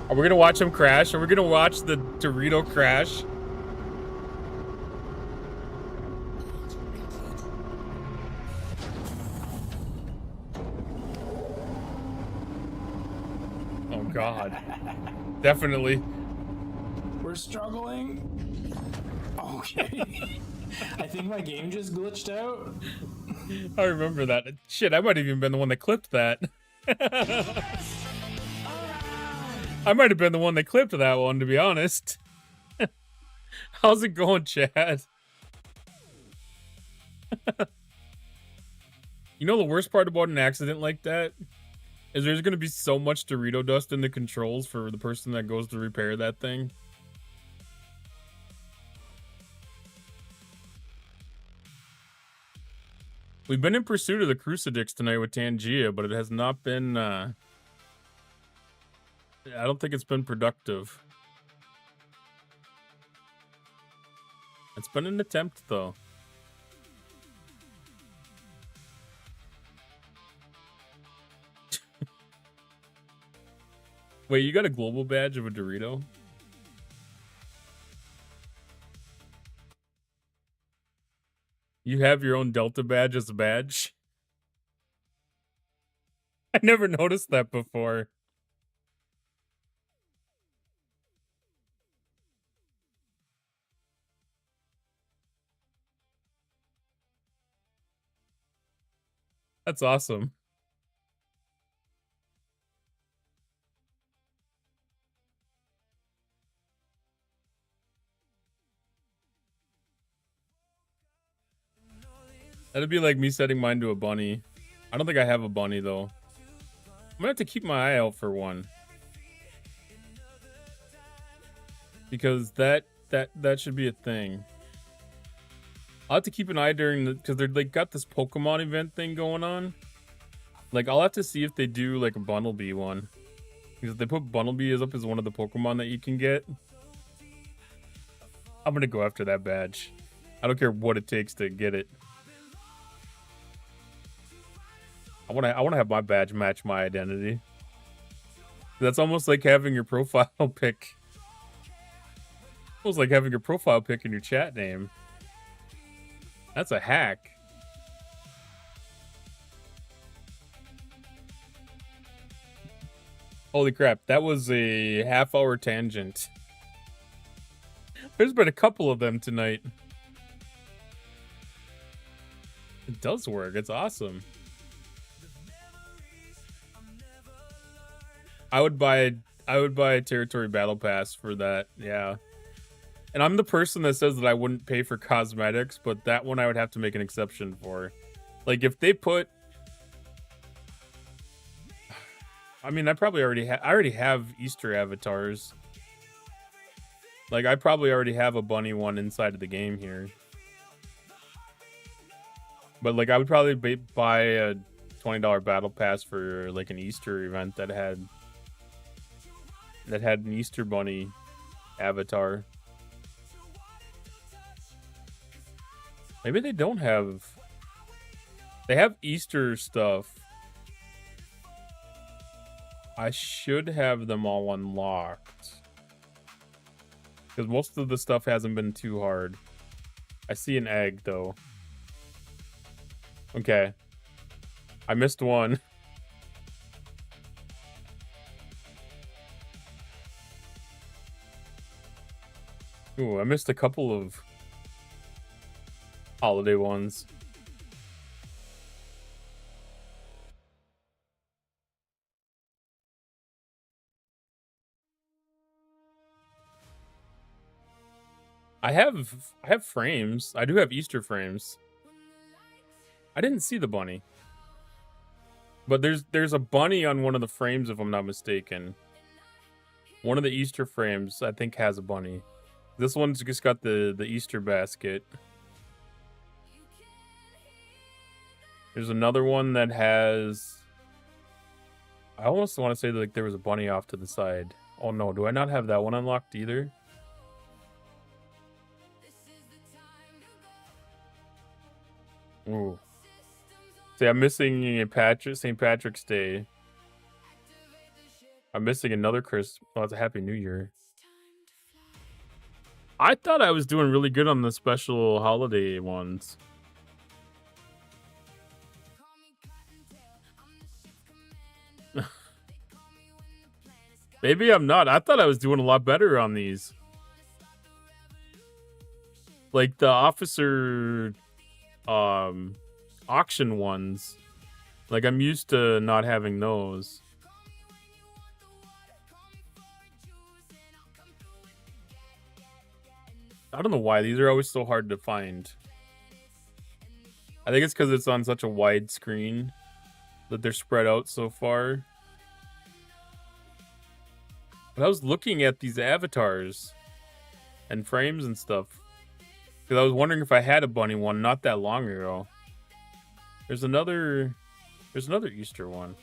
Are we gonna watch him crash? Are we gonna watch the Dorito crash? Oh God. Definitely. We're struggling. Okay. I think my game just glitched out. I remember that. Shit, I might have even been the one that clipped that. I might have been the one that clipped that one, to be honest. How's it going, Chad? You know the worst part about an accident like that? Is there's going to be so much Dorito dust in the controls for the person that goes to repair that thing. We've been in pursuit of the Crucifix tonight with Tangia, but it has not been, I don't think it's been productive. It's been an attempt, though. Wait, you got a global badge of a Dorito? You have your own Delta badge as a badge? I never noticed that before. That's awesome. That'd be like me setting mine to a bunny. I don't think I have a bunny, though. I'm gonna have to keep my eye out for one. Because that should be a thing. I'll have to keep an eye during the... Because they're like got this Pokemon event thing going on. Like, I'll have to see if they do like a Bunnelby one. Because if they put Bunnelby as up as one of the Pokemon that you can get, I'm gonna go after that badge. I don't care what it takes to get it. I wanna have my badge match my identity. That's almost like having your profile pic. Almost like having your profile pic in your chat name. That's a hack. Holy crap, that was a half-hour tangent. There's been a couple of them tonight. It does work, it's awesome. I would buy a territory battle pass for that, yeah. And I'm the person that says that I wouldn't pay for cosmetics, but that one I would have to make an exception for. Like, if they put... I mean, I already have Easter avatars. Like, I probably already have a bunny one inside of the game here. But, like, I would probably buy a $20 battle pass for, like, an Easter event that had an Easter bunny avatar. Maybe they don't have... They have Easter stuff. I should have them all unlocked. Because most of the stuff hasn't been too hard. I see an egg, though. Okay. I missed one. Ooh, I missed a couple of holiday ones. I have frames. I do have Easter frames. I didn't see the bunny. But there's a bunny on one of the frames, if I'm not mistaken. One of the Easter frames, I think, has a bunny. This one's just got the Easter basket. There's another one that has... I almost want to say that, like, there was a bunny off to the side. Oh no, do I not have that one unlocked either? Ooh. See, I'm missing a St. Patrick's Day. I'm missing another Christmas. Oh, it's a Happy New Year. I thought I was doing really good on the special holiday ones. Maybe I'm not. I thought I was doing a lot better on these. Like the officer auction ones. Like I'm used to not having those. I don't know why these are always so hard to find. I think it's because it's on such a wide screen that they're spread out so far. But I was looking at these avatars and frames and stuff because I was wondering if I had a bunny one not that long ago. There's another Easter one.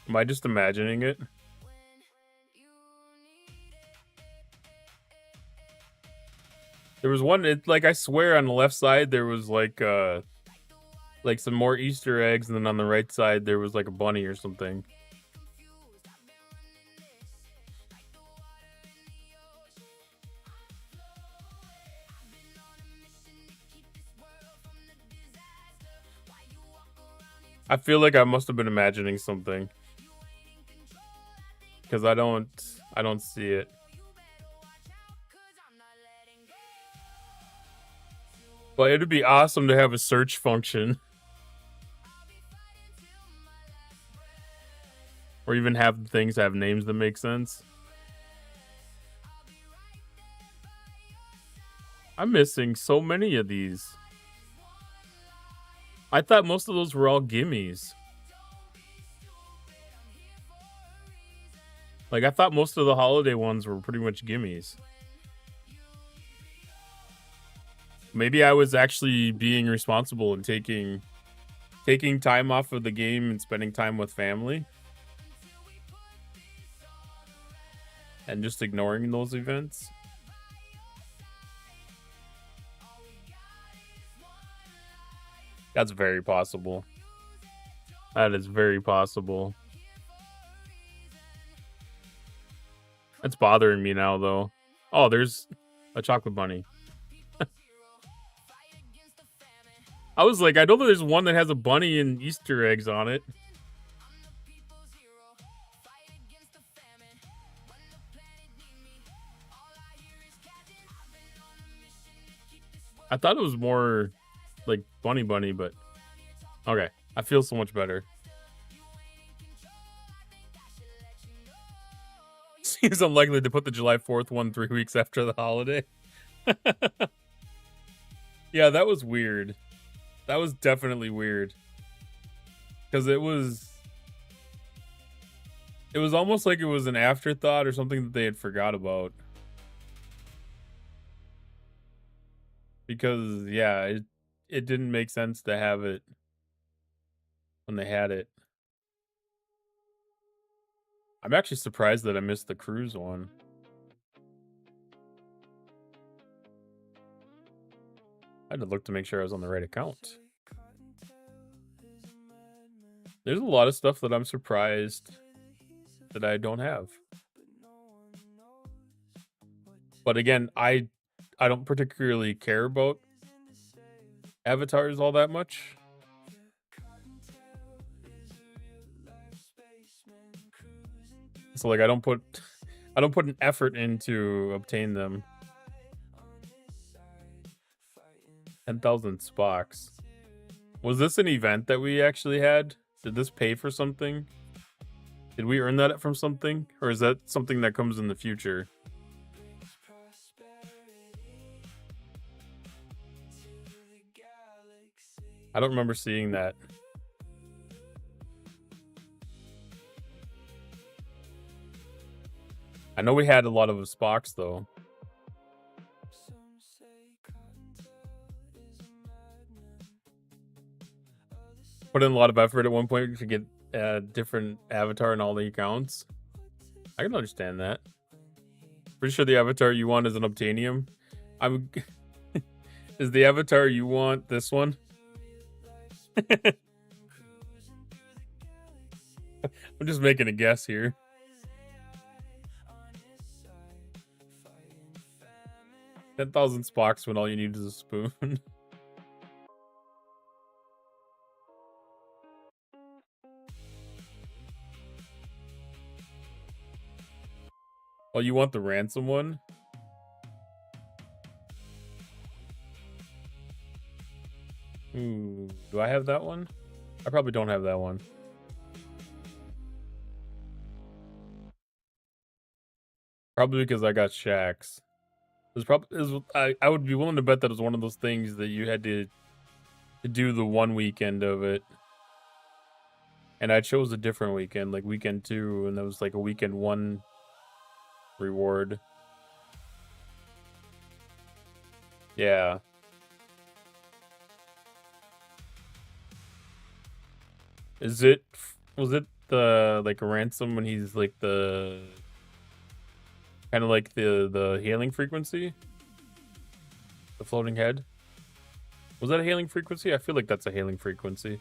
Am I just imagining it? There was one, like, I swear on the left side there was like some more Easter eggs, and then on the right side there was like a bunny or something. I feel like I must have been imagining something. Because I don't see it. But it'd be awesome to have a search function. Or even have things have names that make sense. I'm missing so many of these. I thought most of those were all gimmies. Like, I thought most of the holiday ones were pretty much gimmies. Maybe I was actually being responsible and taking time off of the game and spending time with family. And just ignoring those events. That's very possible. That is very possible. It's bothering me now, though. Oh, there's a chocolate bunny. I was like, I know that there's one that has a bunny and Easter eggs on it. I thought it was more like bunny, but okay. I feel so much better. Seems unlikely to put the July 4th one 3 weeks after the holiday. Yeah, that was weird. That was definitely weird. Because it was almost like it was an afterthought or something that they had forgot about. Because, yeah, it didn't make sense to have it when they had it. I'm actually surprised that I missed the cruise one. I had to look to make sure I was on the right account. There's a lot of stuff that I'm surprised that I don't have. But again, I don't particularly care about avatars all that much. So like I don't put an effort into obtain them. 10,000 Spocks. Was this an event that we actually had? Did this pay for something? Did we earn that from something? Or is that something that comes in the future? I don't remember seeing that. I know we had a lot of Spocks though. Put in a lot of effort at one point to get a different avatar in all the accounts. I can understand that. Pretty sure the avatar you want is an Obtainium. I'm. Is the avatar you want this one? I'm just making a guess here. $10,000 Spocks when all you need is a spoon. Oh, you want the ransom one? Ooh, do I have that one? I probably don't have that one. Probably because I got Shacks. I would be willing to bet that it was one of those things that you had to do the one weekend of it. And I chose a different weekend, like weekend 2, and that was like a weekend 1 reward. Yeah. Was it the like a ransom when he's like the kind of like the hailing frequency? The floating head? Was that a hailing frequency? I feel like that's a hailing frequency.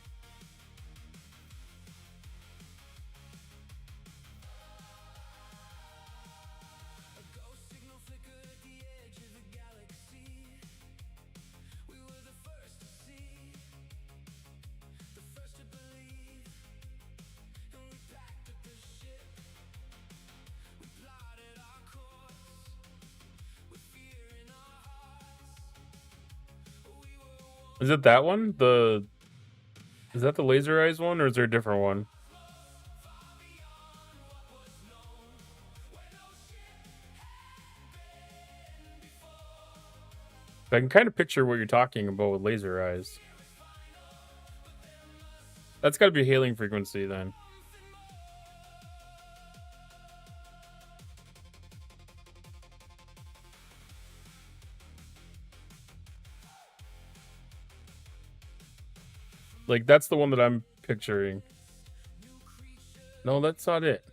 Is it that one? Is that the laser eyes one, or is there a different one? I can kind of picture what you're talking about with laser eyes. That's got to be a hailing frequency then. Like, that's the one that I'm picturing. No, that's not it.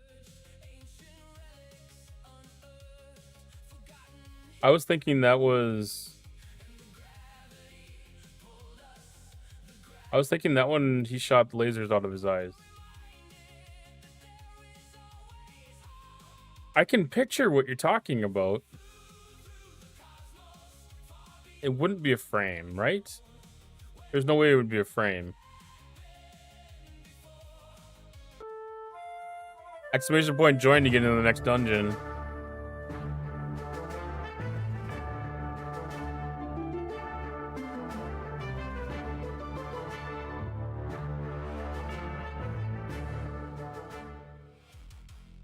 I was thinking that was... I was thinking that one, he shot lasers out of his eyes. I can picture what you're talking about. It wouldn't be a frame, right? There's no way it would be a frame. Exclamation point join to get into the next dungeon.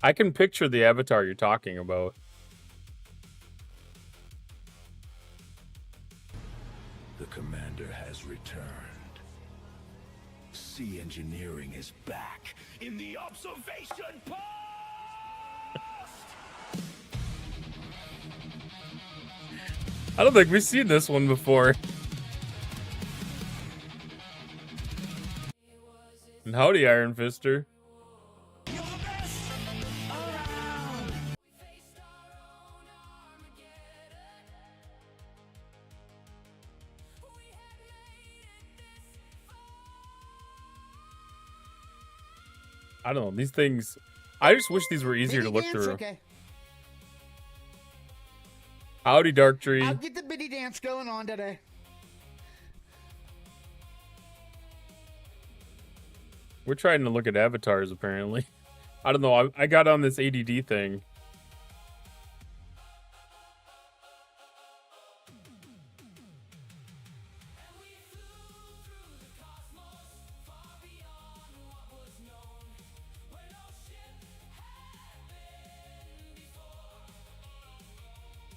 I can picture the avatar you're talking about. The commander has returned. Sea engineering is back in the observation post! I don't think we've seen this one before. And howdy, Iron Fister. I don't know, these things... I just wish these were easier to look through. Okay. Howdy, Dark Tree. I'll get the bitty dance going on today. We're trying to look at avatars, apparently. I don't know, I got on this ADD thing.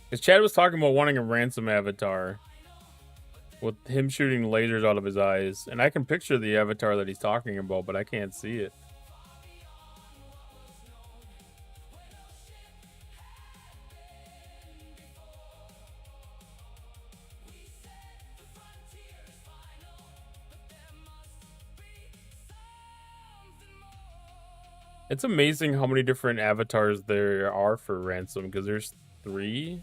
Because Chad was talking about wanting a ransom avatar with him shooting lasers out of his eyes. And I can picture the avatar that he's talking about, but I can't see it. It's amazing how many different avatars there are for ransom, because there's 3.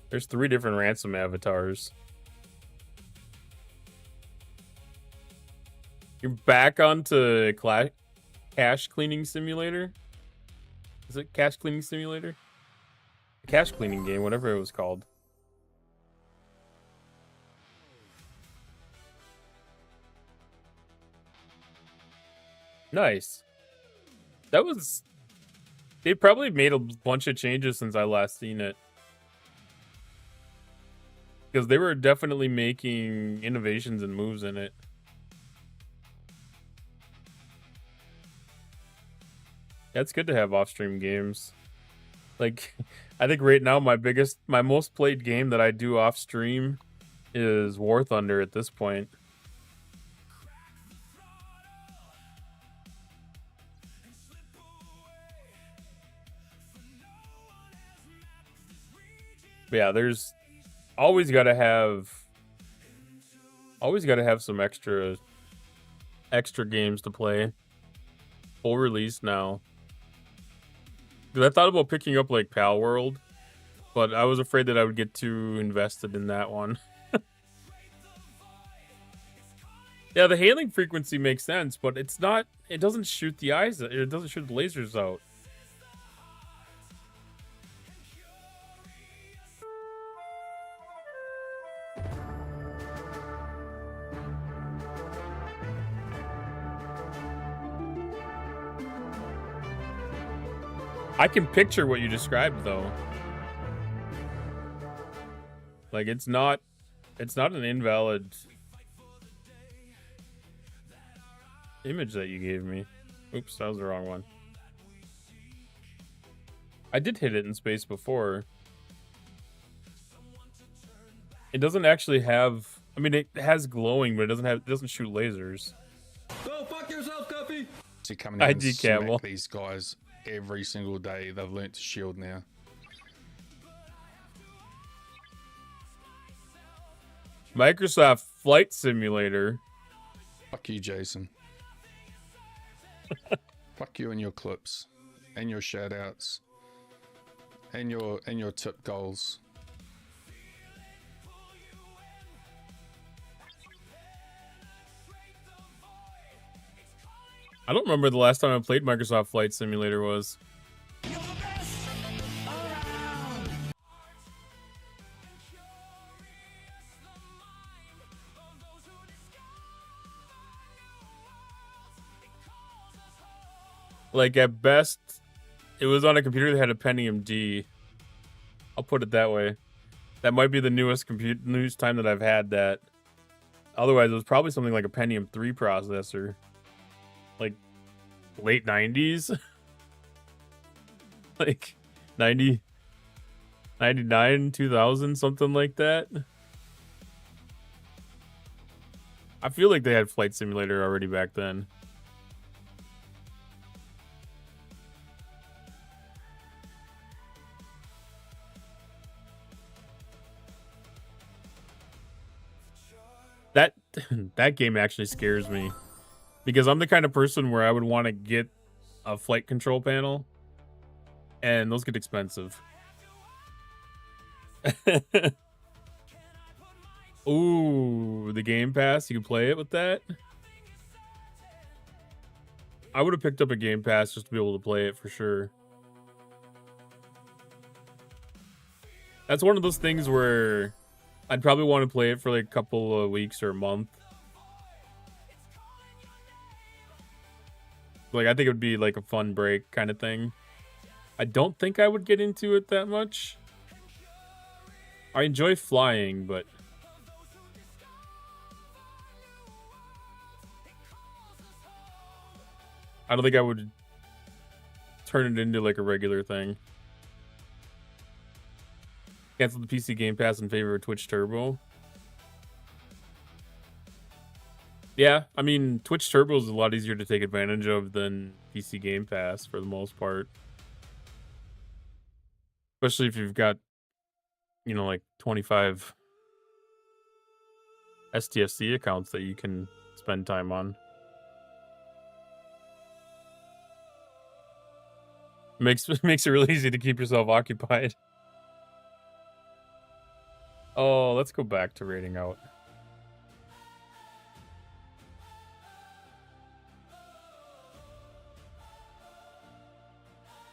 There's 3 different ransom avatars. You're back onto Cache Cleaning Simulator? Is it Cache Cleaning Simulator? Cache Cleaning game, whatever it was called. Nice. That was... They probably made a bunch of changes since I last seen it. Because they were definitely making innovations and moves in it. Yeah, it's good to have off-stream games. Like, I think right now my most played game that I do off-stream is War Thunder at this point. But yeah, there's always got to have some extra games to play. Full release now. Because I thought about picking up like Pal World, but I was afraid that I would get too invested in that one. Yeah, the hailing frequency makes sense, but it doesn't shoot the eyes, it doesn't shoot the lasers out. I can picture what you described though. Like it's not an invalid image that you gave me. Oops, that was the wrong one. I did hit it in space before. It doesn't actually have, I mean it has glowing, but it doesn't shoot lasers. Go fuck yourself, Guppy! See, coming down and ID smack Camel. these guys every single day. They've learnt to shield now. Microsoft Flight Simulator. Fuck you, Jason. Fuck you and your clips, and your shoutouts, and your tip goals. I don't remember the last time I played Microsoft Flight Simulator was. Like at best, it was on a computer that had a Pentium D. I'll put it that way. That might be the newest time that I've had that. Otherwise, it was probably something like a Pentium 3 processor. Like late 90s. Like 90, 99, 2000, something like that. I feel like they had Flight Simulator already back then. That game actually scares me. Because I'm the kind of person where I would want to get a flight control panel. And those get expensive. Ooh, the Game Pass. You can play it with that. I would have picked up a Game Pass just to be able to play it for sure. That's one of those things where I'd probably want to play it for like a couple of weeks or a month. Like, I think it would be like a fun break kind of thing. I don't think I would get into it that much. I enjoy flying, but I don't think I would turn it into like a regular thing. Cancel the PC Game Pass in favor of Twitch Turbo. Yeah, I mean, Twitch Turbo is a lot easier to take advantage of than PC Game Pass for the most part. Especially if you've got, you know, like 25 STFC accounts that you can spend time on. Makes it really easy to keep yourself occupied. Oh, let's go back to raiding out.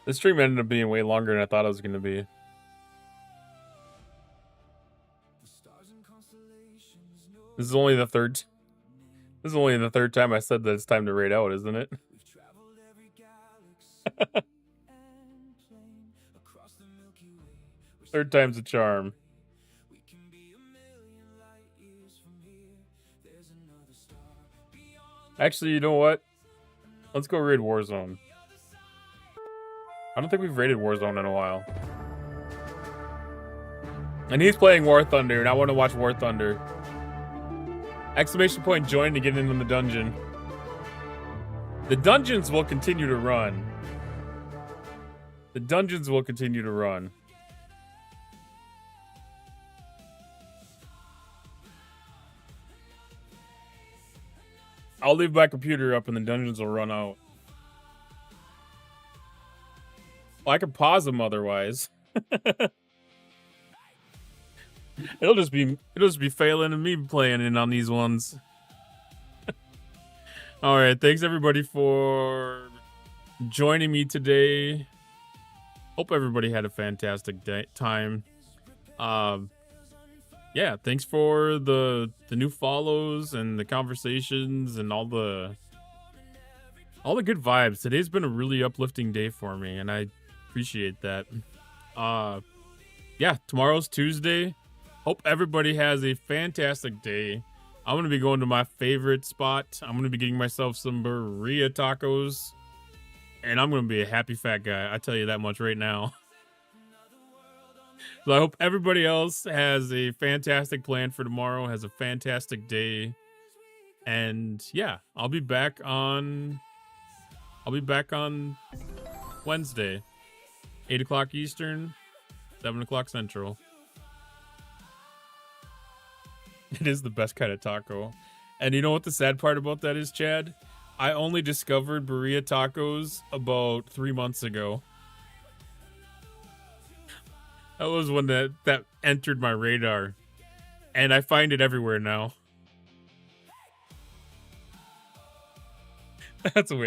This stream ended up being way longer than I thought it was going to be. This is only the third time I said that it's time to raid out, isn't it? Third time's a charm. Actually, you know what? Let's go raid Warzone. I don't think we've raided Warzone in a while. And he's playing War Thunder, and I want to watch War Thunder. Exclamation point join to get into the dungeon. The dungeons will continue to run. The dungeons will continue to run. I'll leave my computer up and the dungeons will run out. Well, I can pause them otherwise. It'll just be failing and me playing in on these ones. All right, thanks everybody for joining me today. Hope everybody had a fantastic time. Yeah, thanks for the new follows and the conversations and all the good vibes. Today's been a really uplifting day for me, and I appreciate that. Yeah, tomorrow's Tuesday. Hope everybody has a fantastic day. I'm going to be going to my favorite spot. I'm going to be getting myself some birria tacos. And I'm going to be a happy fat guy. I tell you that much right now. So I hope everybody else has a fantastic plan for tomorrow, has a fantastic day. And yeah, I'll be back on Wednesday. 8 o'clock Eastern, 7 o'clock Central. It is the best kind of taco. And you know what the sad part about that is, Chad? I only discovered birria tacos about 3 months ago. That was when that entered my radar. And I find it everywhere now. That's a weird.